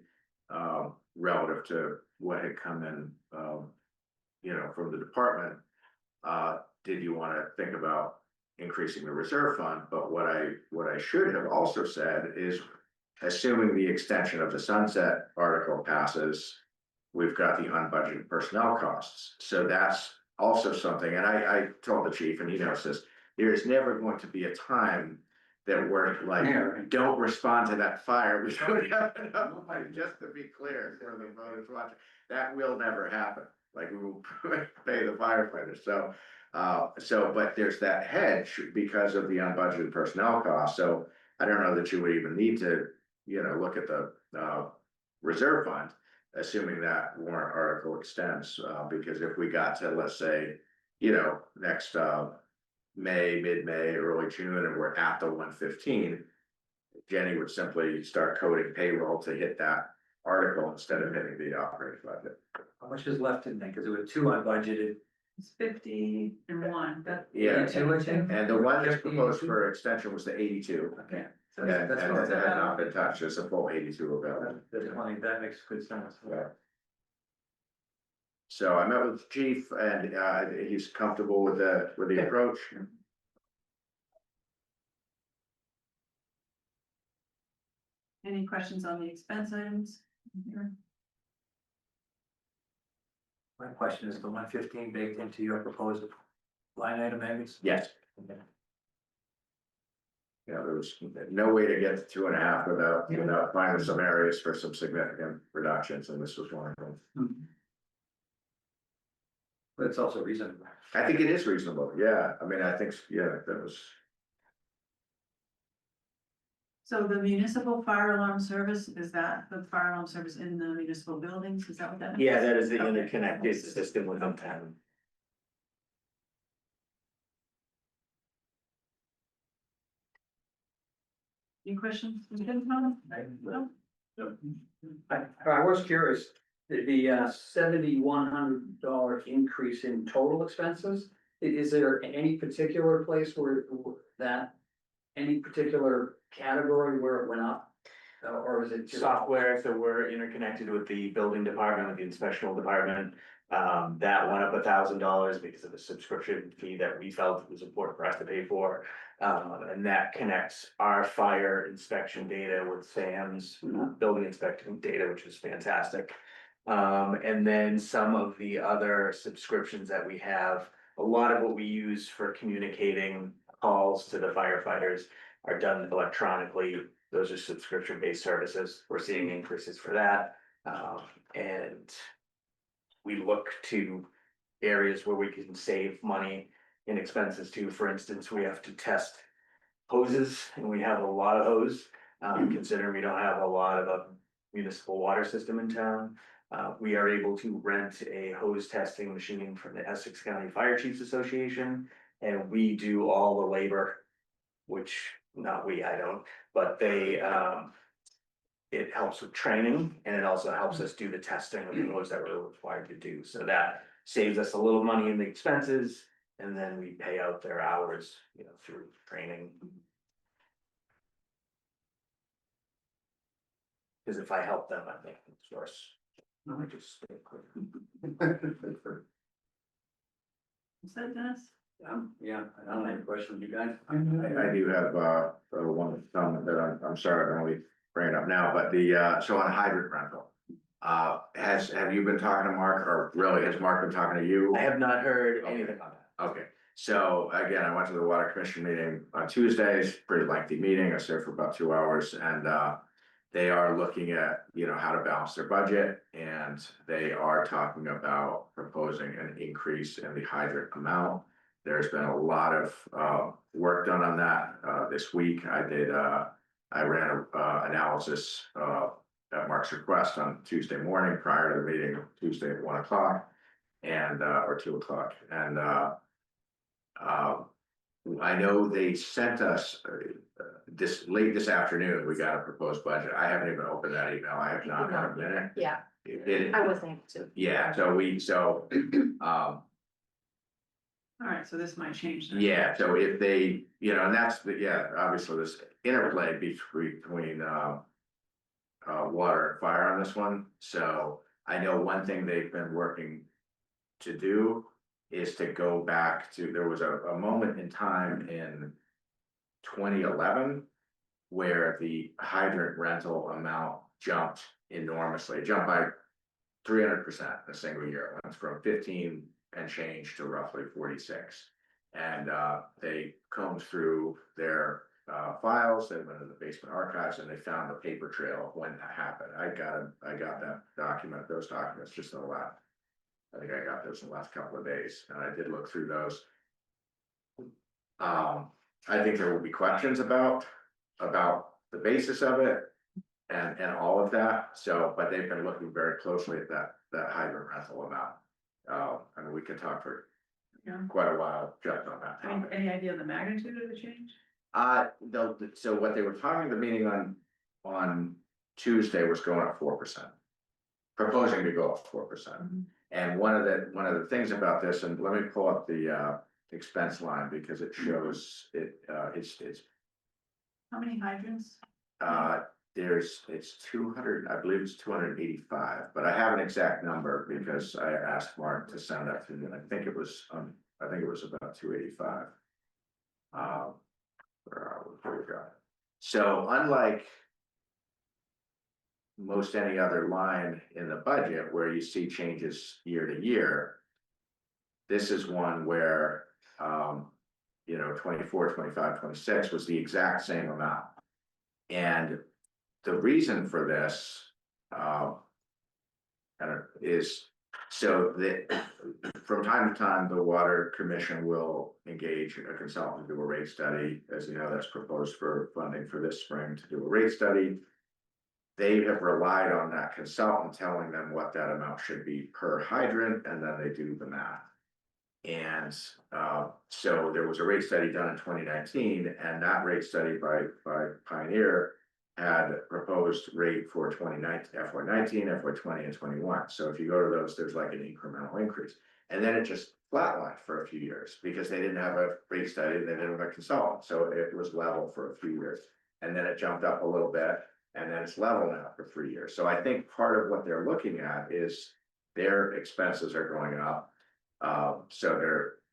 relative to what had come in, you know, from the department, did you want to think about increasing the reserve fund? But what I should have also said is, assuming the extension of the sunset article passes, we've got the unbudgeted personnel costs. So that's also something, and I told the chief, and he knows this, there is never going to be a time that we're like, don't respond to that fire. We don't have enough money, just to be clear for the voters watching. That will never happen. Like, we will pay the firefighters. So, but there's that hedge because of the unbudgeted personnel costs. So I don't know that you would even need to, you know, look at the reserve fund, assuming that warrant article extends, because if we got to, let's say, you know, next May, mid-May, early June, and we're at the 115, Jenny would simply start coding payroll to hit that article instead of hitting the operating budget. How much is left in there? Because there were 2 unbudgeted. it's 51, that. Yeah, 82, I think. and the one that's proposed for extension was the 82. Okay. So And That's that what has not been touched, there's a full 82 available. That's plenty, that makes good sense. Yeah. So I met with the chief, and he's comfortable with the approach. Any questions on the expense items? My question is, the 115 baked into your proposed line item, Angus? Yes. Yeah, there was no way to get to 2.5 without finding some areas for some significant reductions, and this was one of them. But it's also reasonable. I think it is reasonable, yeah, I mean, I think, yeah, that was. So the municipal fire alarm service, is that the fire alarm service in the municipal buildings? Is that what that means? Yeah, that is the Okay. interconnected system with them. Any questions? No? I was curious, the $7,100 increase in total expenses, is there any particular place where that, any particular category where it went up? Or is it just? Software, so we're interconnected with the building department, with the inspectional department. That went up $1,000 because of the subscription fee that we felt it was important for us to pay for. And that connects our fire inspection data with Sam's building inspection data, which is fantastic. And then some of the other subscriptions that we have, a lot of what we use for communicating calls to the firefighters are done electronically. Those are subscription-based services. We're seeing increases for that. And we look to areas where we can save money in expenses too. For instance, we have to test hoses, and we have a lot of hose, considering we don't have a lot of a municipal water system in town. We are able to rent a hose testing machine from the Essex County Fire Chiefs Association, and we do all the labor, which, not we, I don't, but they, it helps with training, and it also helps us do the testing of the hose that we're required to do, so that saves us a little money in the expenses, and then we pay out their hours, you know, through training. Cause if I help them, I think it's worse. I just stay quick. Is that Dennis? Yeah, I don't have any questions, you guys? I do have, one comment that I'm sorry, I only bring it up now, but the, so on hydrant rental. Have you been talking to Mark, or really, has Mark been talking to you? I have not heard anything on that. Okay, so again, I went to the water commission meeting on Tuesdays, pretty lengthy meeting, I was there for about 2 hours, and, they are looking at, you know, how to balance their budget, and they are talking about proposing an increase in the hydrant amount. There's been a lot of work done on that this week. I ran a analysis at Mark's request on Tuesday morning prior to the meeting, Tuesday at 1 o'clock and or 2 o'clock. And I know they sent us this late this afternoon, we got a proposed budget. I haven't even opened that email. I have not had a minute. Yeah, It- I wasn't able to. Yeah, so All right, so this might change. then. yeah, so if they, you know, and that's the, yeah, obviously this interplay between water and fire on this one. So I know one thing they've been working to do is to go back to, there was a moment in time in 2011 where the hydrant rental amount jumped enormously, jumped by 300% in a single year. It went from 15 and change to roughly 46. And they combed through their files, they went to the basement archives, and they found the paper trail of when that happened. I got that document, those documents just in the last, I think I got those in the last couple of days, and I did look through those. I think there will be questions about the basis of it and all of that. So, but they've been looking very closely at that hydrant rental amount. I mean, we could talk for Yeah. quite a while just on that I mean, topic. any idea of the magnitude of the change? So what they were talking, the meeting on Tuesday was going up 4%. Proposing to go up 4%. And one of the things about this, and let me pull up the expense line because it shows it, it's How many hydrants? it's 200, I believe it's 285, but I have an exact number because I asked Mark to send that to me, and I think it was about 285. Where we go. So unlike most any other line in the budget where you see changes year to year, this is one where, you know, 24, 25, 26 was the exact same amount. And the reason for this, is so that from time to time, the Water Commission will engage a consultant to do a rate study. As you know, that's proposed for funding for this spring to do a rate study. They have relied on that consultant telling them what that amount should be per hydrant, and then they do the math. And so there was a rate study done in 2019, and that rate study by Pioneer had proposed rate for 2019, FY19, FY20, and 21. So if you go to those, there's like an incremental increase. And then it just flatlined for a few years because they didn't have a rate study, they didn't have a consultant. So it was level for a few years. And then it jumped up a little bit, and then it's level now for 3 years. So I think part of what they're looking at is their expenses are going up. So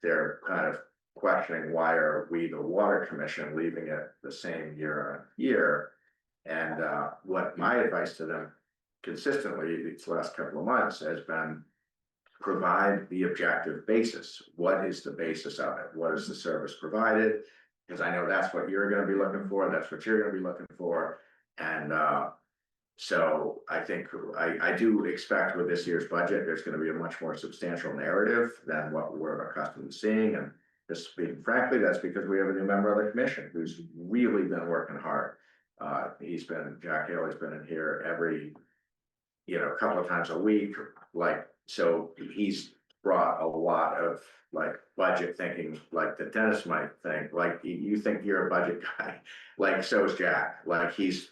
they're kind of questioning, why are we, the Water Commission, leaving it the same year on year? And what my advice to them consistently these last couple of months has been, provide the objective basis. What is the basis of it? What is the service provided? Because I know that's what you're going to be looking for. That's what you're going to be looking for. And so I think I do expect with this year's budget, there's going to be a much more substantial narrative than what we're accustomed to seeing. just speaking frankly, that's because we have a new member of the commission who's really been working hard. Jack Haley's been in here every, a couple of times a week, like, so he's brought a lot of like budget thinking, like the dentist might think, like, you think you're a budget guy, like, so is Jack, like, he's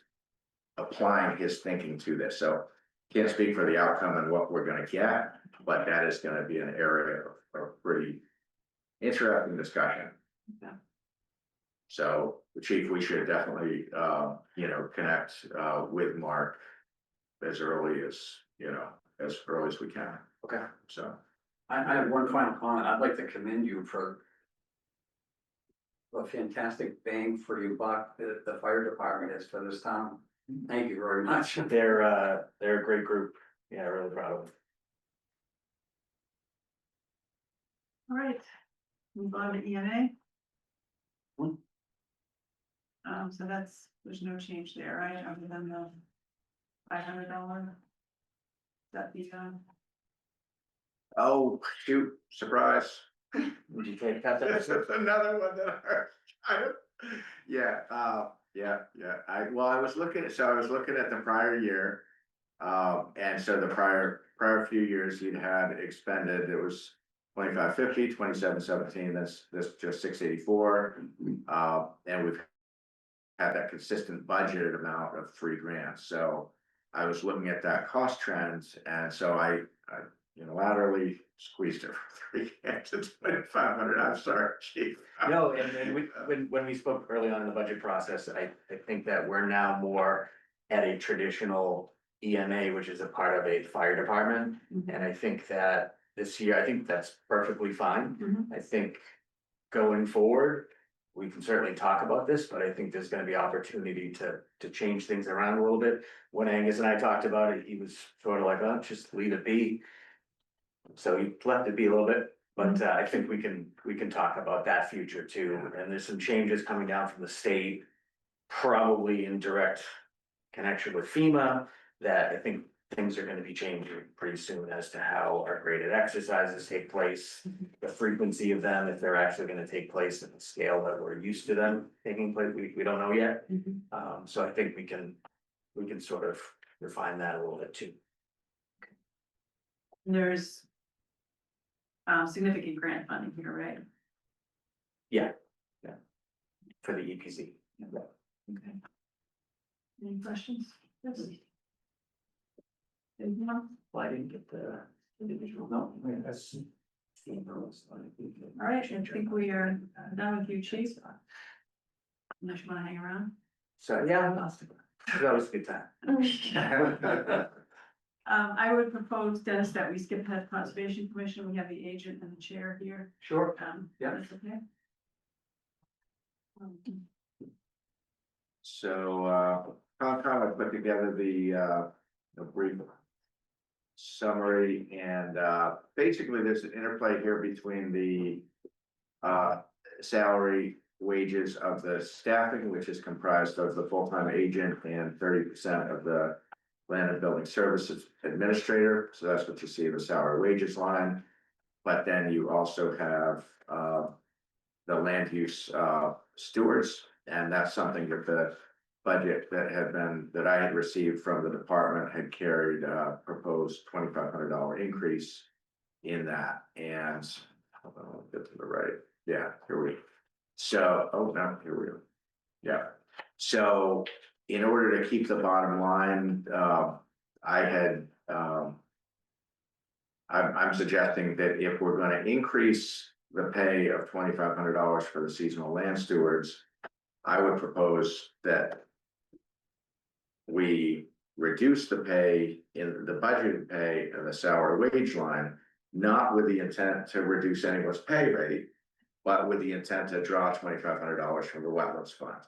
applying his thinking to this, so can't speak for the outcome and what we're gonna get, but that is gonna be an area of pretty interesting discussion. Yeah. So, Chief, we should definitely, connect, with Mark as early as we can. Okay. So, I have one final comment. I'd like to commend you for a fantastic bang for your buck that the fire department is for this town. Thank you very much. They're a great group. Yeah, really proud of them. All right, move on to EMA. So there's no change there, right, other than the $500. That the, oh, shoot, surprise. Would you take that? This is another one that I was looking at the prior year. And so the prior few years you'd had expended, it was 2550, 2717, that's just 684. And we've had that consistent budgeted amount of $3,000. So I was looking at that cost trends, and so I unilaterally squeezed it from $3,000 to 2,500. I'm sorry, Chief. No, and when we spoke early on in the budget process, I think that we're now more at a traditional EMA, which is a part of a fire department. And I think that this year, I think that's perfectly fine. I think going forward, we can certainly talk about this, but I think there's gonna be opportunity to change things around a little bit. When Angus and I talked about it, he was sort of like, oh, just leave it be. So he left it be a little bit, but I think we can talk about that future too. And there's some changes coming down from the state, probably in direct connection with FEMA, that I think things are gonna be changing pretty soon as to how our graded exercises take place, the frequency of them, if they're actually gonna take place at the scale that we're used to them taking place, we don't know yet. So I think we can sort of refine that a little bit too. there's significant grant funding here, right? Yeah. For the EPC. Okay. Any questions? Yes. Anything else? Well, I didn't get the individual, no, that's. All right, I think we are done with you, Chief. Unless you wanna hang around. So, yeah, that was a good time. I would propose, Dennis, that we skip ahead Conservation Commission. We have the agent and the chair here. Sure. Yeah, that's okay. So, Concom, I put together the brief summary, and basically there's an interplay here between the salary wages of the staffing, which is comprised of the full-time agent and 30% of the land and building services administrator. So that's what you see in the salary wages line. But then you also have the land use stewards, and that's something that the budget that I had received from the department had carried proposed $2,500 increase in that. And hold on, I'll get to the right. Yeah, here we go. So, oh no, here we go. Yeah. So in order to keep the bottom line, I'm suggesting that if we're going to increase the pay of $2,500 for the seasonal land stewards, I would propose that we reduce the pay in the budgeted pay of the salary wage line, not with the intent to reduce anyone's pay rate, but with the intent to draw $2,500 from the wetlands fund.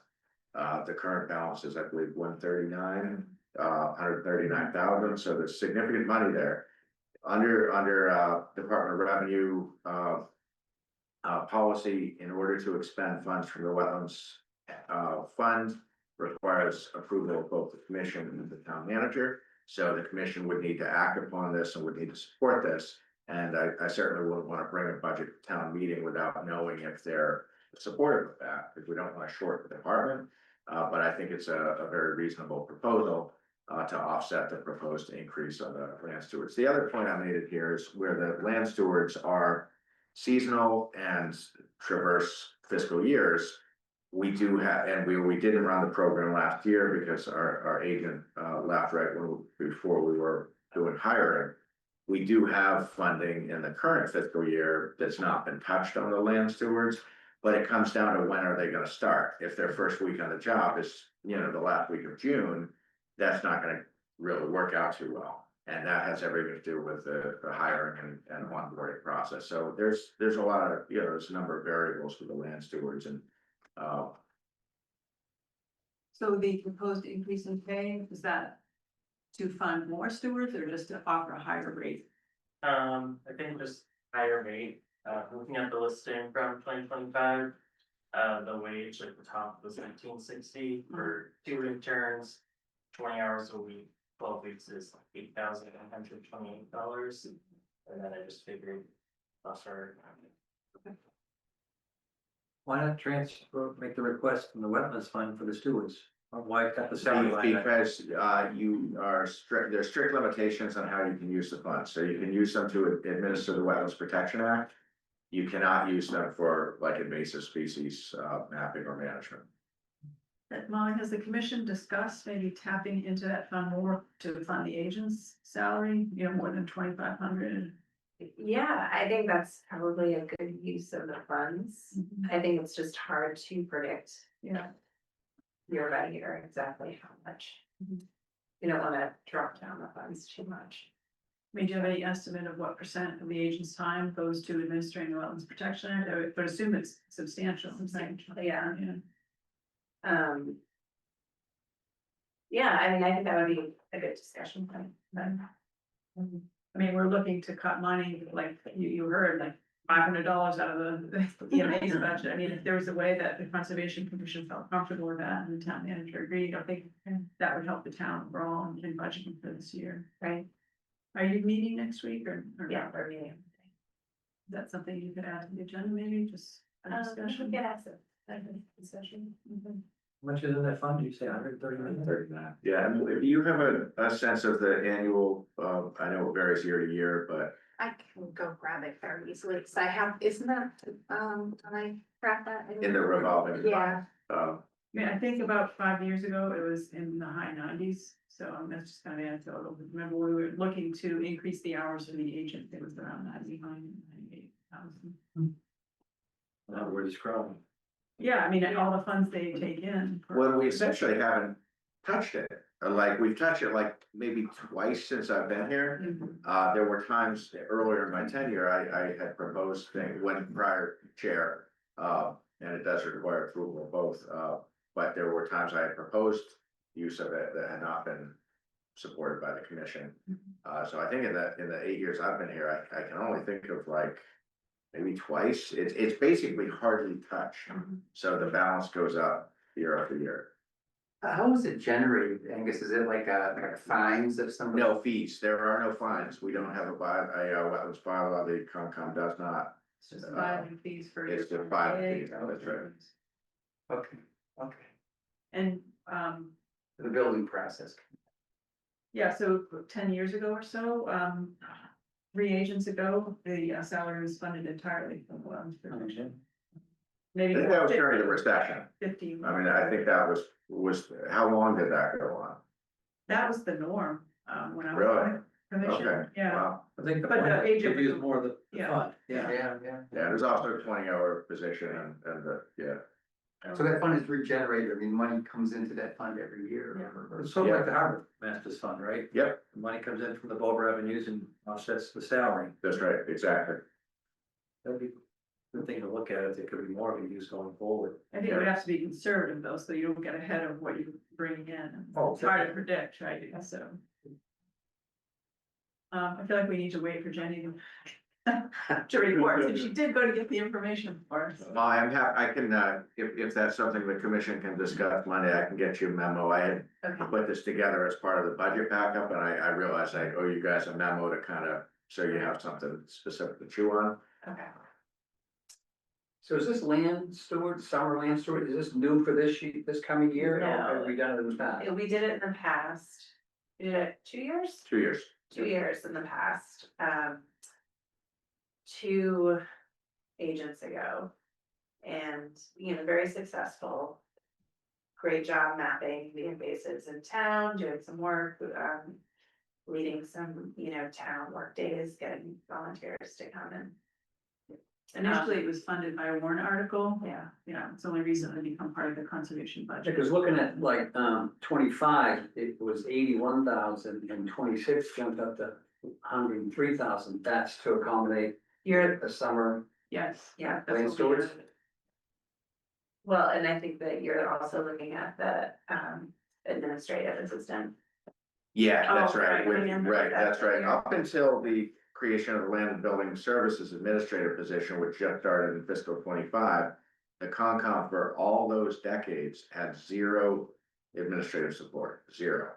The current balance is, I believe, 139,000. So there's significant money there. Under Department of Revenue policy, in order to expend funds from the wetlands fund, requires approval of both the commission and the town manager. So the commission would need to act upon this and would need to support this. And I certainly wouldn't want to bring a budget to town meeting without knowing if they're supportive of that, because we don't want to short the department. But I think it's a very reasonable proposal to offset the proposed increase on the land stewards. The other point I made here is where the land stewards are seasonal and traverse fiscal years. We do have, and we didn't run the program last year because our agent left right before we were doing hiring. We do have funding in the current fiscal year that's not been touched on the land stewards, but it comes down to when are they gonna start? If their first week on the job is, the last week of June, that's not gonna really work out too well. And that has everything to do with the hiring and onboarding process. So there's a lot of, there's a number of variables for the land stewards and, So the proposed increase in pay, is that to fund more stewards or just to offer a higher rate? I think just higher rate, looking at the listing from 2025. The wage at the top was 1960 for 2 interns, 20 hours a week, 12 weeks is like $8,128. And then I just figured plus our. Why not make the request from the wetlands fund for the stewards? Or why cut the salary line? because you are there's strict limitations on how you can use the funds. So you can use them to administer the Wetlands Protection Act. You cannot use them for like invasive species mapping or management. Molly, has the commission discussed maybe tapping into that fund more to fund the agent's salary, more than 2,500? Yeah, I think that's probably a good use of the funds. I think it's just hard to predict Yeah. year by year exactly how much. You don't wanna drop down the funds too much. I mean, do you have any estimate of what % of the agent's time goes to administering the Wetlands Protection Act? I would assume it's substantial. Yeah. Yeah, I mean, I think that would be a good discussion point, but. I mean, we're looking to cut money, like you heard, like $500 out of the EMA's budget. I mean, if there was a way that the Conservation Commission felt comfortable with that and the town manager agreed, I think that would help the town overall in budgeting for this year. Right. Are you meeting next week or? Yeah, not? we're meeting. Is that something you could add to the agenda, maybe just a discussion? Yeah, discussion. How much is in that fund? You say 139? Yeah, and if you have a sense of the annual, I know it varies year to year, but I can go grab it very easily, because I have, isn't that, can I grab that? in the revolving. Yeah. I mean, I think about 5 years ago, it was in the high 90s, so that's just kind of anecdotal. Remember, we were looking to increase the hours for the agent, it was around 98,000. We're just growing. Yeah, I mean, all the funds they take in. Well, we essentially haven't touched it. Like, we've touched it like maybe twice since I've been here. There were times earlier in my tenure, I had proposed things when prior chair, and it does require approval of both. But there were times I had proposed use of it that had not been supported by the commission. So I think in the 8 years I've been here, I can only think of like maybe twice. It's basically hardly touched. So the balance goes up year after year. How is it generated, Angus? Is it like fines if somebody? No fees. There are no fines. We don't have a wetlands bylaw. The CONCOM does not. It's just filing fees for. It's the filing fees. That's right. Okay, okay. And, The building process. yeah, so 10 years ago or so, 3 agents ago, the salary was funded entirely from the Wetlands Protection. Maybe. I think that was during the recession. 50. I mean, I think that was, how long did that go on? That was the norm, when I was. Really? on Commission, Okay, yeah. wow. I think the But the point is agent to use was- more of the Yeah. fund. Yeah. Yeah, there's also a 20-hour position and yeah. So that fund is regenerated. I mean, money comes into that fund every year. It's sort of like the Harbor Masters Fund, right? Yep, The money comes in from the bulk revenues and offsets the salary. that's right, exactly. That'd be a good thing to look at. If there could be more of a use going forward. I think it would have to be conservative though, so you don't get ahead of what you're bringing in. Oh, It's hard to predict, right? So. I feel like we need to wait for Jenny to report, if she did go to get the information for us. No, I'm happy, I can, if that's something the commission can discuss Monday, I can get you a memo. I had Okay. put this together as part of the budget backup, and I realized I owe you guys a memo to kind of so you have something specific to chew on. Okay. So is this land steward, summer land steward, is this new for this coming year, or have we done it in the past? We did it in the past. We did it 2 years? 2 years. 2 years in the past. 2 agents ago. And, you know, very successful. Great job mapping the invasives in town, doing some work, leading some, you know, town work days, getting volunteers to come in. Initially, it was funded by a warrant article. Yeah. Yeah, it's only recently become part of the conservation budget. Because looking at like, 25, it was 81,000 and 26 jumped up to 103,000, that's to accommodate the summer. Yes. Yeah. Land that's what we stewards? did. Well, and I think that you're also looking at the administrative assistant. Yeah, that's Oh, right, right, yeah. right, that's right, Yeah. up until the creation of the Land and Building Services Administrator position, which just started in fiscal 25. The Concom for all those decades had 0 administrative support, 0.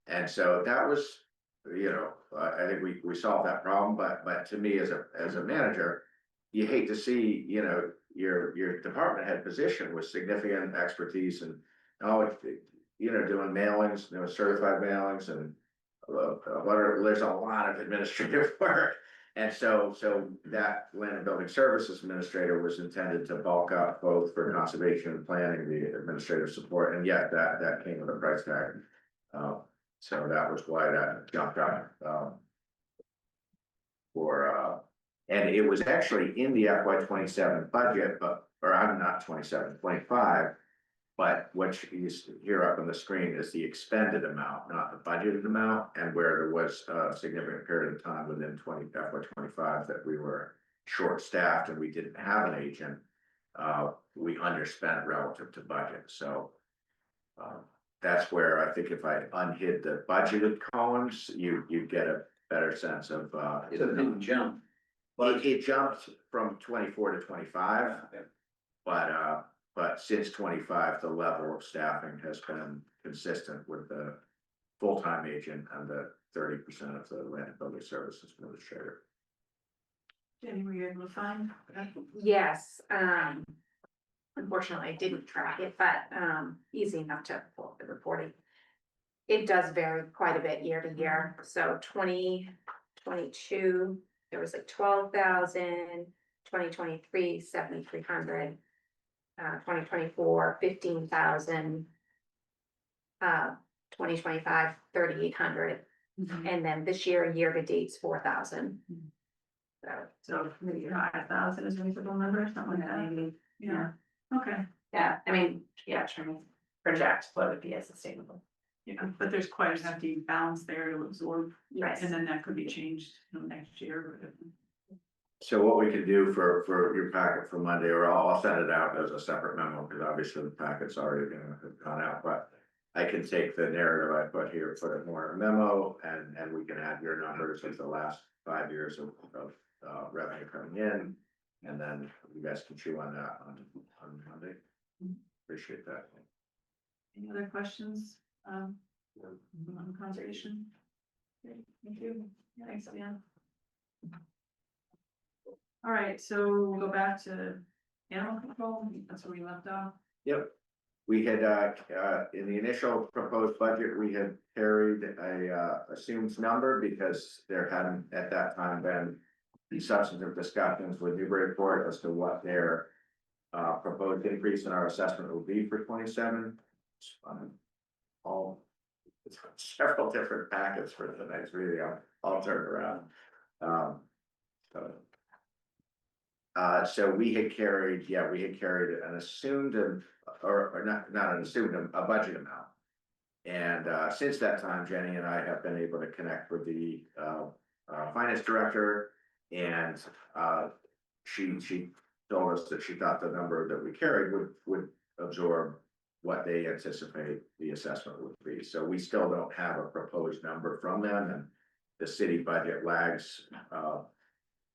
And so that was, you know, I think we solved that problem, but to me as a manager, you hate to see, you know, your department head position with significant expertise and, you know, doing mailings, you know, certified mailings and there's a lot of administrative work. And so that Land and Building Services Administrator was intended to bulk up both for conservation and planning, the administrative support, and yet that came with a price tag. So that was why that jumped up. And it was actually in the FY 27 budget, or I'm not 27, 25. But what you hear up on the screen is the expended amount, not the budgeted amount, and where there was a significant period of time within FY 25 that we were short-staffed and we didn't have an agent. We underspent relative to budget, so that's where I think if I unhid the budgeted columns, you get a better sense of. So it didn't jump. It jumped from 24 to 25, but since 25, the level of staffing has been consistent with the full-time agent and the 30% of the Land and Building Services Administrator. Jenny, were you able to find? Yes, unfortunately, I didn't track it, but easy enough to pull up the reporting. It does vary quite a bit year to year, so 2022, there was like 12,000, 2023, 7,300, 2024, 15,000, 2025, 3,800, and then this year to date's 4,000. So maybe 5,000 is a reasonable number, something like that. Maybe, Yeah, okay. yeah, I mean, yeah, trying to project what would be a sustainable. Yeah, but there's quite a hefty balance there to absorb, Right. and then that could be changed, you know, next year. So what we could do for your packet for Monday, or I'll send it out as a separate memo, because obviously the packet's already gone out, but I can take the narrative I put here, put it more in a memo, and we can add your numbers of the last 5 years of revenue coming in, and then you guys can chew on that on Monday. Appreciate that. Any other questions? On conservation? Great, thank you. Thanks, Dan. All right, so we'll go back to animal control. That's where we left off. Yep. We had, in the initial proposed budget, we had carried a assumed number because there hadn't at that time been the substantive discussions with Newbury Port as to what their proposed increase in our assessment will be for 27. It's several different packets for the next reading. I'll turn around. So we had carried an assumed or not an assumed, a budget amount. And since that time, Jenny and I have been able to connect with the finance director, and she told us that she thought the number that we carried would absorb what they anticipate the assessment would be. So we still don't have a proposed number from them, and the city budget lags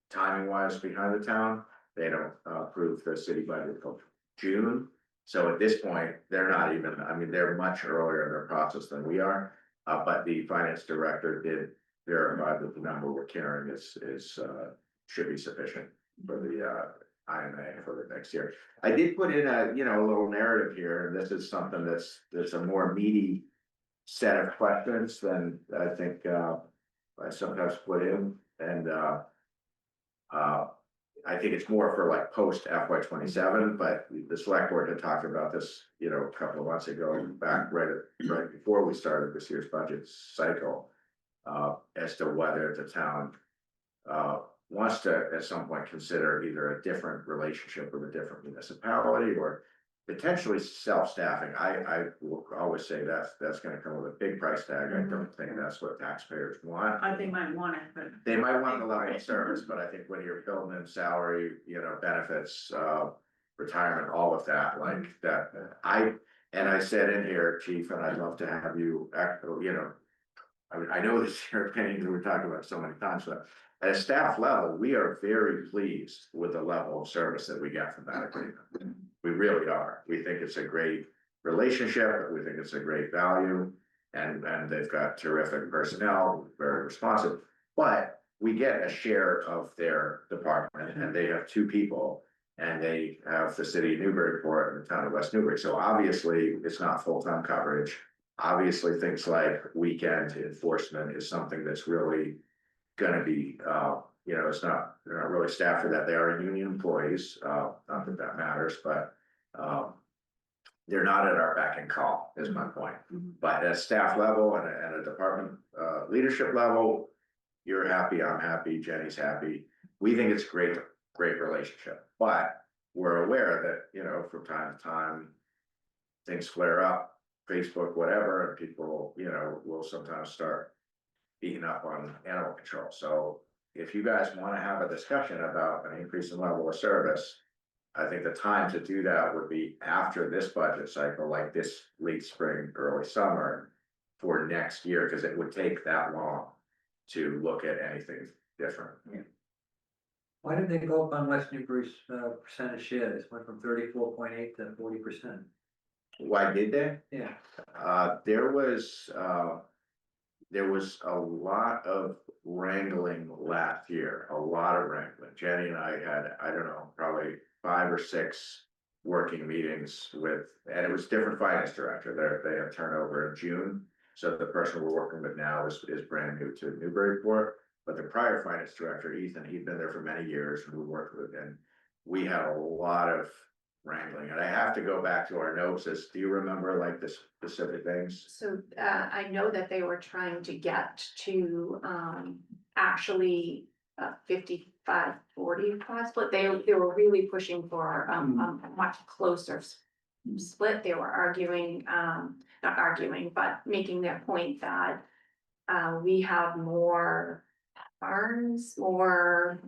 timing wise behind the town. They don't approve the city budget until June. So at this point, they're not even, I mean, they're much earlier in their process than we are. But the finance director verified that the number we're carrying should be sufficient for the, IMA for the next year. I did put in a, a little narrative here, and this is something that's a more meaty set of questions than I think, I sometimes put in, and, I think it's more for like post FY 27, but the select board had talked about this, a couple of months ago, back right before we started this year's budget cycle. As to whether the town, wants to at some point consider either a different relationship with a different municipality or potentially self-staffing. I will always say that's gonna come with a big price tag. I don't think that's what taxpayers want. I think might want it, but. They might want the level of service, but I think when you're building in salary, benefits, retirement, all of that, like that, and I said in here, chief, and I'd love to have you, I mean, I know this is your opinion, that we're talking about so many times, but at a staff level, we are very pleased with the level of service that we get from that agreement. We really are. We think it's a great relationship. We think it's a great value, and they've got terrific personnel, very responsive. But we get a share of their department, and they have 2 people, and they have the city of Newburyport and the town of West Newbury. So obviously, it's not full-time coverage. Obviously, things like weekend enforcement is something that's really gonna be, they're not really staffed for that. They are union employees, not that matters, but they're not at our beck and call, is my point. But at staff level and a department leadership level, you're happy, I'm happy, Jenny's happy. We think it's great relationship, but we're aware that, from time to time, things flare up, Facebook, whatever, and people, will sometimes start beating up on animal control. So if you guys want to have a discussion about an increase in level of service, I think the time to do that would be after this budget cycle, like this late spring, early summer for next year, because it would take that long to look at anything different. Why did they go up on West Newbury's percentage share? It went from 34.8 to 40%. Why did they? Yeah. There was a lot of wrangling last year, a lot of wrangling. Jenny and I had, I don't know, probably 5 or 6 working meetings with, and it was different finance director. They had turnover in June. So the person we're working with now is brand new to Newburyport. But the prior finance director, Ethan, he'd been there for many years, and we worked with, and we had a lot of wrangling. And I have to go back to our notes. Do you remember like the specific things? So I know that they were trying to get to actually 55-40 split. They were really pushing for a much closer split. They were arguing, not arguing, but making their point that we have more barns, more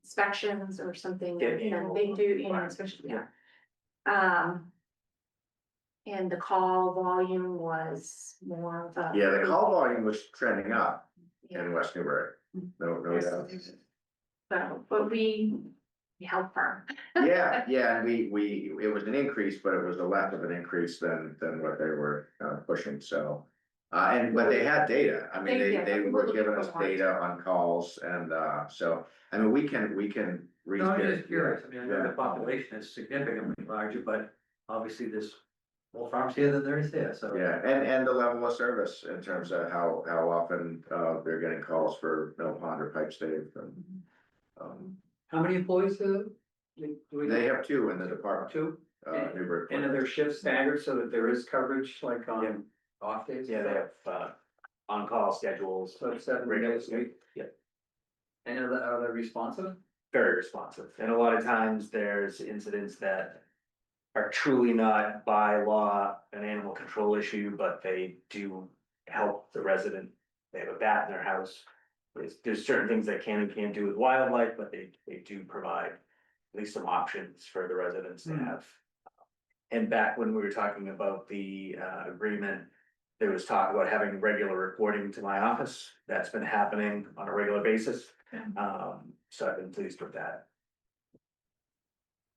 inspections or something, they do, especially, and the call volume was more of a. Yeah, the call volume was trending up in West Newbury. No doubt. So, but we help her. Yeah, and it was an increase, but it was a less of an increase than what they were pushing, so. But they had data. I mean, they were giving us data on calls, and so, I mean, we can read. No, I'm just curious. I mean, I know the population is significantly larger, but obviously there's more farms here than there is there, so. Yeah, and the level of service in terms of how often they're getting calls for mill pond or pipe stave, and How many employees do we? they have 2 in the department. 2? Newbury. And are their shifts staggered so that there is coverage like on off days? Yeah, they have on-call schedules. So it's 7 days a week? Yep. And are they responsive? Very responsive. And a lot of times there's incidents that are truly not by law an animal control issue, but they do help the resident. They have a bat in their house. There's certain things they can and can't do with wildlife, but they do provide at least some options for the residents to have. And back when we were talking about the agreement, there was talk about having regular reporting to my office. That's been happening on a regular basis. So I've been pleased with that.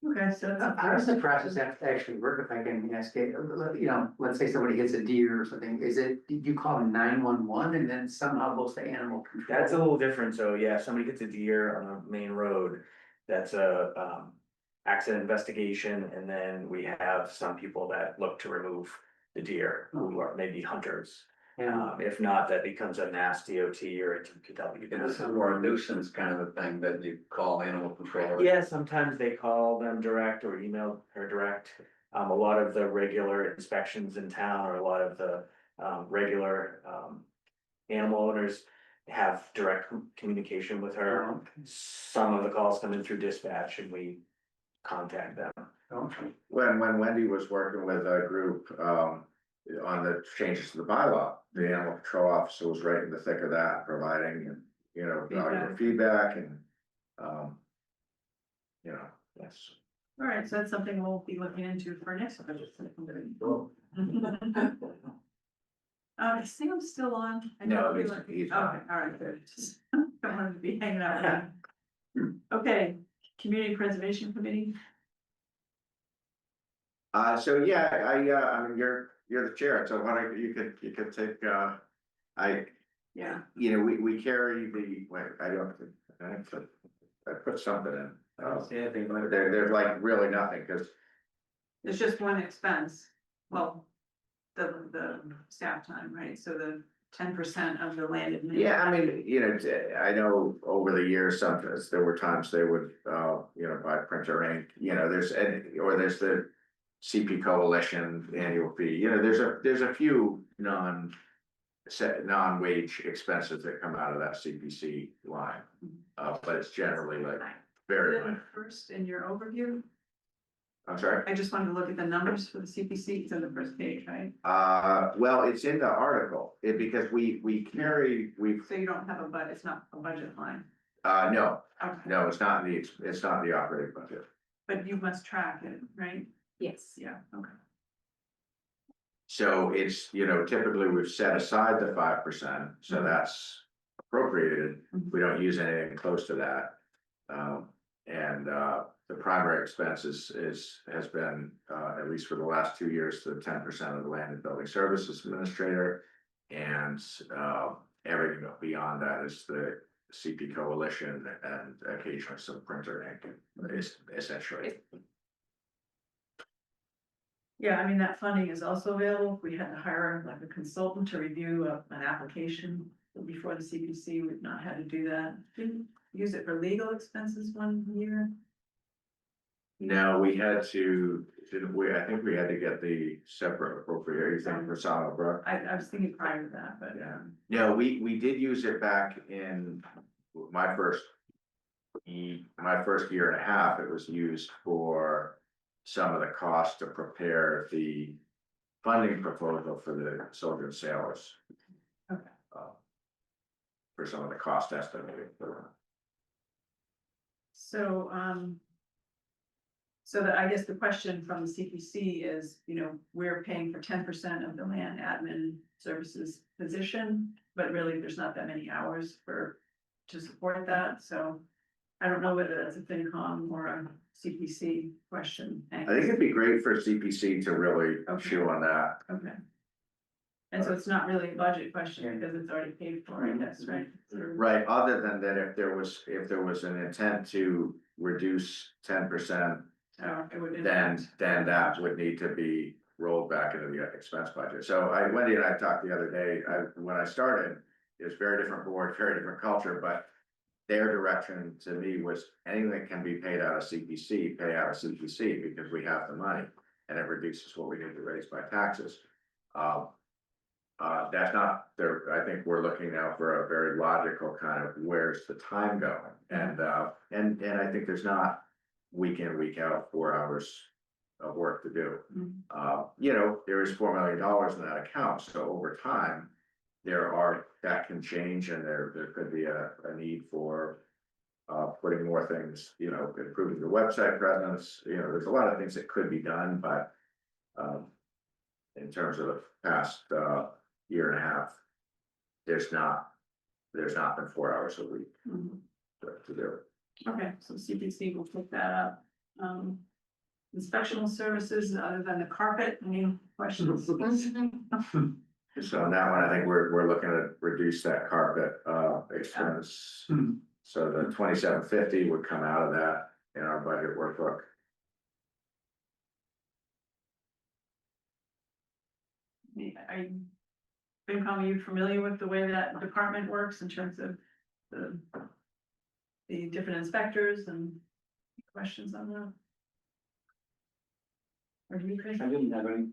Okay, so that's. How does the process actually work, if I can ask it, you know, let's say somebody hits a deer or something, is it, you call 911 and then somehow goes to animal control? That's a little different, so yeah, if somebody hits a deer on a main road, that's a, accident investigation, and then we have some people that look to remove the deer, who are maybe hunters. Yeah, If not, that becomes a Mass DOT or a DPW. And this is more a nuisance kind of a thing that you call animal control. Yeah, sometimes they call them direct or email or direct. A lot of the regular inspections in town, or a lot of the regular animal owners have direct communication with her. Some of the calls come in through dispatch and we contact them. When Wendy was working with a group, on the changes to the bylaw, the animal control officer was right in the thick of that, providing, you know, valuable feedback and, you know, yes. All right, so that's something we'll be looking into for next budget. Is Sam still on? I know No, he he's looked- not. Okay, all right, good. Just don't want him to be hanging out with me. Okay, Community Preservation Committee. So yeah, I mean, you're the chair, so why don't you could take, Yeah. you know, we carry the, wait, I put something in. I don't see anything like that. There's like really nothing, cause It's just one expense, well, the staff time, right, so the 10% of the land. yeah, I mean, you know, I know over the years, sometimes there were times they would, you know, buy printer ink, you know, there's the CP Coalition annual fee, you know, there's a few non-wage expenses that come out of that CPC line. But it's generally like very minor. First in your overview, I'm sorry? I just wanted to look at the numbers for the CPC, it's on the first page, right? Well, it's in the article, because we've, So you don't have it's not a budget line. no, Okay. no, it's not in the operating budget. But you must track it, right? Yes. Yeah, okay. So it's, you know, typically we've set aside the 5%, so that's appropriated. We don't use anything close to that. And the primary expense has been, at least for the last 2 years, the 10% of the Land and Building Services Administrator. And everything beyond that is the CP Coalition and occasionally some printer ink, essentially. Yeah, I mean, that funding is also available. We had to hire like a consultant to review an application before the CPC. We've not had to do that. Didn't use it for legal expenses one year. No, we had to, didn't we? I think we had to get the separate appropriation for Solid Brook. I was thinking prior to that, but Yeah. No, we did use it back in my first year and a half. It was used for some of the costs to prepare the funding proposal for the soldier and sailors. Okay. For some of the cost estimating. So, I guess the question from the CPC is, you know, we're paying for 10% of the land admin services position, but really there's not that many hours to support that, so I don't know whether that's a FinCom or a CPC question. I think it'd be great for CPC to really Okay. chew on that. Okay. And so it's not really a budget question because it's already paid for, I guess, right? Right, other than that, if there was an intent to reduce 10%, Oh, it would. then that would need to be rolled back into the expense budget. So Wendy and I talked the other day, when I started, it was very different board, very different culture, but their direction to me was anything that can be paid out of CPC, pay out of CPC, because we have the money and it reduces what we need to raise by taxes. That's not there. I think we're looking now for a very logical kind of where's the time going, and I think there's not week in, week out, 4 hours of work to do. You know, there is $4 million in that account, so over time, that can change, and there could be a need for putting more things, you know, improving the website presence. You know, there's a lot of things that could be done, but in terms of the past year and a half, there's not been 4 hours a week to do. Okay, so CPC will pick that up. Inspectional services, other than the carpet, any questions? So on that one, I think we're looking to reduce that carpet, expense. So the 2750 would come out of that in our budget workbook. FinCom, are you familiar with the way that department works in terms of the different inspectors and questions on that? Or do you, Chris? I didn't have any.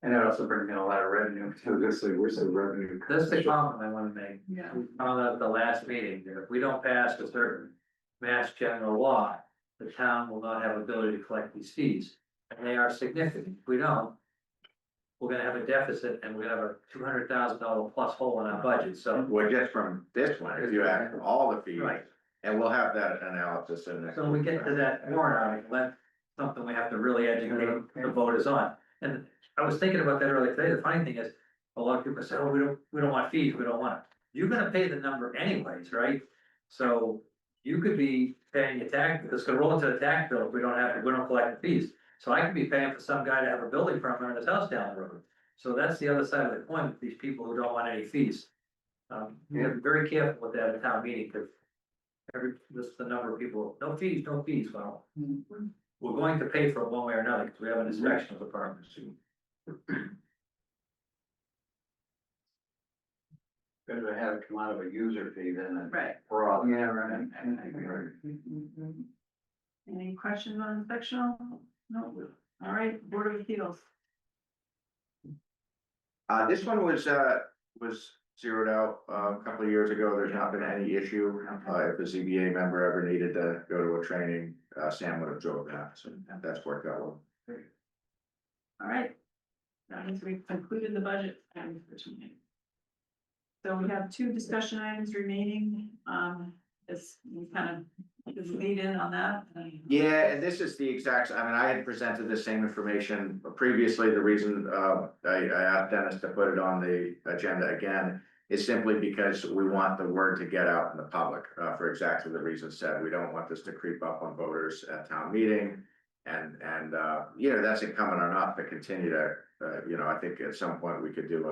And that also brings in a lot of revenue. So this is, where's the revenue? That's the comment I wanna make. Yeah. We found out at the last meeting, that if we don't pass a certain mass general law, the town will not have ability to collect these fees. And they are significant. If we don't, we're gonna have a deficit and we're gonna have a $200,000 plus hole in our budget, so. Well, just from this one, if you add all the fees, Right. and we'll have that analysis in next. So when we get to that warrant article, that's something we have to really educate the voters on. And I was thinking about that earlier today. The funny thing is, a lot of people say, oh, we don't want fees, we don't want it. You're gonna pay the number anyways, right? So you could be paying your tax, it's gonna roll into the tax bill if we don't collect the fees. So I could be paying for some guy to have a building permit on his house down the road. So that's the other side of the coin with these people who don't want any fees. You have to be very careful with that at town meeting, because this is the number of people, no fees, no fees. Well, we're going to pay for it one way or another, because we have an inspection department. Better to have it come out of a user fee than a Right. fraud. Yeah, right. Any questions on inspectional? No. All right, Board of Appeals. This one was zeroed out a couple of years ago. There's not been any issue. If a ZBA member ever needed to go to a training, Sam would have drove that, so that's worked out well. All right. That means we've concluded the budget for tonight. So we have two discussion items remaining. This we kind of just lead in on that. Yeah, and this is the exact, I mean, I had presented the same information previously. The reason I asked Dennis to put it on the agenda again is simply because we want the word to get out in the public for exactly the reasons said. We don't want this to creep up on voters at town meeting. And you know, that's incumbent on us to continue to, you know, I think at some point we could do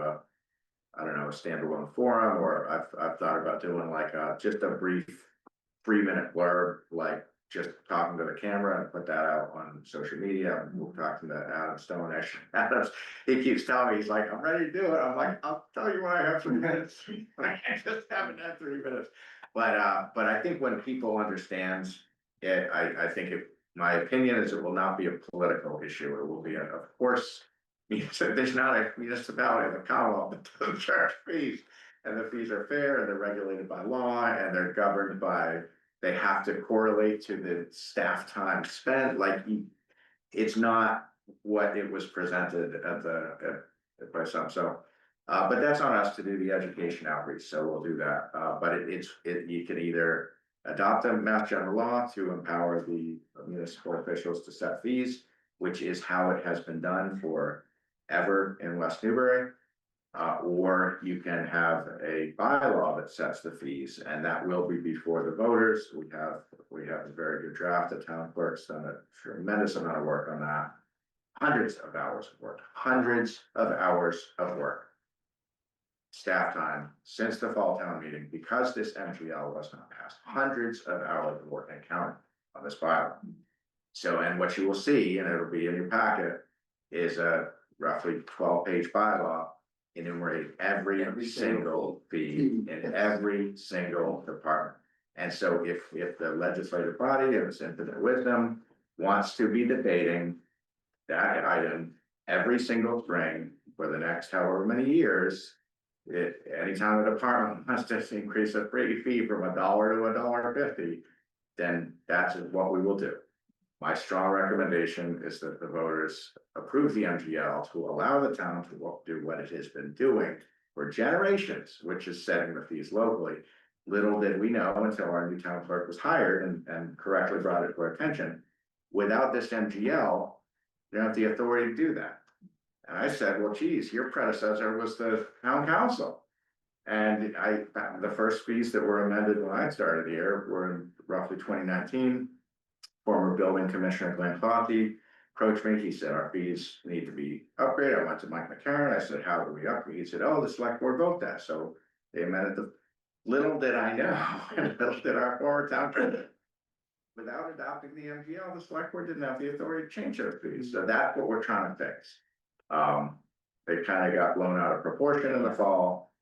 I don't know, a standalone forum, or I've thought about doing like just a brief 3-minute blurb, like just talking to the camera and put that out on social media. We're talking to Adam Stone, actually. Adams, he keeps telling me, he's like, I'm ready to do it. I'm like, I'll tell you when I have 3 minutes. I just haven't had 3 minutes. But I think when people understand it, I think my opinion is it will not be a political issue. It will be, of course, there's not a municipality in the Commonwealth that doesn't charge fees, and the fees are fair, and they're regulated by law, and they're governed by, they have to correlate to the staff time spent, like, it's not what it was presented by some, so. But that's on us to do the education outreach, so we'll do that, but you can either adopt a mass general law to empower the municipal officials to set fees, which is how it has been done forever in West Newbury. Or you can have a bylaw that sets the fees, and that will be before the voters. We have a very good draft. The town clerk's done a tremendous amount of work on that. Hundreds of hours of work, staff time since the fall town meeting, because this M.G.L was not passed, hundreds of hours of work and counting on this bylaw. So, and what you will see, and it'll be in your packet, is a roughly 12-page bylaw enumerating every single fee in every single department. And so if the legislative body of its infinite wisdom wants to be debating that item every single spring for the next however many years, anytime a department wants to increase a fee from $1 to $1.50, then that's what we will do. My strong recommendation is that the voters approve the M.G.L to allow the town to do what it has been doing for generations, which is setting the fees locally. Little did we know until our new town clerk was hired and correctly brought it to our attention. Without this M.G.L, you don't have the authority to do that. And I said, well, geez, your predecessor was the town council. And the first fees that were amended when I started here were in roughly 2019. Former building commissioner Glenn Coffey approached me, he said, our fees need to be upgraded. I went to Mike McCarron, I said, how do we upgrade? He said, oh, the select board vote that, so they amended the, little did I know, and little did our former town treasurer. Without adopting the M.G.L, the select board didn't have the authority to change their fees, so that's what we're trying to fix. They kind of got blown out of proportion in the fall,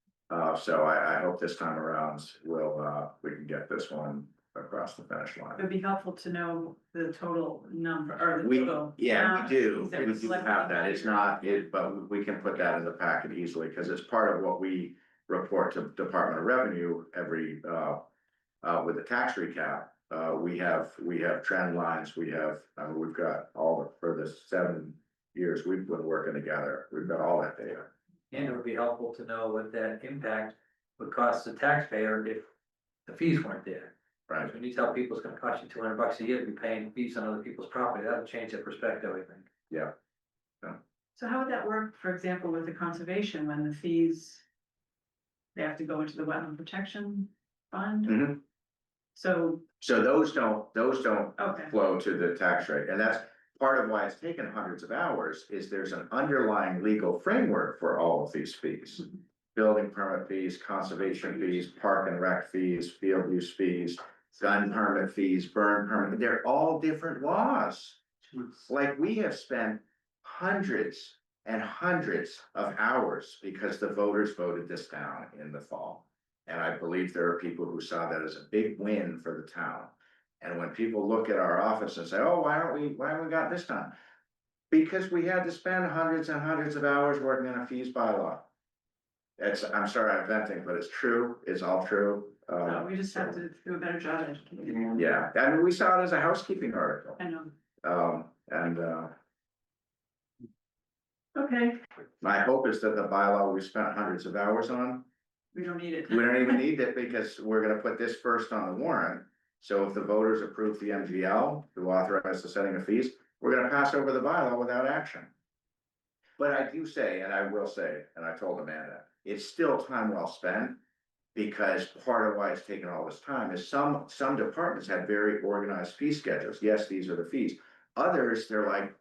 so I hope this time around we can get this one across the finish line. It'd be helpful to know the total number, or the We, total. yeah, amount we of do, fees that we were do selected have that, by it's your- not, but we can put that in the packet easily, because it's part of what we report to Department of Revenue every, with the tax recap. We have trend lines, we've got all, for the 7 years we've been working together, we've got all that data. And it would be helpful to know what that impact would cost the taxpayer if the fees weren't there. Right. When you tell people it's gonna cost you $200 a year to be paying fees on other people's property, that'll change their perspective, I think. Yeah. So how would that work, for example, with the conservation, when the fees, they have to go into the wetland protection fund? Mhm. So, So those don't okay, flow to the tax rate, and that's part of why it's taken hundreds of hours, is there's an underlying legal framework for all of these fees. Building permit fees, conservation fees, park and rec fees, field use fees, gun permit fees, burn permit, they're all different laws. Like, we have spent hundreds and hundreds of hours because the voters voted this down in the fall. And I believe there are people who saw that as a big win for the town. And when people look at our office and say, oh, why haven't we got this done? Because we had to spend hundreds and hundreds of hours working on a fees bylaw. I'm sorry, I'm venting, but it's true, it's all true. so we just have to do a better job educating. Yeah, I mean, we saw it as a housekeeping article. I know, And okay, my hope is that the bylaw we spent hundreds of hours on, we don't need it. we don't even need it, because we're gonna put this first on the warrant. So if the voters approve the M.G.L. to authorize the setting of fees, we're gonna pass over the bylaw without action. But I do say, and I will say, and I told Amanda, it's still time well spent. Because part of why it's taken all this time is some departments had very organized fee schedules. Yes, these are the fees. Others, they're like,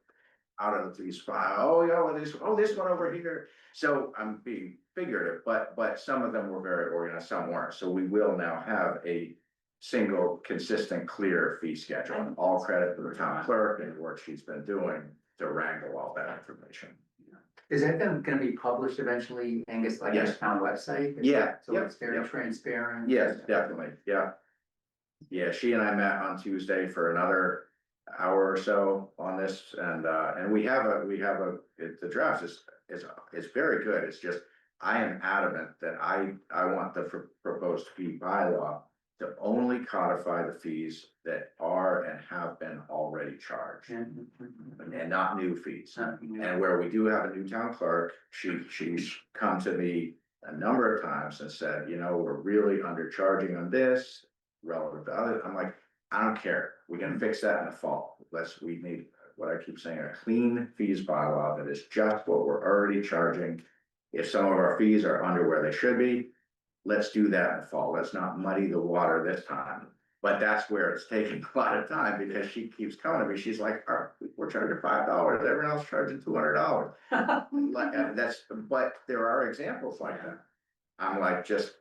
out of these five, oh, yeah, well, this one over here. So I'm being figurative, but some of them were very organized, some weren't. So we will now have a single, consistent, clear fee schedule. And all credit to the town clerk and the work she's been doing to wrangle all that information. Is that then gonna be published eventually, Angus, like on the Yes. town website? Yeah, So yep, it's very yep. transparent? Yes, definitely, yeah. Yeah, she and I met on Tuesday for another hour or so on this, and the draft is very good, it's just, I am adamant that I want the proposed fee bylaw to only codify the fees that are and have been already charged, and not new fees. And where we do have a new town clerk, she's come to me a number of times and said, we're really undercharging on this relative to other. I'm like, I don't care. We can fix that in the fall. We need, what I keep saying, a clean fees bylaw that is just what we're already charging. If some of our fees are under where they should be, let's do that in the fall. Let's not muddy the water this time. But that's where it's taking a lot of time, because she keeps coming to me. She's like, we're charging $5, everyone else charging $200. But there are examples like that. I'm like, just,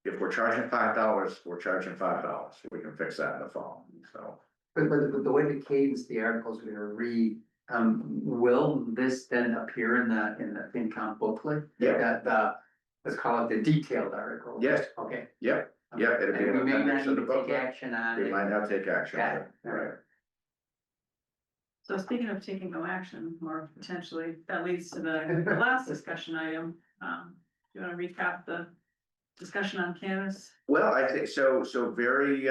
if we're charging $5, we're charging $5. We can fix that in the fall, so. But the way the cadence, the articles we're gonna read, will this then appear in the FinCom booklet? Yeah. Let's call it the detailed article. Yes. Okay. Yep, yep. It'll be And an we may appendix not of the need to take booklet. action on We it. might not take action, Got it. right? So speaking of taking no action, or potentially, that leads to the last discussion item. Do you want to recap the discussion on cannabis? Well, I think so very,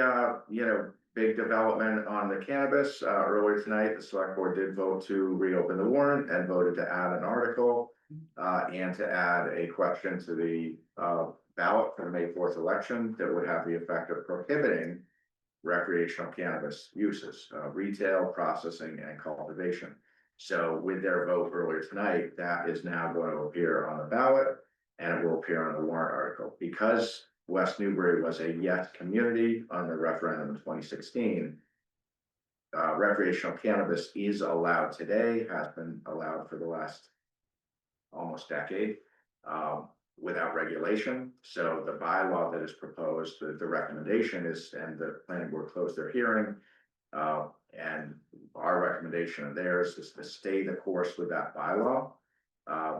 big development on the cannabis. Earlier tonight, the select board did vote to reopen the warrant and voted to add an article. And to add a question to the ballot for the May 4th election that would have the effect of prohibiting recreational cannabis uses, retail, processing, and cultivation. So with their vote earlier tonight, that is now going to appear on the ballot, and it will appear on the warrant article. Because West Newbury was a yes community on the referendum in 2016, recreational cannabis is allowed today, has been allowed for the last almost decade, without regulation. So the bylaw that is proposed, the recommendation is, and the planning board closed their hearing. And our recommendation of theirs is to stay the course with that bylaw.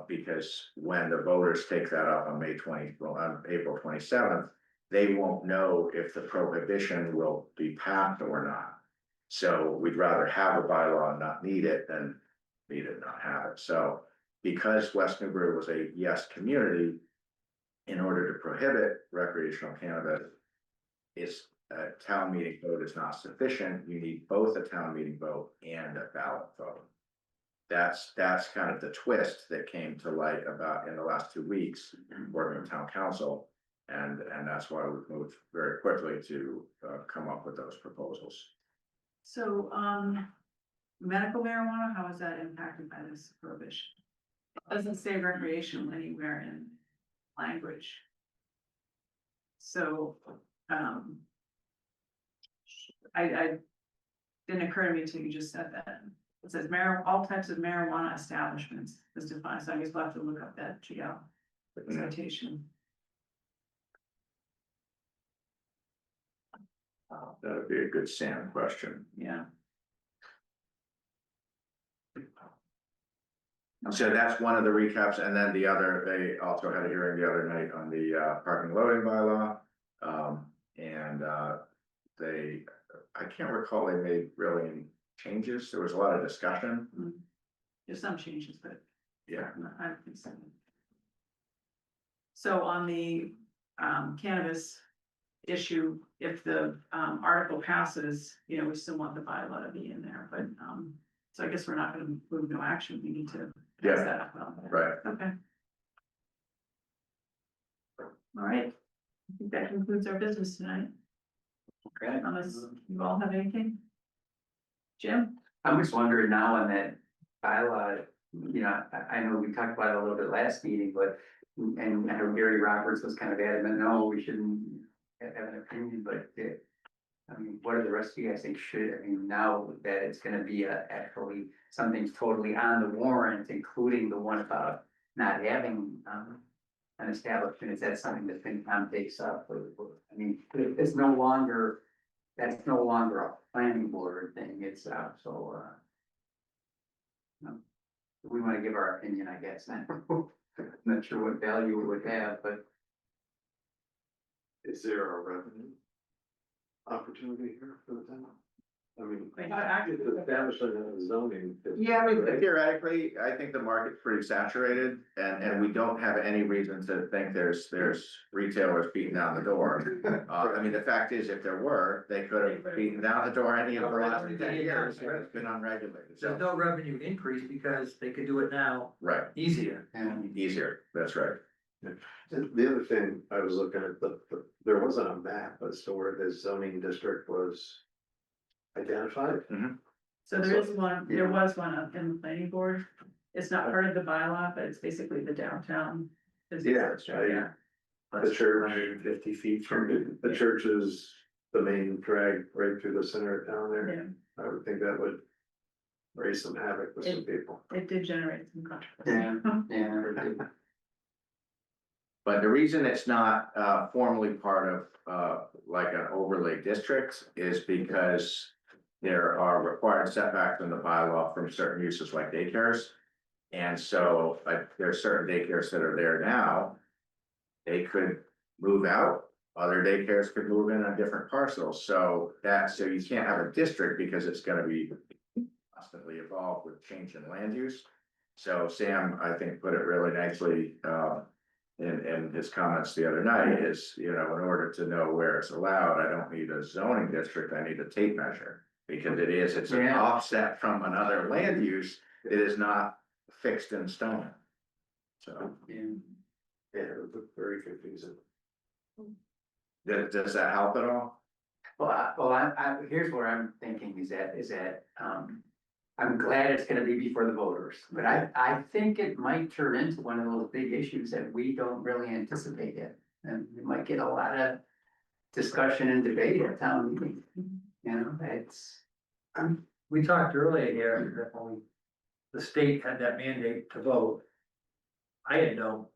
Because when the voters take that up on on April 27th, they won't know if the prohibition will be passed or not. So we'd rather have a bylaw and not need it than need it and not have it. So because West Newbury was a yes community, in order to prohibit recreational cannabis, it's a town meeting vote is not sufficient. You need both a town meeting vote and a ballot vote. That's kind of the twist that came to light about in the last 2 weeks, working with town council. And that's why we've moved very quickly to come up with those proposals. So, medical marijuana, how is that impacted by this prohibition? It doesn't say recreational anywhere in language. So, I didn't occur to me until you just said that. It says all types of marijuana establishments is defined, so I guess we'll have to look up that GL citation. That would be a good Sam question. Yeah. So that's one of the recaps, and then the other, they also had a hearing the other night on the parking loading bylaw. And I can't recall they made really any changes. There was a lot of discussion. There's some changes, but Yeah, I don't think so. So on the cannabis issue, if the article passes, you know, we still want the bylaw to be in there, but so I guess we're not gonna move no action, we need to pass that up. right. Okay. All right, I think that concludes our business tonight, Okay. unless you all have anything. Jim? I'm just wondering now on that bylaw, you know, I know we talked about it a little bit last meeting, but, and I know Gary Roberts was kind of adamant, no, we shouldn't have an opinion, but I mean, what do the rest of you guys think should, I mean, now that it's gonna be actually something's totally on the warrant, including the one about not having, an establishment, is that something that FinCom takes up? I mean, it's no longer, that's no longer a planning board thing, it's, so, we wanna give our opinion, I guess. I'm not sure what value it would have, but. Is there a revenue opportunity here for the town? I mean, It's establishing a zoning. Yeah, I mean, theoretically, I think the market's pretty saturated, and we don't have any reason to think there's retailers beating down the door. I mean, the fact is, if there were, they could have beaten down the door any of the last 10 years, it's been unregulated, There's so, no revenue increase because they could do it now right, easier. easier, that's right. The other thing I was looking at, there wasn't a map as to where this zoning district was identified. So there was one up in the planning board. It's not part of the bylaw, but it's basically the downtown. business Yeah, district, yeah. The church, 150 feet from the church is the main drag right through the center of town there. Yeah, I would think that would raise some havoc with some people. it did generate some controversy. Yeah. But the reason it's not formally part of like an overlay district is because there are required setbacks in the bylaw from certain uses like daycares. And so like there are certain daycares that are there now. They could move out, other daycares could move in on different parcels, so you can't have a district because it's gonna be constantly evolved with change in land use. So Sam, I think, put it really nicely in his comments the other night is, you know, in order to know where it's allowed, I don't need a zoning district, I need a tape measure. Because it's an Yeah. offset from another land use, it is not fixed in stone. So, Yeah, it would look very confusing. does that help at all? Well, here's where I'm thinking is that, I'm glad it's gonna be before the voters, but I think it might turn into one of those big issues that we don't really anticipate yet. And we might get a lot of discussion and debate at town meeting, you know, We talked earlier here that when the state had that mandate to vote. I had no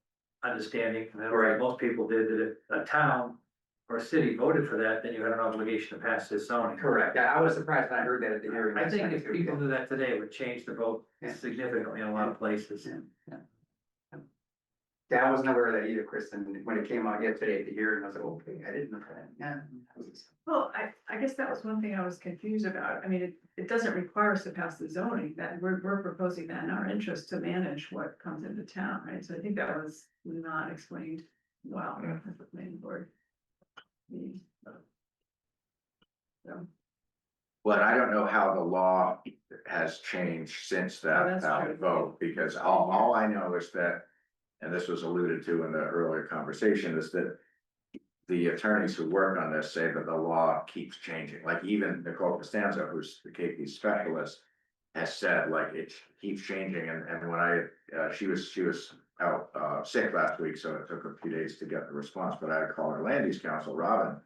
understanding, and I know Right. most people did, that if a town or a city voted for that, then you had an obligation to pass this zoning. Correct, I was surprised when I heard that at the hearing. I think if people knew that today, it would change the vote Yeah. significantly in a lot of places. Yeah, I wasn't aware of that either, Kristen, when it came out yesterday at the hearing, I was like, okay, I didn't know that, yeah. Well, I guess that was one thing I was confused about. I mean, it doesn't require us to pass the zoning, that we're proposing that in our interest to manage what comes into town, right? So I think that was not explained well at the planning board meeting. So, But I don't know how the law has changed since that that's ballot true. vote, because all I know is that, and this was alluded to in the earlier conversation, is that the attorneys who work on this say that the law keeps changing, like even Nicole Costanzo, who's the KP specialist, has said, like, it keeps changing, and when she was out sick last week, so it took a few days to get the response, but I had to call her land use counsel, Robin,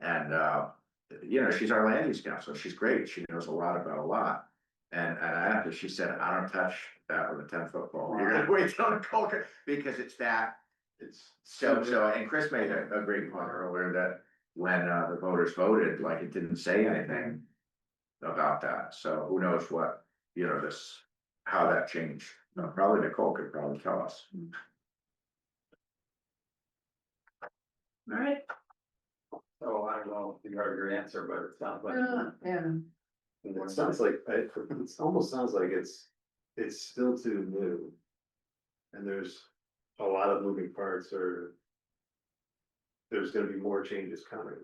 and you know, she's our land use counsel, she's great, she knows a lot about a lot. And after she said, I don't touch that with a 10-foot pole, you're gonna wait till the culture, because it's so, and Chris made a great point earlier that when the voters voted, like, it didn't say anything about that, so who knows what, you know, how that changed. Probably Nicole could probably tell us. all right. So I don't know if you heard your answer, but it sounds like. Yeah. It sounds like, it almost sounds like it's still too new. And there's a lot of moving parts, or there's gonna be more changes coming.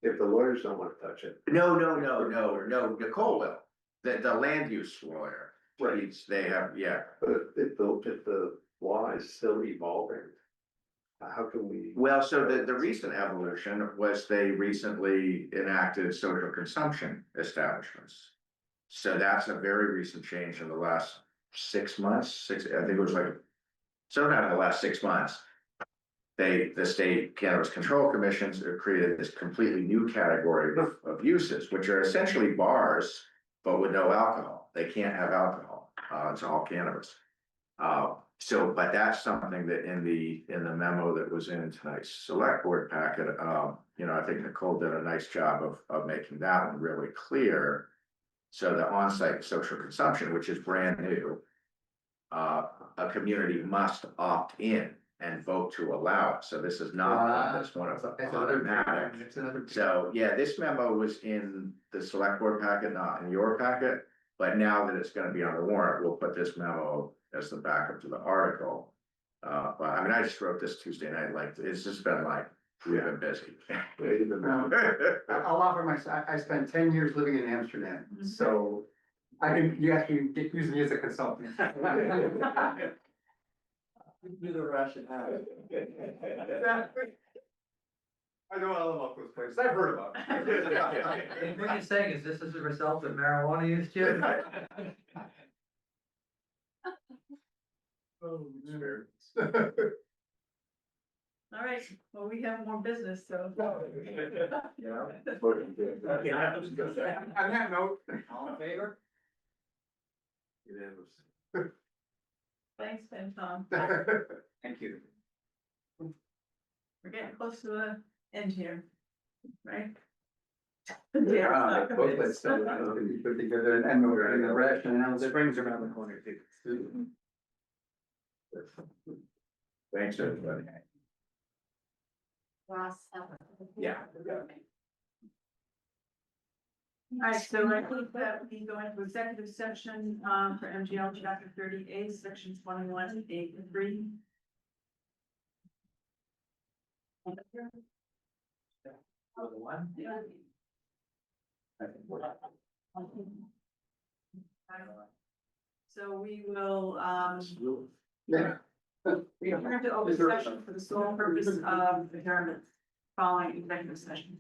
If the lawyers don't wanna touch it. No, Nicole will, the land use lawyer. Right. They have, yeah. But if the law is still evolving, how can we? Well, so the recent evolution was they recently enacted social consumption establishments. So that's a very recent change in the last 6 months, I think it was like, sometime in the last 6 months. The state cannabis control commissions have created this completely new category of uses, which are essentially bars, but with no alcohol. They can't have alcohol, it's all cannabis. So, but that's something that in the memo that was in tonight's select board packet, you know, I think Nicole did a nice job of making that one really clear. So the on-site social consumption, which is brand new, a community must opt in and vote to allow it. So this is not one that's one of the automatic. So, yeah, this memo was in the select board packet, not in your packet. But now that it's gonna be on the warrant, we'll put this memo as the backup to the article. But I mean, I just wrote this Tuesday night, like, it's just been like, we've been busy. I'll offer I spent 10 years living in Amsterdam, so you have to use me as a consultant. Do the rationale. I know all about those places, I've heard about it. What you're saying is this is a result of marijuana use, Jim? All right, well, we have more business, so. On that note, All in favor? Thanks, FinCom. Thank you. We're getting close to the end here, right? Yeah, but still, I don't think we put together and the rationale. Springs around the corner too. Thanks, everybody. Yeah. All right, so I think that we go into executive session, for M.G.L. chapter 38, section 21(8)(3). One? Yeah. So we will, Yeah. return to open session for the sole purpose of adjournment following executive session.